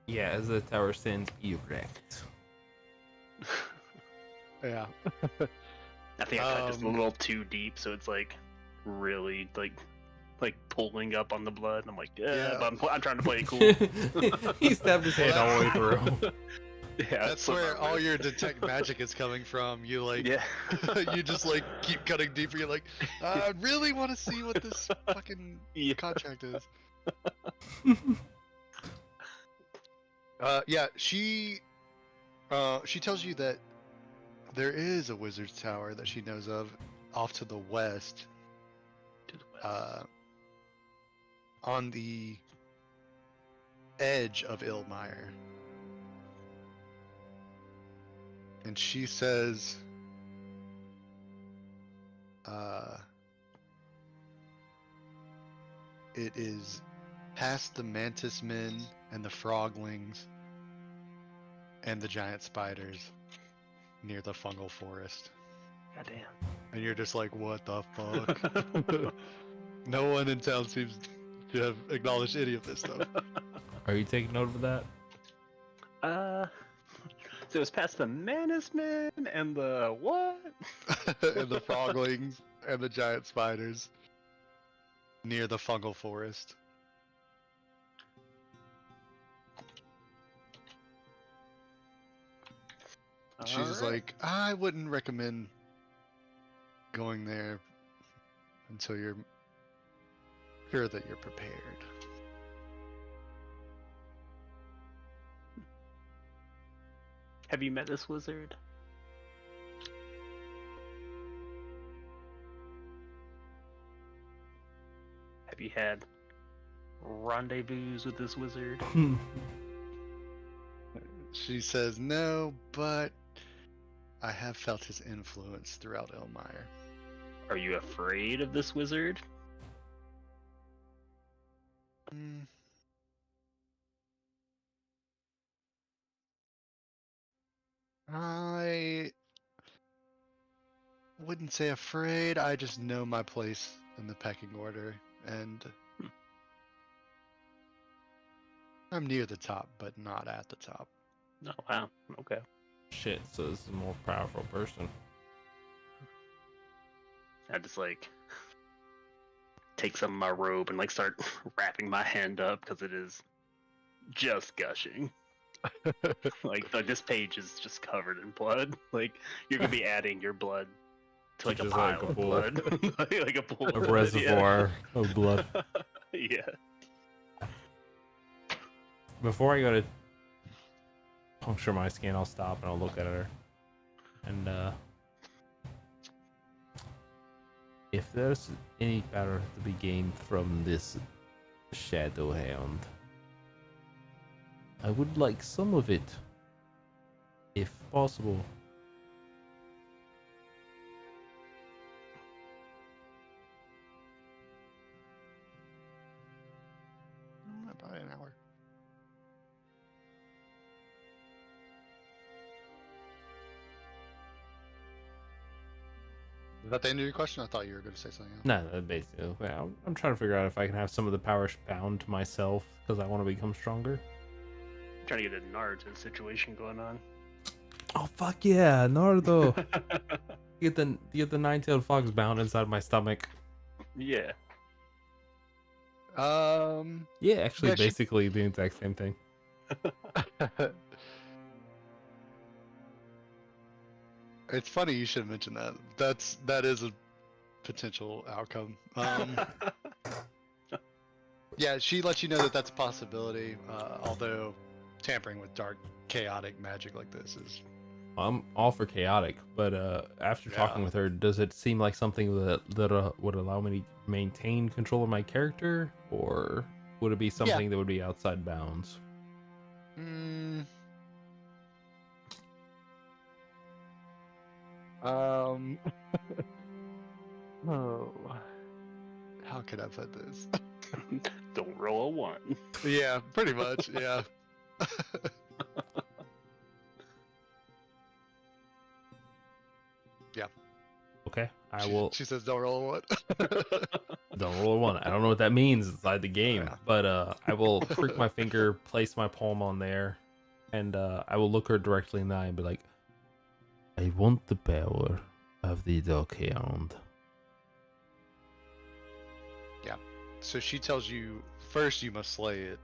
Speaker 2: Yeah, as the tower stands erect.
Speaker 1: Yeah.
Speaker 4: I think I cut just a little too deep, so it's like really like pulling up on the blood. And I'm like, yeah,
Speaker 1: Yeah.
Speaker 4: but I'm trying to play it cool.
Speaker 2: He stabbed his hand all the way through.
Speaker 4: Yeah,
Speaker 1: That's
Speaker 4: so
Speaker 1: where
Speaker 4: my
Speaker 1: all
Speaker 4: wrist.
Speaker 1: your detect magic is coming from. You like,
Speaker 4: Yeah.
Speaker 1: you just like keep cutting deeper. You're like, I really want to see what this fucking
Speaker 4: Yeah.
Speaker 1: contract is. Yeah, she tells you that there is a wizard's tower that she knows of off to the west,
Speaker 4: To the west.
Speaker 1: on the edge of Ilmire. And she says, it is past the mantis men and the froglings and the giant spiders near the fungal forest.
Speaker 4: Goddamn.
Speaker 1: And you're just like, what the fuck? No one in town seems to have acknowledged any of this stuff.
Speaker 2: Are you taking note of that?
Speaker 4: So it was past the Manus Men and the what?
Speaker 1: And the froglings and the giant spiders near the fungal forest. She's
Speaker 4: Alright.
Speaker 1: like, I wouldn't recommend going there until you're sure that you're prepared.
Speaker 4: Have you met this wizard? Have you had rendezvous with this wizard?
Speaker 1: She says, no, but I have felt his influence throughout Elmire.
Speaker 4: Are you afraid of this wizard?
Speaker 1: Mm. I wouldn't say afraid. I just know my place in the pecking order, and I'm near the top, but not at the top.
Speaker 4: Oh wow. Okay.
Speaker 2: Shit, so this is a more powerful person.
Speaker 4: I just like take some of my robe and like start wrapping my hand up because it is just gushing. like this page is just covered in blood. Like you're gonna be adding your blood to like a
Speaker 2: Just
Speaker 4: pile
Speaker 2: like a
Speaker 4: of
Speaker 2: pool.
Speaker 4: blood, like a pool,
Speaker 2: A
Speaker 4: of blood,
Speaker 2: reservoir of blood.
Speaker 4: Yeah.
Speaker 2: Before I go to puncture my skin, I'll stop and I'll look at her. And if there's any power to be gained from this shadow hound, I would like some of it, if possible.
Speaker 1: About an hour. Is that the end of your question? I thought you were going to say something else.
Speaker 2: No, basically, well, I'm trying to figure out if I can have some of the power bound to myself because I want to become stronger.
Speaker 4: Trying to get a Naruto situation going on.
Speaker 2: Oh fuck yeah, Naruto! Get the nine-tailed fox bound inside my stomach.
Speaker 4: Yeah.
Speaker 2: Yeah, actually,
Speaker 1: Yeah, she-
Speaker 2: basically the exact same thing.
Speaker 1: It's funny you should mention that. That is a potential outcome. Yeah, she lets you know that that's a possibility. Although tampering with dark, chaotic magic like this is
Speaker 2: I'm all for chaotic, but after talking
Speaker 1: Yeah.
Speaker 2: with her, does it seem like something that would allow me to maintain control of my character, or would it be something that would be outside bounds?
Speaker 1: Mm. Um. Oh. How could I put this?
Speaker 4: Don't roll a 1.
Speaker 1: Yeah, pretty much. Yeah.
Speaker 2: Okay, I
Speaker 1: She-
Speaker 2: will.
Speaker 1: She says, "Don't roll what?"
Speaker 2: Don't roll a 1. I don't know what that means inside the game,
Speaker 1: Yeah.
Speaker 2: but I will prick my finger, place my palm on there, and I will look her directly in the eye and be like, "I want the power of the Dark Hound."
Speaker 1: So she tells you first you must slay it.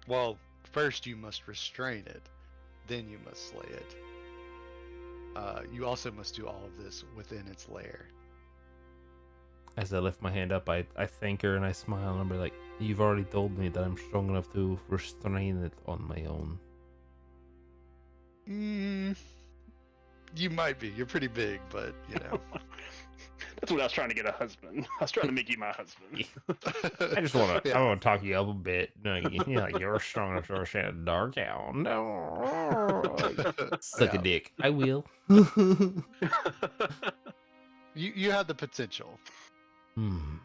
Speaker 1: Well, first you must restrain it, then you must slay it. You also must do all of this within its lair.
Speaker 2: As I lift my hand up, I thank her and I smile and I'll be like, "You've already told me that I'm strong enough to restrain it on my own."
Speaker 1: You might be. You're pretty big, but you know.
Speaker 4: That's what I was trying to get a husband. I was trying to make you my husband.
Speaker 2: I just want to.
Speaker 1: Yeah.
Speaker 2: I want to talk you up a bit. No, you're strong enough to restrain a Dark Hound. No, suck a
Speaker 1: Yeah.
Speaker 2: dick. I will.
Speaker 1: You have the potential.
Speaker 2: Hmm.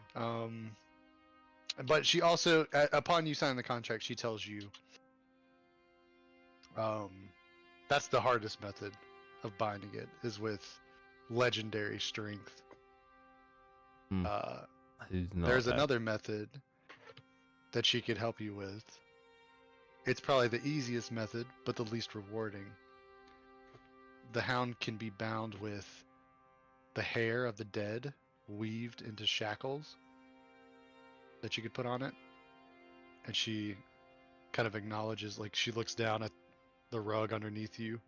Speaker 1: But she also, upon you signing the contract, she tells you, that's the hardest method of binding it is with legendary strength.
Speaker 2: Hmm. I did not
Speaker 1: There's
Speaker 2: know that.
Speaker 1: another method that she could help you with. It's probably the easiest method, but the least rewarding. The hound can be bound with the hair of the dead weaved into shackles that you could put on it. And she kind of acknowledges, like she looks down at the rug underneath you.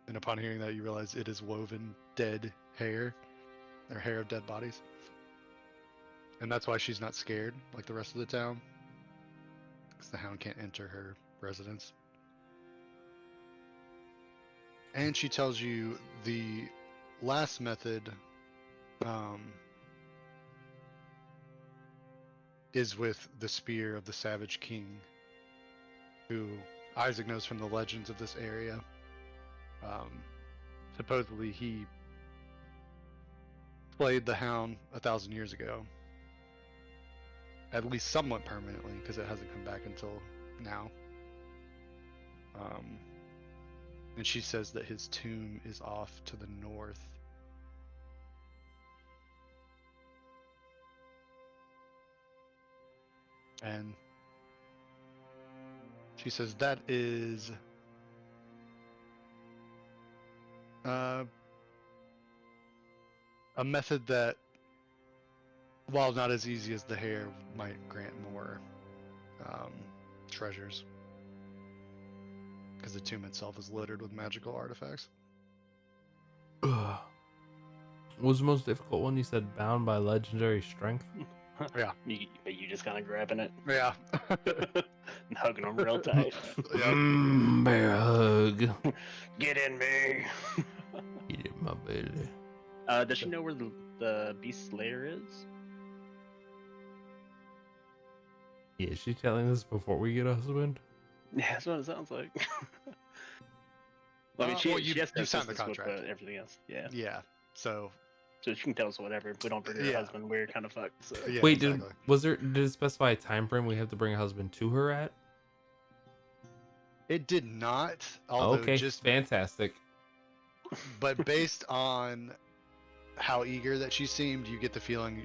Speaker 1: And upon hearing that, you realize it is woven dead hair, or hair of dead bodies. And that's why she's not scared like the rest of the town. Because the hound can't enter her residence. And she tells you the last method is with the spear of the Savage King, who Isaac knows from the legends of this area. Supposedly he slayed the hound 1,000 years ago. At least somewhat permanently, because it hasn't come back until now. And she says that his tomb is off to the north. And she says that is a method that, while not as easy as the hair, might grant more treasures. Because the tomb itself is littered with magical artifacts.
Speaker 2: What was the most difficult one? You said bound by legendary strength.
Speaker 1: Yeah.
Speaker 4: You just kind of grabbing it
Speaker 1: Yeah.
Speaker 4: and hugging them real tight.
Speaker 2: Bear hug.
Speaker 4: Get in me.
Speaker 2: Eat it, my baby.
Speaker 4: Does she know where the beast's lair is?
Speaker 2: Yeah, is she telling us before we get a husband?
Speaker 4: Yeah, that's what it sounds like. Well, I mean, she,
Speaker 1: well,
Speaker 4: she
Speaker 1: you
Speaker 4: has to
Speaker 1: signed the
Speaker 4: assist with
Speaker 1: contract.
Speaker 4: everything else. Yeah.
Speaker 1: Yeah. So,
Speaker 4: So she can tell us whatever. If we don't bring her
Speaker 1: Yeah.
Speaker 4: a husband, we're kind of fucked. So.
Speaker 1: yeah.
Speaker 2: Wait,
Speaker 1: exactly.
Speaker 2: did it specify a time frame we have to bring a husband to her at?
Speaker 1: It did not. Although
Speaker 2: Okay,
Speaker 1: just
Speaker 2: fantastic.
Speaker 1: but based on how eager that she seemed, you get the feeling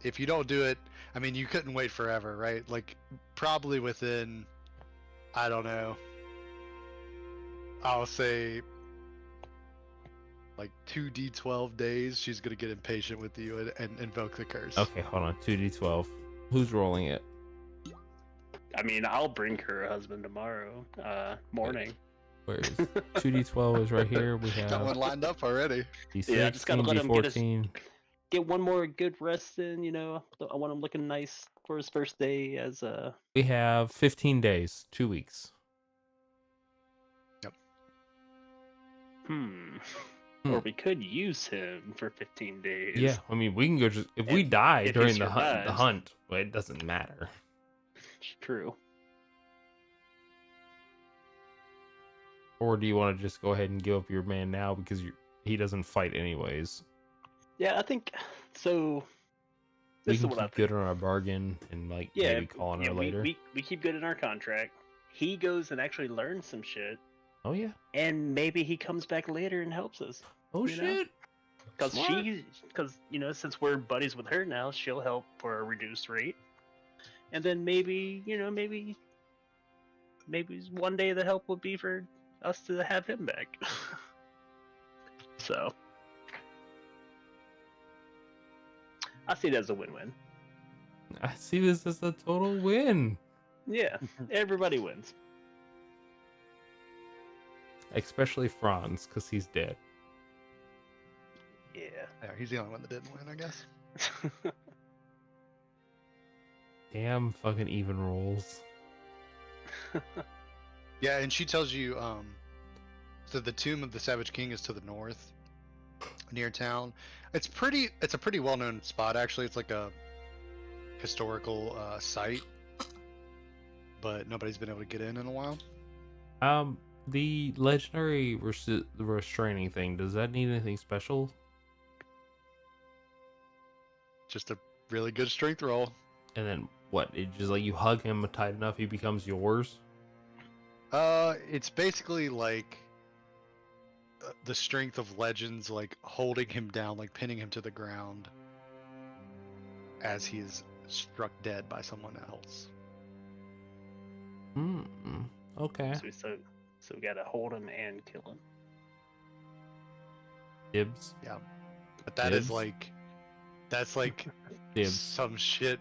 Speaker 1: if you don't do it, I mean, you couldn't wait forever, right? Like, probably within, I don't know, I'll say like 2d12 days, she's gonna get impatient with you and invoke the curse.
Speaker 2: Okay, hold on. 2d12. Who's rolling it?
Speaker 4: I mean, I'll bring her a husband tomorrow morning.
Speaker 2: Where is 2d12 is right here. We
Speaker 1: Got one
Speaker 2: have
Speaker 1: lined up already.
Speaker 2: d6,
Speaker 4: Yeah, I just gotta let him get his-
Speaker 2: d14.
Speaker 4: Get one more good rest in, you know. I want him looking nice for his first day as a.
Speaker 2: We have 15 days, 2 weeks.
Speaker 4: Hmm.
Speaker 2: Hmm.
Speaker 4: Or we could use him for 15 days.
Speaker 2: Yeah, I mean, we can go just if we
Speaker 4: If-
Speaker 2: die
Speaker 4: if he
Speaker 2: during the hunt. The
Speaker 4: survives.
Speaker 2: hunt, well, it doesn't matter.
Speaker 4: It's true.
Speaker 2: Or do you want to just go ahead and give up your man now because he doesn't fight anyways?
Speaker 4: Yeah, I think so.
Speaker 2: We
Speaker 4: This is
Speaker 2: can
Speaker 4: what I
Speaker 2: keep
Speaker 4: think.
Speaker 2: good on our bargain and like
Speaker 4: Yeah,
Speaker 2: maybe call on
Speaker 4: yeah,
Speaker 2: her
Speaker 4: we,
Speaker 2: later.
Speaker 4: we keep good in our contract. He goes and actually learns some shit,
Speaker 2: Oh yeah.
Speaker 4: and maybe he comes back later and helps us.
Speaker 2: Oh
Speaker 4: You know?
Speaker 2: shit.
Speaker 4: Because
Speaker 2: Smart.
Speaker 4: since we're buddies with her now, she'll help for a reduced rate. And then maybe one day the help would be for us to have him back. So I see it as a win-win.
Speaker 2: I see this as a total win.
Speaker 4: Yeah, everybody wins.
Speaker 2: Especially Franz, because he's dead.
Speaker 4: Yeah.
Speaker 1: Yeah, he's the only one that didn't win, I guess.
Speaker 2: Damn fucking even rolls.
Speaker 1: Yeah, and she tells you, so the tomb of the Savage King is to the north, near town. It's a pretty well-known spot, actually. It's like a historical site, but nobody's been able to get in a while.
Speaker 2: The legendary restraining thing, does that need anything special?
Speaker 1: Just a really good strength roll.
Speaker 2: And then what? It just like you hug him tight enough, he becomes yours?
Speaker 1: It's basically like the strength of legends, like holding him down, like pinning him to the ground as he is struck dead by someone else.
Speaker 2: Hmm. Okay.
Speaker 4: So we gotta hold him and kill him.
Speaker 2: Dibs.
Speaker 1: But that is
Speaker 2: Dibs?
Speaker 1: like, that's like
Speaker 2: Dibs.
Speaker 1: some shit,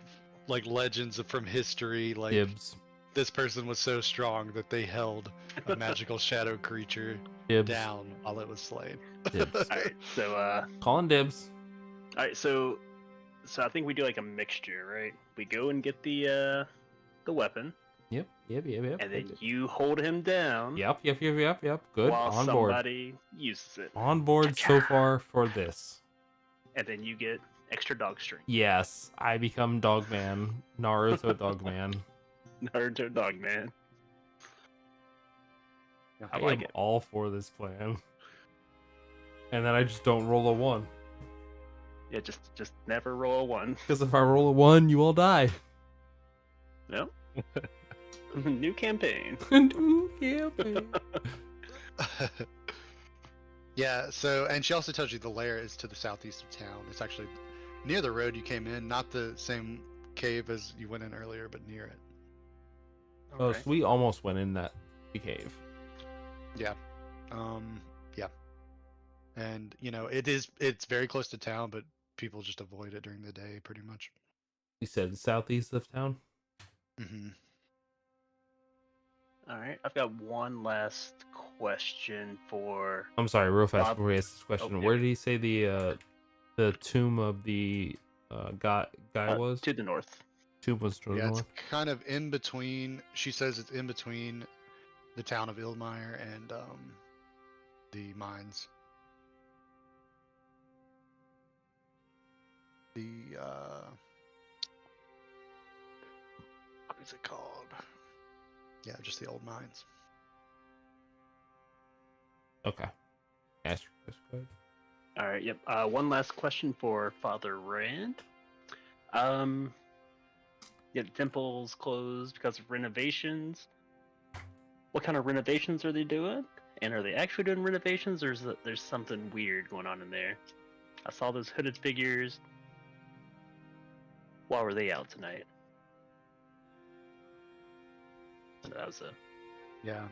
Speaker 1: like legends from history. Like
Speaker 2: Dibs.
Speaker 1: this person was so strong that they held a magical shadow creature
Speaker 2: Dibs.
Speaker 1: down while it was slain.
Speaker 2: Dibs.
Speaker 4: Alright, so
Speaker 2: Calling dibs.
Speaker 4: alright, so I think we do like a mixture, right? We go and get the weapon,
Speaker 2: Yep.
Speaker 4: and then you hold him down
Speaker 2: Yep. Good.
Speaker 4: while
Speaker 2: On board.
Speaker 4: somebody uses it.
Speaker 2: On board so far for this.
Speaker 4: And then you get extra dog strength.
Speaker 2: Yes, I become Dogman. Naruto Dogman.
Speaker 4: Naruto dog man. I
Speaker 2: I
Speaker 4: like
Speaker 2: am
Speaker 4: it.
Speaker 2: all for this plan. And then I just don't roll a 1.
Speaker 4: Yeah, just never roll a 1.
Speaker 2: Because if I roll a 1, you all die.
Speaker 4: No? New campaign.
Speaker 2: New campaign.
Speaker 1: Yeah, so, and she also tells you the lair is to the southeast of town. It's actually near the road you came in, not the same cave as you went in earlier, but near it.
Speaker 2: Oh,
Speaker 4: Okay.
Speaker 2: so we almost went in that cave.
Speaker 1: Yeah. Yeah. And, you know, it's very close to town, but people just avoid it during the day, pretty much.
Speaker 2: You said southeast of town?
Speaker 1: Hmm.
Speaker 4: Alright, I've got one last question for
Speaker 2: I'm sorry, real fast
Speaker 4: Bob-
Speaker 2: before we ask this question.
Speaker 4: yeah.
Speaker 2: Where did he say the tomb of the guy was?
Speaker 4: to the north.
Speaker 2: Tomb was to the
Speaker 1: Yeah, it's
Speaker 2: north?
Speaker 1: kind of in between. She says it's in between the town of Ilmire and the mines. The what is it called? Yeah, just the old mines.
Speaker 2: Okay. Ask your question. Go ahead.
Speaker 4: Alright, yep. One last question for Father Rand. Yeah, the temple's closed because of renovations. What kind of renovations are they doing? And are they actually doing renovations, or is there's something weird going on in there? I saw those hooded figures. Why were they out tonight? That was a
Speaker 1: Yeah,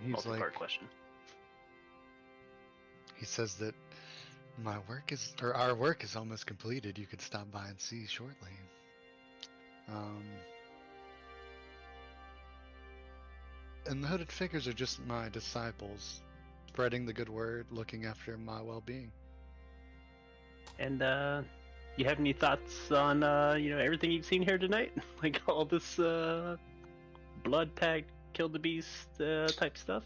Speaker 1: he's like,
Speaker 4: multi-part question.
Speaker 1: he says that our work is almost completed. You could stop by and see shortly. And the hooded figures are just my disciples, spreading the good word, looking after my well-being.
Speaker 4: And you have any thoughts on everything you've seen here tonight? Like all this blood pact, kill the beast type stuff?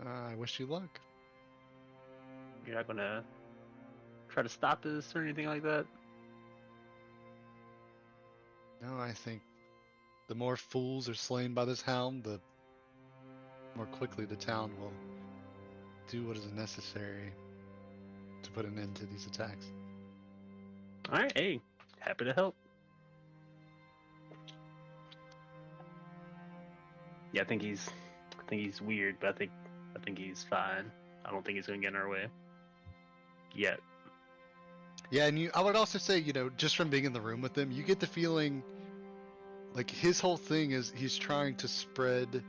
Speaker 1: I wish you luck.
Speaker 4: You're not gonna try to stop this or anything like that?
Speaker 1: No, I think the more fools are slain by this hound, the more quickly the town will do what is necessary to put an end to these attacks.
Speaker 4: All right, hey, happy to help. Yeah, I think he's weird, but I think he's fine. I don't think he's gonna get in our way yet.
Speaker 1: Yeah, and I would also say, just from being in the room with him, you get the feeling like his whole thing is he's trying to spread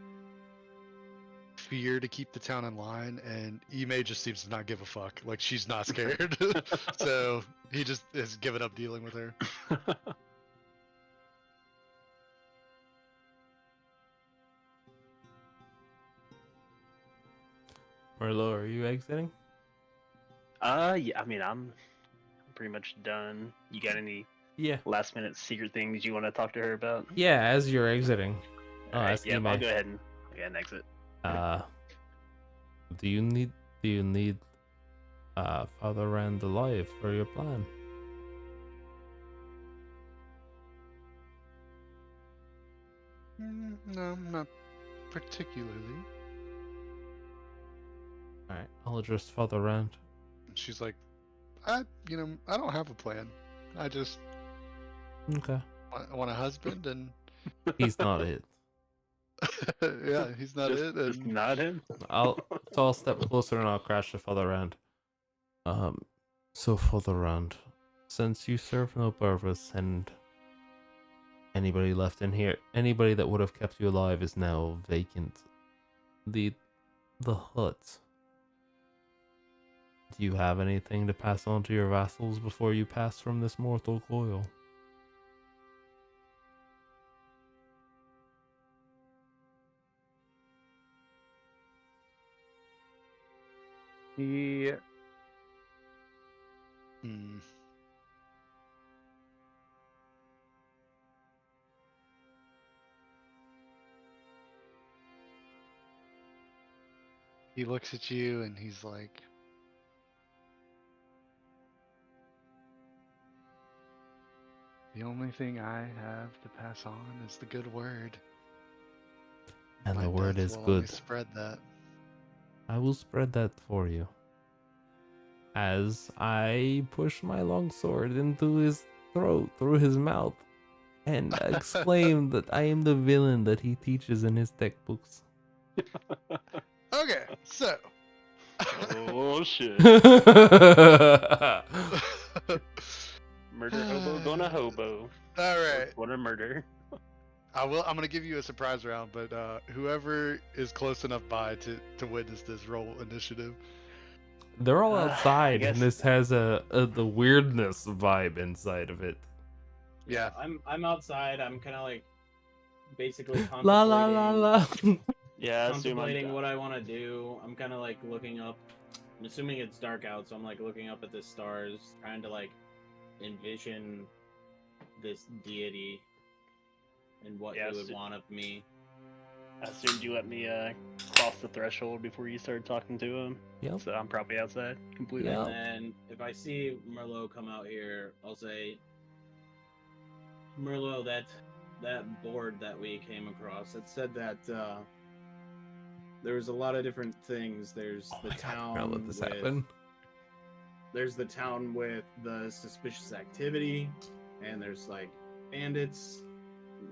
Speaker 1: fear to keep the town in line, and Ime just seems to not give a fuck. Like, she's not scared. So he just has given up dealing with her.
Speaker 2: Merlot, are you exiting?
Speaker 4: Yeah, I mean, I'm pretty much done. You got any
Speaker 2: Yeah.
Speaker 4: last minute secret things you want to talk to her about?
Speaker 2: Yeah, as you're exiting. Oh,
Speaker 4: Alright,
Speaker 2: that's
Speaker 4: yeah,
Speaker 2: Ime.
Speaker 4: I'll go ahead and exit.
Speaker 2: Do you need Father Rand alive for your plan?
Speaker 1: No, not particularly.
Speaker 2: Alright, I'll address Father Rand.
Speaker 1: She's like, I don't have a plan. I just
Speaker 2: Okay.
Speaker 1: want a husband, and
Speaker 2: He's not it.
Speaker 1: yeah, he's not
Speaker 4: just,
Speaker 1: it.
Speaker 4: Just
Speaker 1: And
Speaker 4: not him.
Speaker 2: I'll step closer and I'll crash to Father Rand. So Father Rand, since you serve no purpose and anybody left in here, anybody that would have kept you alive is now vacant. The hut. Do you have anything to pass on to your vassals before you pass from this mortal coil?
Speaker 4: Yeah.
Speaker 1: he looks at you and he's like, the only thing I have to pass on is the good word.
Speaker 2: And
Speaker 1: My
Speaker 2: the word
Speaker 1: death
Speaker 2: is
Speaker 1: will
Speaker 2: good.
Speaker 1: only spread that.
Speaker 2: I will spread that for you. As I push my long sword into his throat, through his mouth, and exclaim that I am the villain that he teaches in his textbooks.
Speaker 1: Okay, so.
Speaker 4: Oh shit. Murder hobo gonna hobo.
Speaker 1: All right.
Speaker 4: What a murder.
Speaker 1: I'm gonna give you a surprise round, but whoever is close enough by to witness this, roll initiative.
Speaker 2: They're all outside,
Speaker 4: guess-
Speaker 2: and this has the weirdness vibe inside of it.
Speaker 1: Yeah.
Speaker 3: I'm outside. I'm kind of like basically
Speaker 2: La la la la.
Speaker 4: Yeah, I assume
Speaker 3: contemplating what I want to do. I'm kind of like looking up. I'm assuming it's dark out, so I'm like looking up at the stars, trying to like envision this deity and what
Speaker 4: Yeah,
Speaker 3: he would
Speaker 4: so-
Speaker 3: want of me.
Speaker 4: I assumed you let me cross the threshold before you started talking to him.
Speaker 2: Yep.
Speaker 4: So I'm probably outside completely.
Speaker 2: Yeah.
Speaker 3: And then if I see Merlot come out here, I'll say, Merlot, that board that we came across, it said that there was a lot of different things. There's
Speaker 2: Oh
Speaker 3: the
Speaker 2: my God, I
Speaker 3: town
Speaker 2: forgot let this
Speaker 3: with,
Speaker 2: happen.
Speaker 3: there's the town with the suspicious activity, and there's like bandits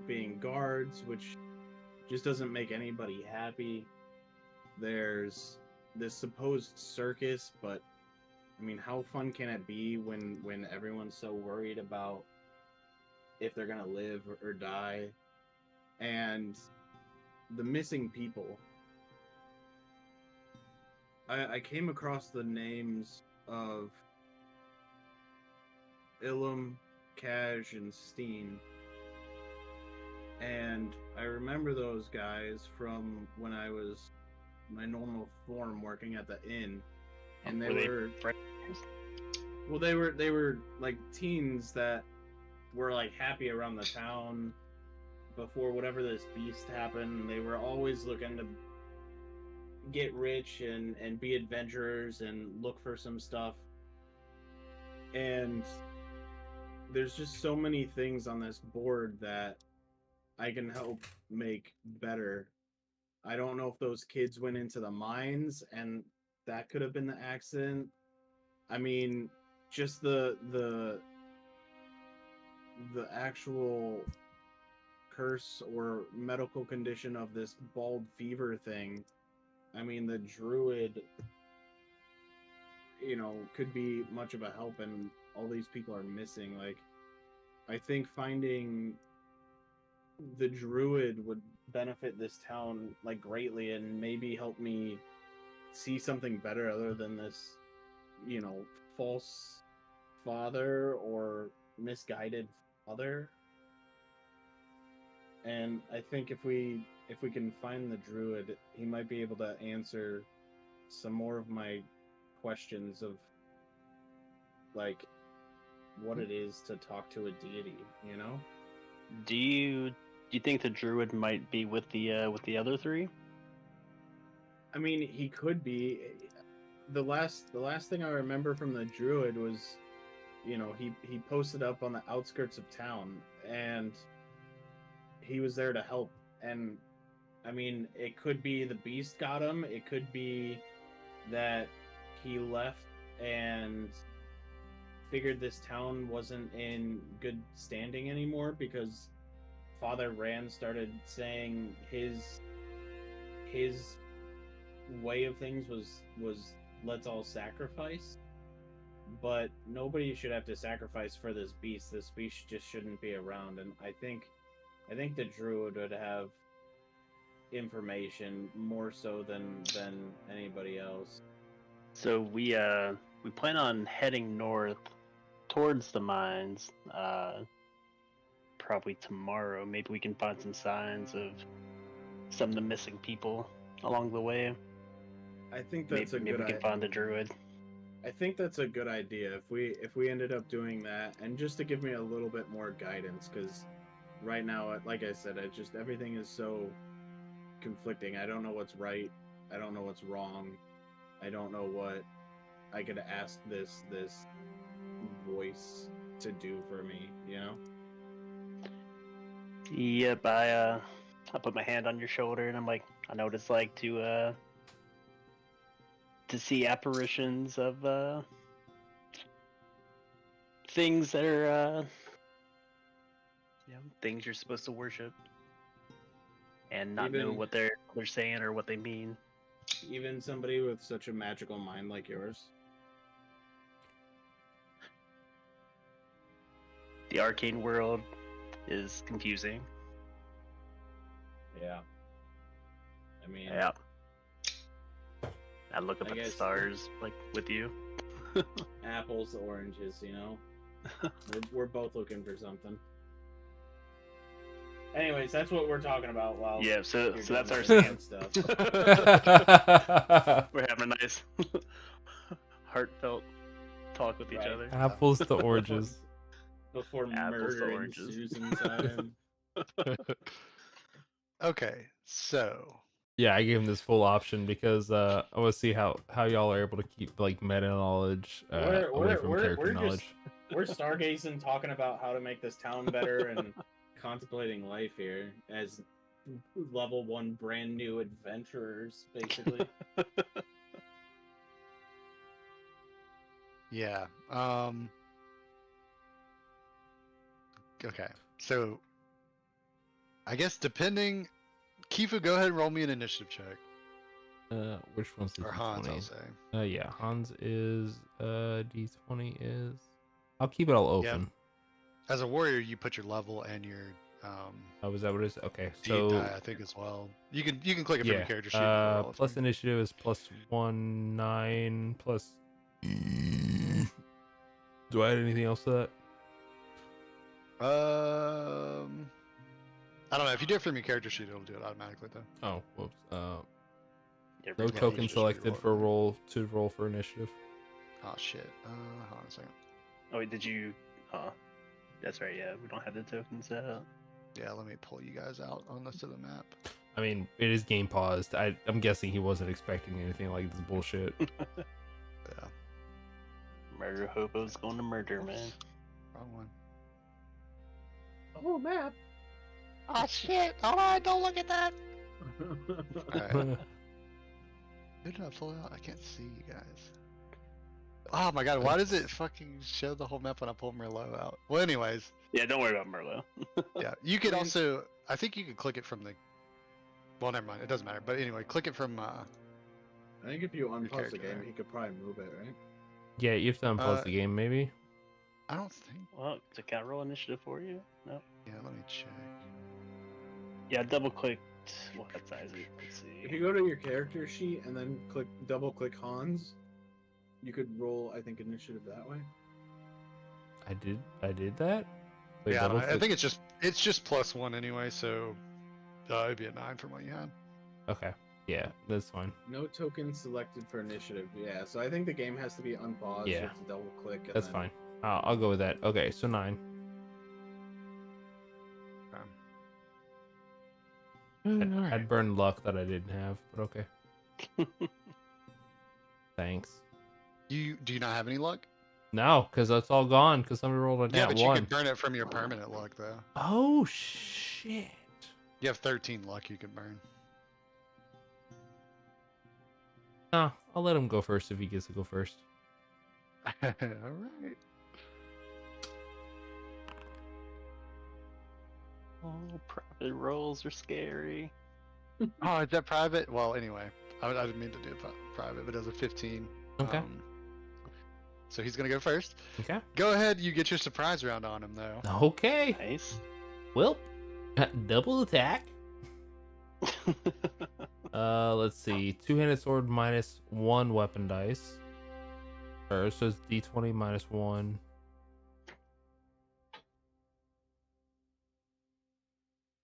Speaker 3: being guards, which just doesn't make anybody happy. There's this supposed circus, but I mean, how fun can it be when everyone's so worried about if they're gonna live or die? And the missing people. I came across the names of Ilum, Kaj, and Steen. And I remember those guys from when I was my normal form working at the inn. And they were well, they were like teens that were like happy around the town before whatever this beast happened. They were always looking to get rich and be adventurers and look for some stuff. And there's just so many things on this board that I can help make better. I don't know if those kids went into the mines and that could have been the accident. I mean, just the actual curse or medical condition of this bald fever thing. I mean, the druid, could be much of a help, and all these people are missing. Like, I think finding the druid would benefit this town like greatly, and maybe help me see something better other than this, false father or misguided father. And I think if we can find the druid, he might be able to answer some more of my questions of like what it is to talk to a deity,
Speaker 4: Do you think the druid might be with the other three?
Speaker 3: I mean, he could be. The last thing I remember from the druid was, he posted up on the outskirts of town, and he was there to help. And I mean, it could be the beast got him. It could be that he left and figured this town wasn't in good standing anymore because Father Rand started saying his way of things was let's all sacrifice. But nobody should have to sacrifice for this beast. This beast just shouldn't be around. And I think the druid would have information more so than anybody else.
Speaker 4: So we plan on heading north towards the mines. Probably tomorrow. Maybe we can find some signs of some of the missing people along the way.
Speaker 3: I think that's
Speaker 4: maybe we can find the druid.
Speaker 3: I think that's a good idea if we ended up doing that, and just to give me a little bit more guidance, because right now, like I said, everything is so conflicting. I don't know what's right. I don't know what's wrong. I don't know what I could ask this voice to do for me,
Speaker 4: Yep, I put my hand on your shoulder and I'm like, I know what it's like to see apparitions of things that are things you're supposed to worship and not know what they're saying or what they mean.
Speaker 3: Even somebody with such a magical mind like yours.
Speaker 4: The arcane world is confusing.
Speaker 3: Yeah. I mean,
Speaker 4: yeah. I look up
Speaker 3: I
Speaker 4: at the
Speaker 3: guess-
Speaker 4: stars like with you.
Speaker 3: apples, oranges, we're both looking for something. Anyways, that's what we're talking about. While
Speaker 4: Yeah, so
Speaker 3: you're
Speaker 4: that's our
Speaker 3: doing
Speaker 4: scam
Speaker 3: stuff.
Speaker 4: We're having a nice heartfelt talk with each
Speaker 3: Right.
Speaker 4: other.
Speaker 2: Apples to oranges.
Speaker 3: Before
Speaker 4: Apples to
Speaker 3: murder
Speaker 4: oranges.
Speaker 3: ensues inside him.
Speaker 1: Okay, so
Speaker 2: Yeah, I gave him this full option because I want to see how y'all are able to keep like meta knowledge away from character
Speaker 3: we're
Speaker 2: knowledge.
Speaker 3: we're stargazing, talking about how to make this town better, and contemplating life here as level 1 brand new adventurers, basically.
Speaker 1: yeah. Okay, so I guess depending, Kifu, go ahead and roll me an initiative check.
Speaker 2: Which one's the
Speaker 1: Or Hans, I'll
Speaker 2: D20?
Speaker 1: say.
Speaker 2: Yeah, Hans is D20 is. I'll keep it all
Speaker 1: Yep.
Speaker 2: open.
Speaker 1: As a warrior, you put your level and your
Speaker 2: Oh, is that what it is? Okay,
Speaker 1: deed
Speaker 2: so
Speaker 1: die, I think as well. You can click it from your
Speaker 2: yeah,
Speaker 1: character sheet. And it'll roll it
Speaker 2: plus
Speaker 1: for you.
Speaker 2: initiative is +1, 9 plus. Do I add anything else to that?
Speaker 1: I don't know. If you do it from your character sheet, it'll do it automatically though.
Speaker 2: Oh, whoops.
Speaker 4: Yeah,
Speaker 2: No
Speaker 4: really,
Speaker 2: token
Speaker 4: you just
Speaker 2: selected
Speaker 1: reroll it,
Speaker 2: for
Speaker 1: right?
Speaker 2: roll for initiative.
Speaker 1: Oh shit. Hold on a second.
Speaker 4: Oh wait, did you? That's right. Yeah, we don't have the tokens set up.
Speaker 1: Yeah, let me pull you guys out on this to the map.
Speaker 2: I mean, it is game paused. I'm guessing he wasn't expecting anything like this bullshit.
Speaker 1: Yeah,
Speaker 4: Murder hobos going to murder, man.
Speaker 1: wrong one.
Speaker 5: Oh, map.
Speaker 1: Oh shit! Alright, don't look at that. Alright. Who did I pull out? I can't see you guys. Oh my god, why does it fucking show the whole map when I pull Merlot out? Well, anyways,
Speaker 4: Yeah, don't worry about Merlot.
Speaker 1: yeah, you could also, I think you could click it from the, well, never mind, it doesn't matter. But anyway, click it from,
Speaker 3: I think if you unpause
Speaker 1: character
Speaker 3: the game,
Speaker 1: there.
Speaker 3: he could probably move it, right?
Speaker 2: Yeah, you have to unpause
Speaker 1: Uh,
Speaker 2: the game, maybe.
Speaker 1: I don't think,
Speaker 4: Well, can I roll initiative for you? No.
Speaker 1: yeah, let me check.
Speaker 4: Yeah, double clicked. What size is it? Let's
Speaker 3: If
Speaker 4: see.
Speaker 3: you go to your character sheet and then double click Hans, you could roll, I think, initiative that way.
Speaker 2: I did that. Wait,
Speaker 1: Yeah, I, don't know. I
Speaker 2: double-click-
Speaker 1: think it's just +1 anyway, so it'd be a 9 from what you had.
Speaker 2: Okay, yeah, that's fine.
Speaker 3: No token selected for initiative. Yeah, so I think the game has to be unpaused.
Speaker 2: Yeah.
Speaker 3: You have to double click. And
Speaker 2: That's
Speaker 3: then...
Speaker 2: fine. I'll go with that. Okay, so 9. I'd burn luck that I didn't have, but okay. Thanks.
Speaker 1: Do you not have any luck?
Speaker 2: No, because that's all gone. Because somebody rolled a
Speaker 1: Yeah,
Speaker 2: nat
Speaker 1: but you
Speaker 2: 1.
Speaker 1: could burn it from your permanent luck though.
Speaker 2: Oh shit!
Speaker 1: You have 13 luck you could burn.
Speaker 2: Nah, I'll let him go first if he gets to go first.
Speaker 1: All right.
Speaker 4: Oh, private rolls are scary.
Speaker 1: Oh, is that private? Well, anyway, I didn't mean to do private, but it was a 15.
Speaker 2: Okay.
Speaker 1: So he's gonna go first.
Speaker 2: Okay.
Speaker 1: Go ahead. You get your surprise round on him though.
Speaker 2: Okay.
Speaker 4: Nice.
Speaker 2: Well, double attack. Let's see. Two-handed sword -1 weapon dice. Or so it's D20 -1.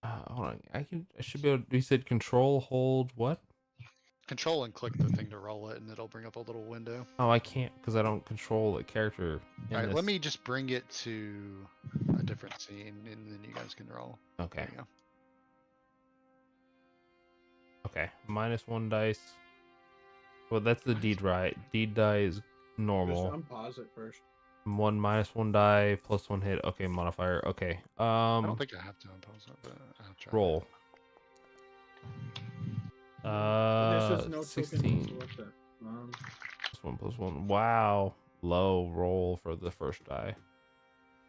Speaker 2: Hold on. I should be able to. You said control, hold, what?
Speaker 1: Control and click the thing to roll it, and it'll bring up a little window.
Speaker 2: Oh, I can't because I don't control the character.
Speaker 1: All right, let me just bring it to a different scene, and then you guys can roll.
Speaker 2: Okay.
Speaker 1: There you go.
Speaker 2: Okay. -1 dice. Well, that's the deed, right? Deed die is
Speaker 3: Just
Speaker 2: normal.
Speaker 3: unpause it first.
Speaker 2: 1 -1 die +1 hit. Okay, modifier. Okay.
Speaker 1: I don't think I have to unpause it, but I'll try.
Speaker 2: Roll.
Speaker 3: There's just no
Speaker 2: 16.
Speaker 3: token selected.
Speaker 2: +1 Wow. Low roll for the first die.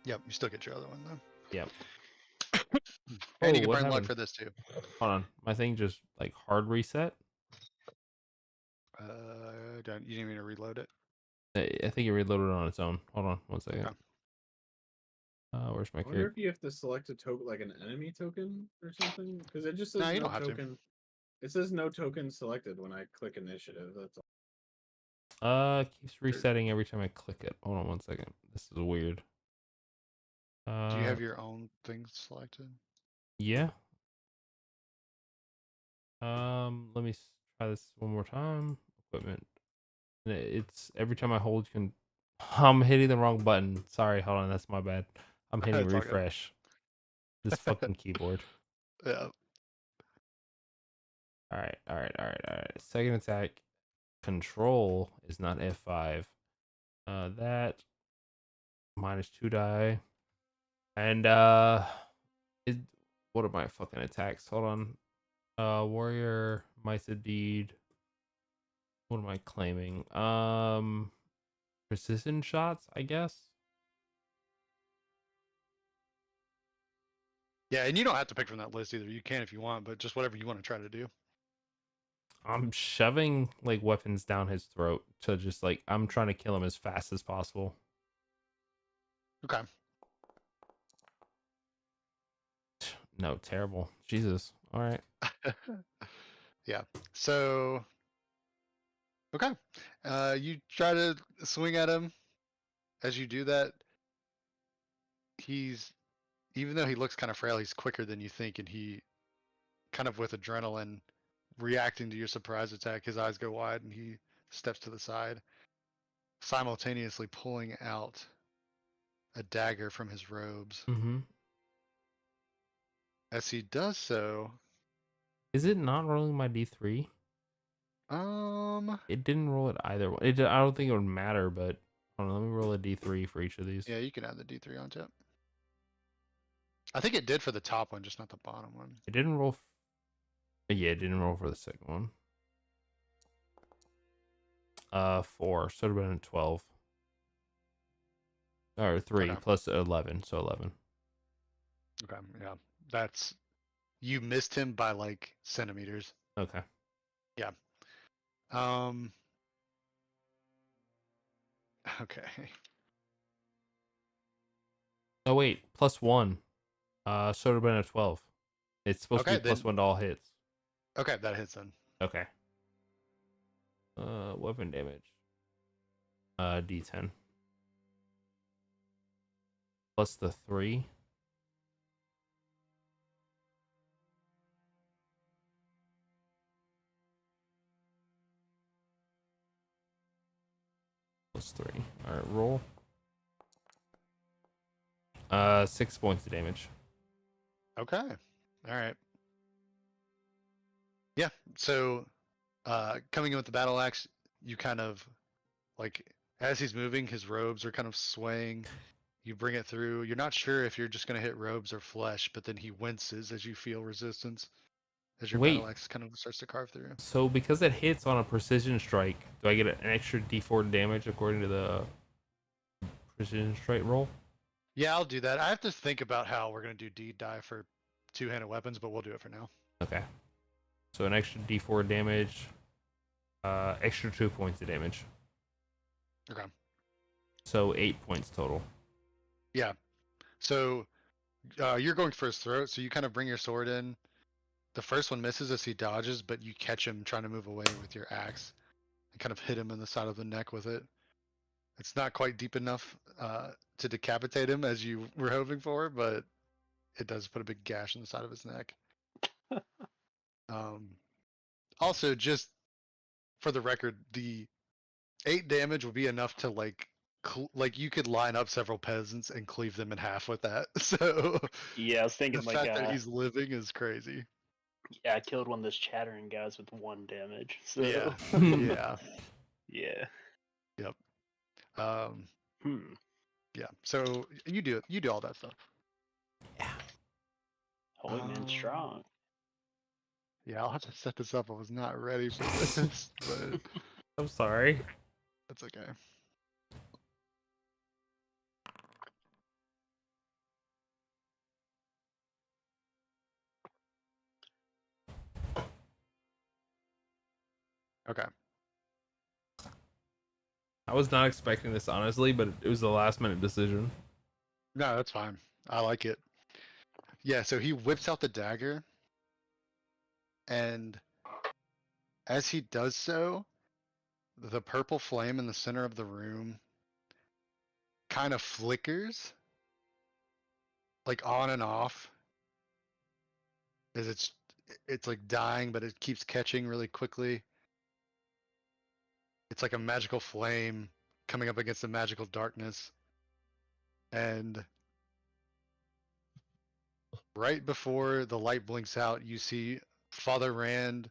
Speaker 1: Yep, you still get your other one though.
Speaker 2: Yep.
Speaker 1: And you
Speaker 2: Oh,
Speaker 1: can
Speaker 2: what
Speaker 1: burn luck
Speaker 2: happened?
Speaker 1: for this too.
Speaker 2: Hold on. My thing just like hard reset.
Speaker 1: You didn't even reload it.
Speaker 2: I think it reloaded on its own. Hold on 1 second.
Speaker 1: Okay.
Speaker 2: Where's my
Speaker 3: I wonder
Speaker 2: character?
Speaker 3: if you have to select a token, like an enemy token or something, because it just says
Speaker 1: No, you
Speaker 3: no
Speaker 1: don't have to.
Speaker 3: token. It says no token selected when I click initiative. That's all.
Speaker 2: Keeps resetting every time I click it. Hold on 1 second. This is weird.
Speaker 1: Do you have your own things selected?
Speaker 2: Yeah. Let me try this one more time. Equipment. It's every time I hold can. I'm hitting the wrong button. Sorry, hold on. That's my bad. I'm hitting
Speaker 1: It's all good.
Speaker 2: refresh. This fucking keyboard.
Speaker 1: Yeah.
Speaker 2: All right. Second attack. Control is not F5. That -2 die. And what are my fucking attacks? Hold on. Warrior, Mice of Deed. What am I claiming? Precision shots, I guess.
Speaker 1: Yeah, and you don't have to pick from that list either. You can if you want, but just whatever you want to try to do.
Speaker 2: I'm shoving like weapons down his throat to just like I'm trying to kill him as fast as possible.
Speaker 1: Okay.
Speaker 2: No, terrible. Jesus. All right.
Speaker 1: Yeah. So, okay. You try to swing at him. As you do that, he's, even though he looks kind of frail, he's quicker than you think, and he, kind of with adrenaline, reacting to your surprise attack, his eyes go wide and he steps to the side, simultaneously pulling out a dagger from his robes.
Speaker 2: Mm-hmm.
Speaker 1: As he does so,
Speaker 2: Is it not rolling my D3? It didn't roll it either. I don't think it would matter, but hold on, let me roll a D3 for each of these.
Speaker 1: yeah, you can add the D3 onto it. I think it did for the top one, just not the bottom one.
Speaker 2: It didn't roll. Yeah, it didn't roll for the second one. 4. So it would have been a 12. Or 3
Speaker 1: Okay.
Speaker 2: plus 11, so 11.
Speaker 1: Okay, yeah. That's, you missed him by like centimeters.
Speaker 2: Okay.
Speaker 1: Okay.
Speaker 2: Oh wait, plus 1. So it would have been a 12. It's supposed to
Speaker 1: Okay,
Speaker 2: be plus
Speaker 1: then-
Speaker 2: 1 to all hits.
Speaker 1: Okay, that hits then.
Speaker 2: Okay. Weapon damage. D10. Plus the 3. Plus 3. Alright, roll. 6 points of damage.
Speaker 1: Okay. All right. Yeah. So, coming in with the battle axe, you kind of, like, as he's moving, his robes are kind of swaying. You bring it through. You're not sure if you're just going to hit robes or flesh, but then he winces as you feel resistance, as your
Speaker 2: Wait.
Speaker 1: battle axe kind of starts to carve through.
Speaker 2: So because it hits on a precision strike, do I get an extra D4 damage according to the precision strike roll?
Speaker 1: Yeah, I'll do that. I have to think about how we're going to do D-die for two-handed weapons, but we'll do it for now.
Speaker 2: Okay. So an extra D4 damage, extra 2 points of damage.
Speaker 1: Okay.
Speaker 2: So 8 points total.
Speaker 1: Yeah. So you're going for his throat, so you kind of bring your sword in. The first one misses as he dodges, but you catch him trying to move away with your axe and kind of hit him in the side of the neck with it. It's not quite deep enough to decapitate him as you were hoping for, but it does put a big gash in the side of his neck. Also, just for the record, the 8 damage will be enough to like you could line up several peasants and cleave them in half with that. So
Speaker 4: Yeah, I was
Speaker 1: the
Speaker 4: thinking
Speaker 1: fact that he's living is crazy.
Speaker 4: yeah, I killed one of those chattering guys with 1 damage. So
Speaker 1: Yeah, yeah,
Speaker 4: yeah.
Speaker 1: um,
Speaker 4: Hmm.
Speaker 1: yeah. So you do all that stuff.
Speaker 4: Holy man, strong.
Speaker 1: Yeah, I'll have to set this up. I was not ready for this, but
Speaker 2: I'm sorry.
Speaker 1: that's okay. Okay.
Speaker 2: I was not expecting this, honestly, but it was a last minute decision.
Speaker 1: No, that's fine. I like it. Yeah, so he whips out the dagger, and as he does so, the purple flame in the center of the room kind of flickers, like on and off, as it's like dying, but it keeps catching really quickly. It's like a magical flame coming up against the magical darkness. And right before the light blinks out, you see Father Rand,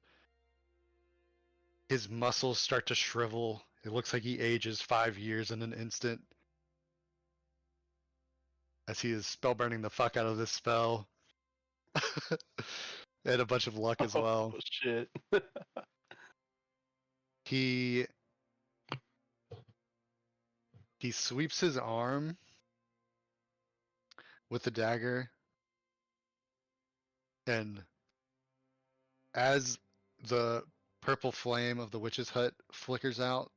Speaker 1: his muscles start to shrivel. It looks like he ages 5 years in an instant as he is spell burning the fuck out of this spell. And a bunch of luck as well.
Speaker 4: Oh, shit.
Speaker 1: He sweeps his arm with the dagger, and as the purple flame of the witch's hut flickers out,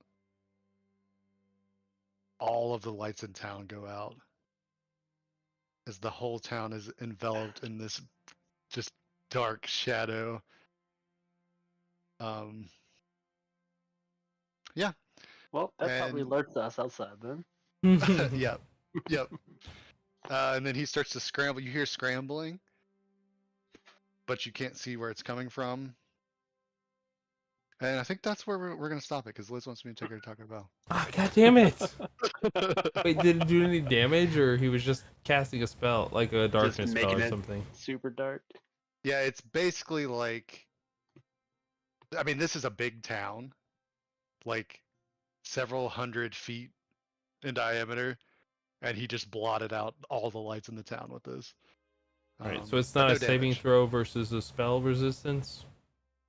Speaker 1: all of the lights in town go out as the whole town is enveloped in this dark shadow. Um, yeah,
Speaker 4: Well, that probably
Speaker 1: And-
Speaker 4: alerts us outside then.
Speaker 1: yep, yep. And then he starts to scramble. You hear scrambling, but you can't see where it's coming from. And I think that's where we're gonna stop it because Liz wants me to take her to Taco Bell.
Speaker 2: Ah, God damn it! Wait, did it do any damage, or he was just casting a spell, like a darkness spell
Speaker 4: making
Speaker 2: or
Speaker 4: it-
Speaker 2: something?
Speaker 4: Super dark.
Speaker 1: Yeah, it's basically like, I mean, this is a big town, like several 100 feet in diameter, and he just blotted out all the lights in the town with this.
Speaker 2: Right, so it's
Speaker 1: but
Speaker 2: not
Speaker 1: no
Speaker 2: a saving
Speaker 1: damage.
Speaker 2: throw versus a spell resistance.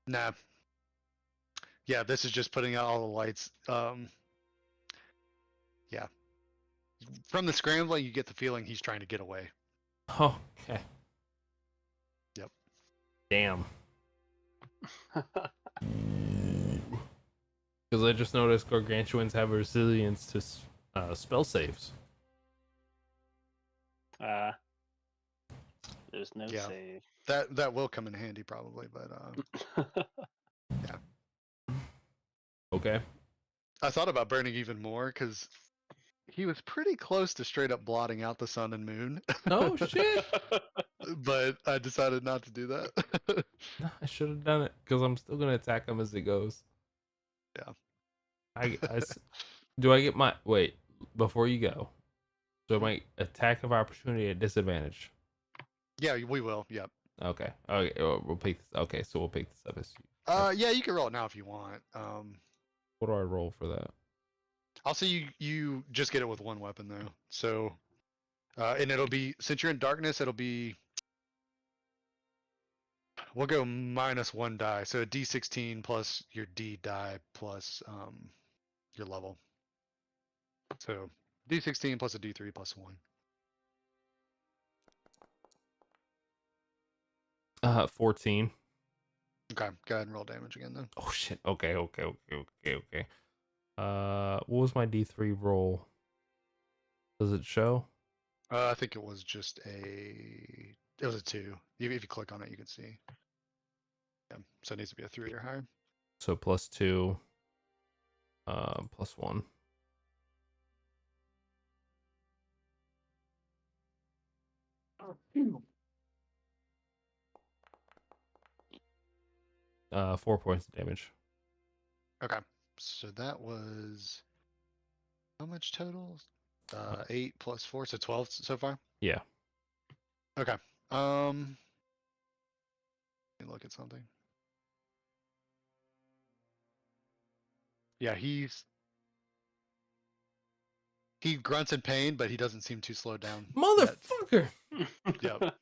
Speaker 1: Nah. Yeah, this is just putting out all the lights. Yeah. From the scrambling, you get the feeling he's trying to get away.
Speaker 2: Oh, okay.
Speaker 1: Yep.
Speaker 2: Damn. Because I just noticed gargantuans have resilience to spell saves.
Speaker 4: There's no
Speaker 1: Yeah.
Speaker 4: save.
Speaker 1: That will come in handy probably, but
Speaker 2: Okay.
Speaker 1: I thought about burning even more because he was pretty close to straight up blotting out the sun and moon,
Speaker 2: Oh shit!
Speaker 1: but I decided not to do that.
Speaker 2: No, I should have done it because I'm still gonna attack him as it goes.
Speaker 1: Yeah.
Speaker 2: Do I get my wait before you go? So my attack of opportunity at disadvantage.
Speaker 1: Yeah, we will. Yep.
Speaker 2: Okay. Okay. We'll pick. Okay. So we'll pick this up as.
Speaker 1: Yeah, you can roll it now if you want.
Speaker 2: What do I roll for that?
Speaker 1: I'll say you just get it with one weapon though. So, and it'll be, since you're in darkness, it'll be, we'll go -1 die. So a D16 plus your D die plus your level. So D16 plus a D3 plus 1.
Speaker 2: 14.
Speaker 1: Okay, go ahead and roll damage again then.
Speaker 2: Oh shit. Okay. What was my D3 roll? Does it show?
Speaker 1: I think it was just it was a 2. If you click on it, you can see. Yeah, so it needs to be a 3 or higher.
Speaker 2: So +2, +1.
Speaker 5: Oh,
Speaker 2: 4 points of damage.
Speaker 1: Okay, so that was how much total? 8 plus 4, so 12 so far.
Speaker 2: Yeah.
Speaker 1: Okay. Let me look at something. Yeah, he grunts in pain, but he doesn't seem too slowed down. yet.
Speaker 2: Motherfucker!
Speaker 1: Yep.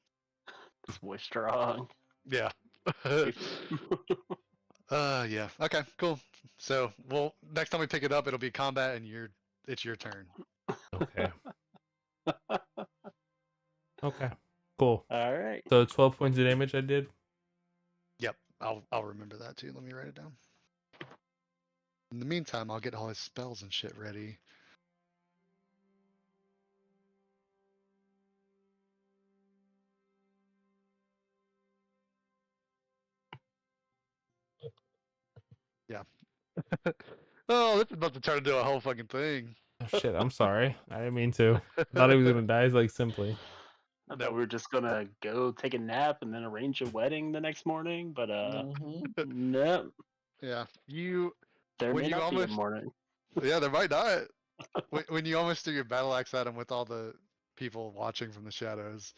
Speaker 4: This boy's strong.
Speaker 1: Yeah. Yeah. Okay, cool. So, well, next time we pick it up, it'll be combat, and it's your turn.
Speaker 2: Okay. Okay. Cool.
Speaker 4: All right.
Speaker 2: So 12 points of damage I did.
Speaker 1: Yep. I'll remember that too. Let me write it down. In the meantime, I'll get all his spells and shit ready. Yeah. Oh, this is about to turn into a whole fucking thing.
Speaker 2: Oh, shit, I'm sorry. I didn't mean to. I thought he was gonna die like simply.
Speaker 4: I thought we were just gonna go take a nap and then arrange a wedding the next morning, but
Speaker 5: mhm.
Speaker 4: no,
Speaker 1: Yeah.
Speaker 4: there
Speaker 1: When
Speaker 4: may
Speaker 1: you
Speaker 4: not be a
Speaker 1: almost-
Speaker 4: morning.
Speaker 1: Yeah, there might not. When you almost threw your battle axe at him with all the people watching from the shadows,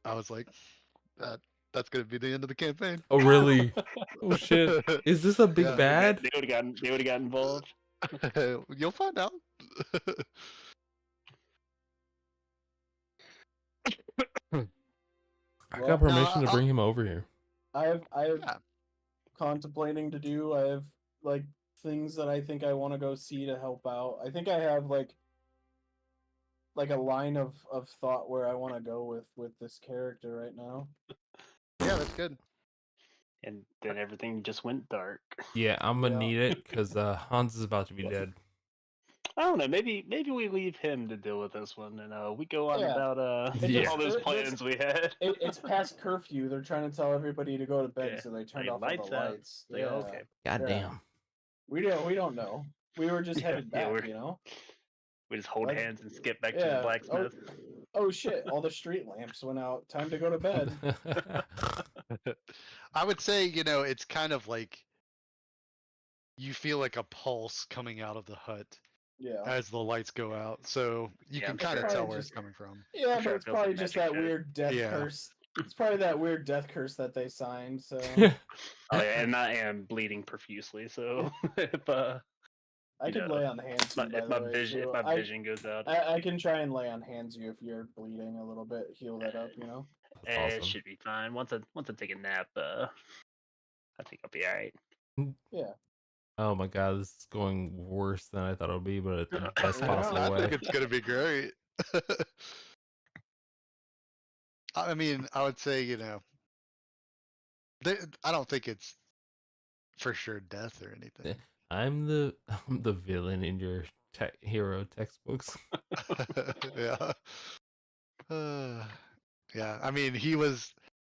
Speaker 1: I was like, that's gonna be the end of the campaign.
Speaker 2: Oh really? Oh shit. Is this a big
Speaker 1: Yeah.
Speaker 2: bad?
Speaker 4: They would have gotten involved.
Speaker 1: You'll find out.
Speaker 2: I
Speaker 5: Well,
Speaker 2: got
Speaker 5: no,
Speaker 2: permission to bring him over here.
Speaker 5: I have
Speaker 1: Yeah.
Speaker 5: contemplating to do. I have like things that I think I want to go see to help out. I think I have like a line of thought where I want to go with this character right now.
Speaker 1: Yeah, that's good.
Speaker 4: And then everything just went dark.
Speaker 2: Yeah, I'm gonna
Speaker 5: Yeah.
Speaker 2: need it because Hans is about to be dead.
Speaker 4: I don't know. Maybe we leave him to deal with this one, and we go on
Speaker 5: Yeah.
Speaker 4: about
Speaker 2: Yeah.
Speaker 4: all those
Speaker 5: It's-
Speaker 4: plans we had.
Speaker 5: It's past curfew. They're trying to tell everybody to go to bed,
Speaker 4: Yeah.
Speaker 5: so they turned
Speaker 4: Like,
Speaker 5: off all
Speaker 4: lights
Speaker 5: the
Speaker 4: out.
Speaker 5: lights.
Speaker 4: Like,
Speaker 5: Yeah.
Speaker 4: okay.
Speaker 2: God
Speaker 5: Yeah.
Speaker 2: damn.
Speaker 5: We don't know. We were just
Speaker 4: Yeah,
Speaker 5: headed
Speaker 4: yeah,
Speaker 5: back,
Speaker 4: we're-
Speaker 5: you know.
Speaker 4: We just hold
Speaker 5: Let's-
Speaker 4: hands and skip back to the
Speaker 5: Yeah.
Speaker 4: blacksmith.
Speaker 5: Oh shit! All the street lamps went out. Time to go to bed.
Speaker 1: I would say, it's kind of like you feel like a pulse coming out of the hut
Speaker 5: Yeah.
Speaker 1: as the lights go out, so you
Speaker 4: Yeah,
Speaker 1: can
Speaker 4: it's
Speaker 1: kind of
Speaker 5: probably
Speaker 1: tell where
Speaker 5: just-
Speaker 1: it's coming from.
Speaker 5: Yeah,
Speaker 4: I'm sure
Speaker 5: but
Speaker 4: it
Speaker 5: it's
Speaker 4: feels
Speaker 5: probably
Speaker 4: like
Speaker 5: just
Speaker 4: magic
Speaker 5: that
Speaker 4: shit.
Speaker 5: weird death
Speaker 1: Yeah.
Speaker 5: curse. It's probably that weird death curse that they signed. So
Speaker 4: Oh yeah, and I am bleeding profusely, so if
Speaker 5: I
Speaker 4: You
Speaker 5: could
Speaker 4: know,
Speaker 5: lay on hands.
Speaker 4: my, if my vision vision goes out,
Speaker 5: I can try and lay on hands you if you're bleeding a little bit. Heal that up, you know.
Speaker 2: That's
Speaker 4: it
Speaker 2: awesome.
Speaker 4: should be fine. Once I take a nap, I think I'll be alright.
Speaker 2: Oh my god, this is going worse than I thought it would be, but it's the best
Speaker 5: Yeah,
Speaker 2: possible
Speaker 1: I
Speaker 2: way.
Speaker 1: think it's gonna be great. I mean, I would say, I don't think it's for sure death or anything.
Speaker 2: I'm the villain in your hero textbooks.
Speaker 1: Yeah. Yeah. I mean, he was,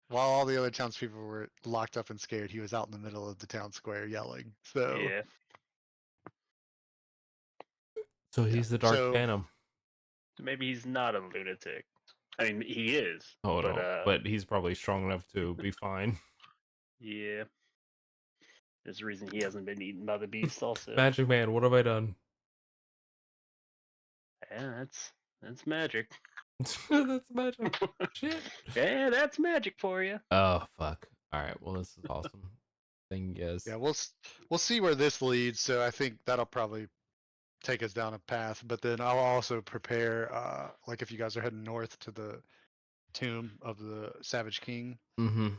Speaker 1: while all the other townspeople were locked up and scared, he was out in the middle of the town square yelling. So
Speaker 4: Yeah,
Speaker 2: So he's the Dark
Speaker 1: So-
Speaker 2: Phantom.
Speaker 4: maybe he's not a lunatic. I mean, he is.
Speaker 2: Oh
Speaker 4: but,
Speaker 2: no, but he's probably strong enough to be fine.
Speaker 4: yeah, there's a reason he hasn't been eaten by the beast. Also,
Speaker 2: Magic Man, what have I done?
Speaker 4: yeah, that's magic.
Speaker 2: That's magic. Shit.
Speaker 4: Yeah, that's magic for you.
Speaker 2: Oh fuck. All right. Well, this is awesome. Thank you guys.
Speaker 1: yeah, we'll see where this leads. So I think that'll probably take us down a path. But then I'll also prepare, like if you guys are heading north to the tomb of the Savage King,
Speaker 2: Mm-hmm.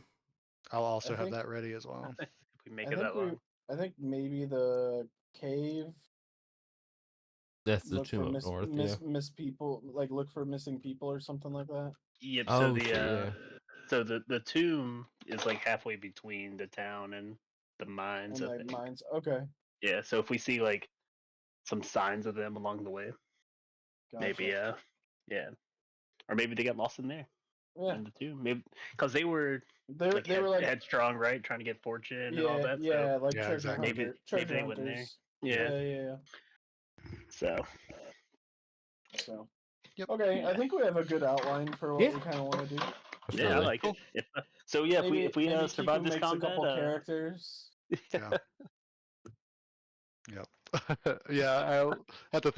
Speaker 1: I'll also
Speaker 5: I
Speaker 1: have
Speaker 5: think-
Speaker 1: that ready as well.
Speaker 4: If we make it that long.
Speaker 5: I think maybe the cave.
Speaker 2: That's the
Speaker 5: Look for
Speaker 2: tomb up north.
Speaker 5: miss people. Like look for missing people or something like that.
Speaker 4: Yep.
Speaker 2: Oh,
Speaker 4: So
Speaker 2: shit, yeah.
Speaker 4: so the tomb is like halfway between the town and the mines.
Speaker 5: And
Speaker 4: I
Speaker 5: like
Speaker 4: think.
Speaker 5: mines. Okay.
Speaker 4: Yeah. So if we see like some signs of them along the way, maybe
Speaker 5: gotcha.
Speaker 4: yeah, or maybe they got lost in there
Speaker 5: Yeah.
Speaker 4: in the tomb. Maybe because they were
Speaker 5: They
Speaker 4: like,
Speaker 5: were like
Speaker 4: headstrong, right? Trying to get fortune and all
Speaker 5: yeah,
Speaker 4: that.
Speaker 5: yeah, like
Speaker 1: Yeah,
Speaker 5: treasure
Speaker 1: exactly.
Speaker 4: Maybe-
Speaker 5: hunter,
Speaker 4: maybe
Speaker 5: treasure
Speaker 4: they went there.
Speaker 5: hunters.
Speaker 4: So yeah.
Speaker 5: Yeah.
Speaker 4: So
Speaker 5: So.
Speaker 1: Yep.
Speaker 5: Okay, I think we have a good outline for what
Speaker 2: Yeah.
Speaker 5: we kind of want to do.
Speaker 4: yeah, I
Speaker 2: Definitely.
Speaker 4: like it. So yeah,
Speaker 5: maybe,
Speaker 4: if we
Speaker 5: maybe
Speaker 4: survive
Speaker 5: Kiku
Speaker 4: this
Speaker 5: makes
Speaker 4: combat,
Speaker 5: a couple characters.
Speaker 1: Yeah. Yep. Yeah, I'll have to think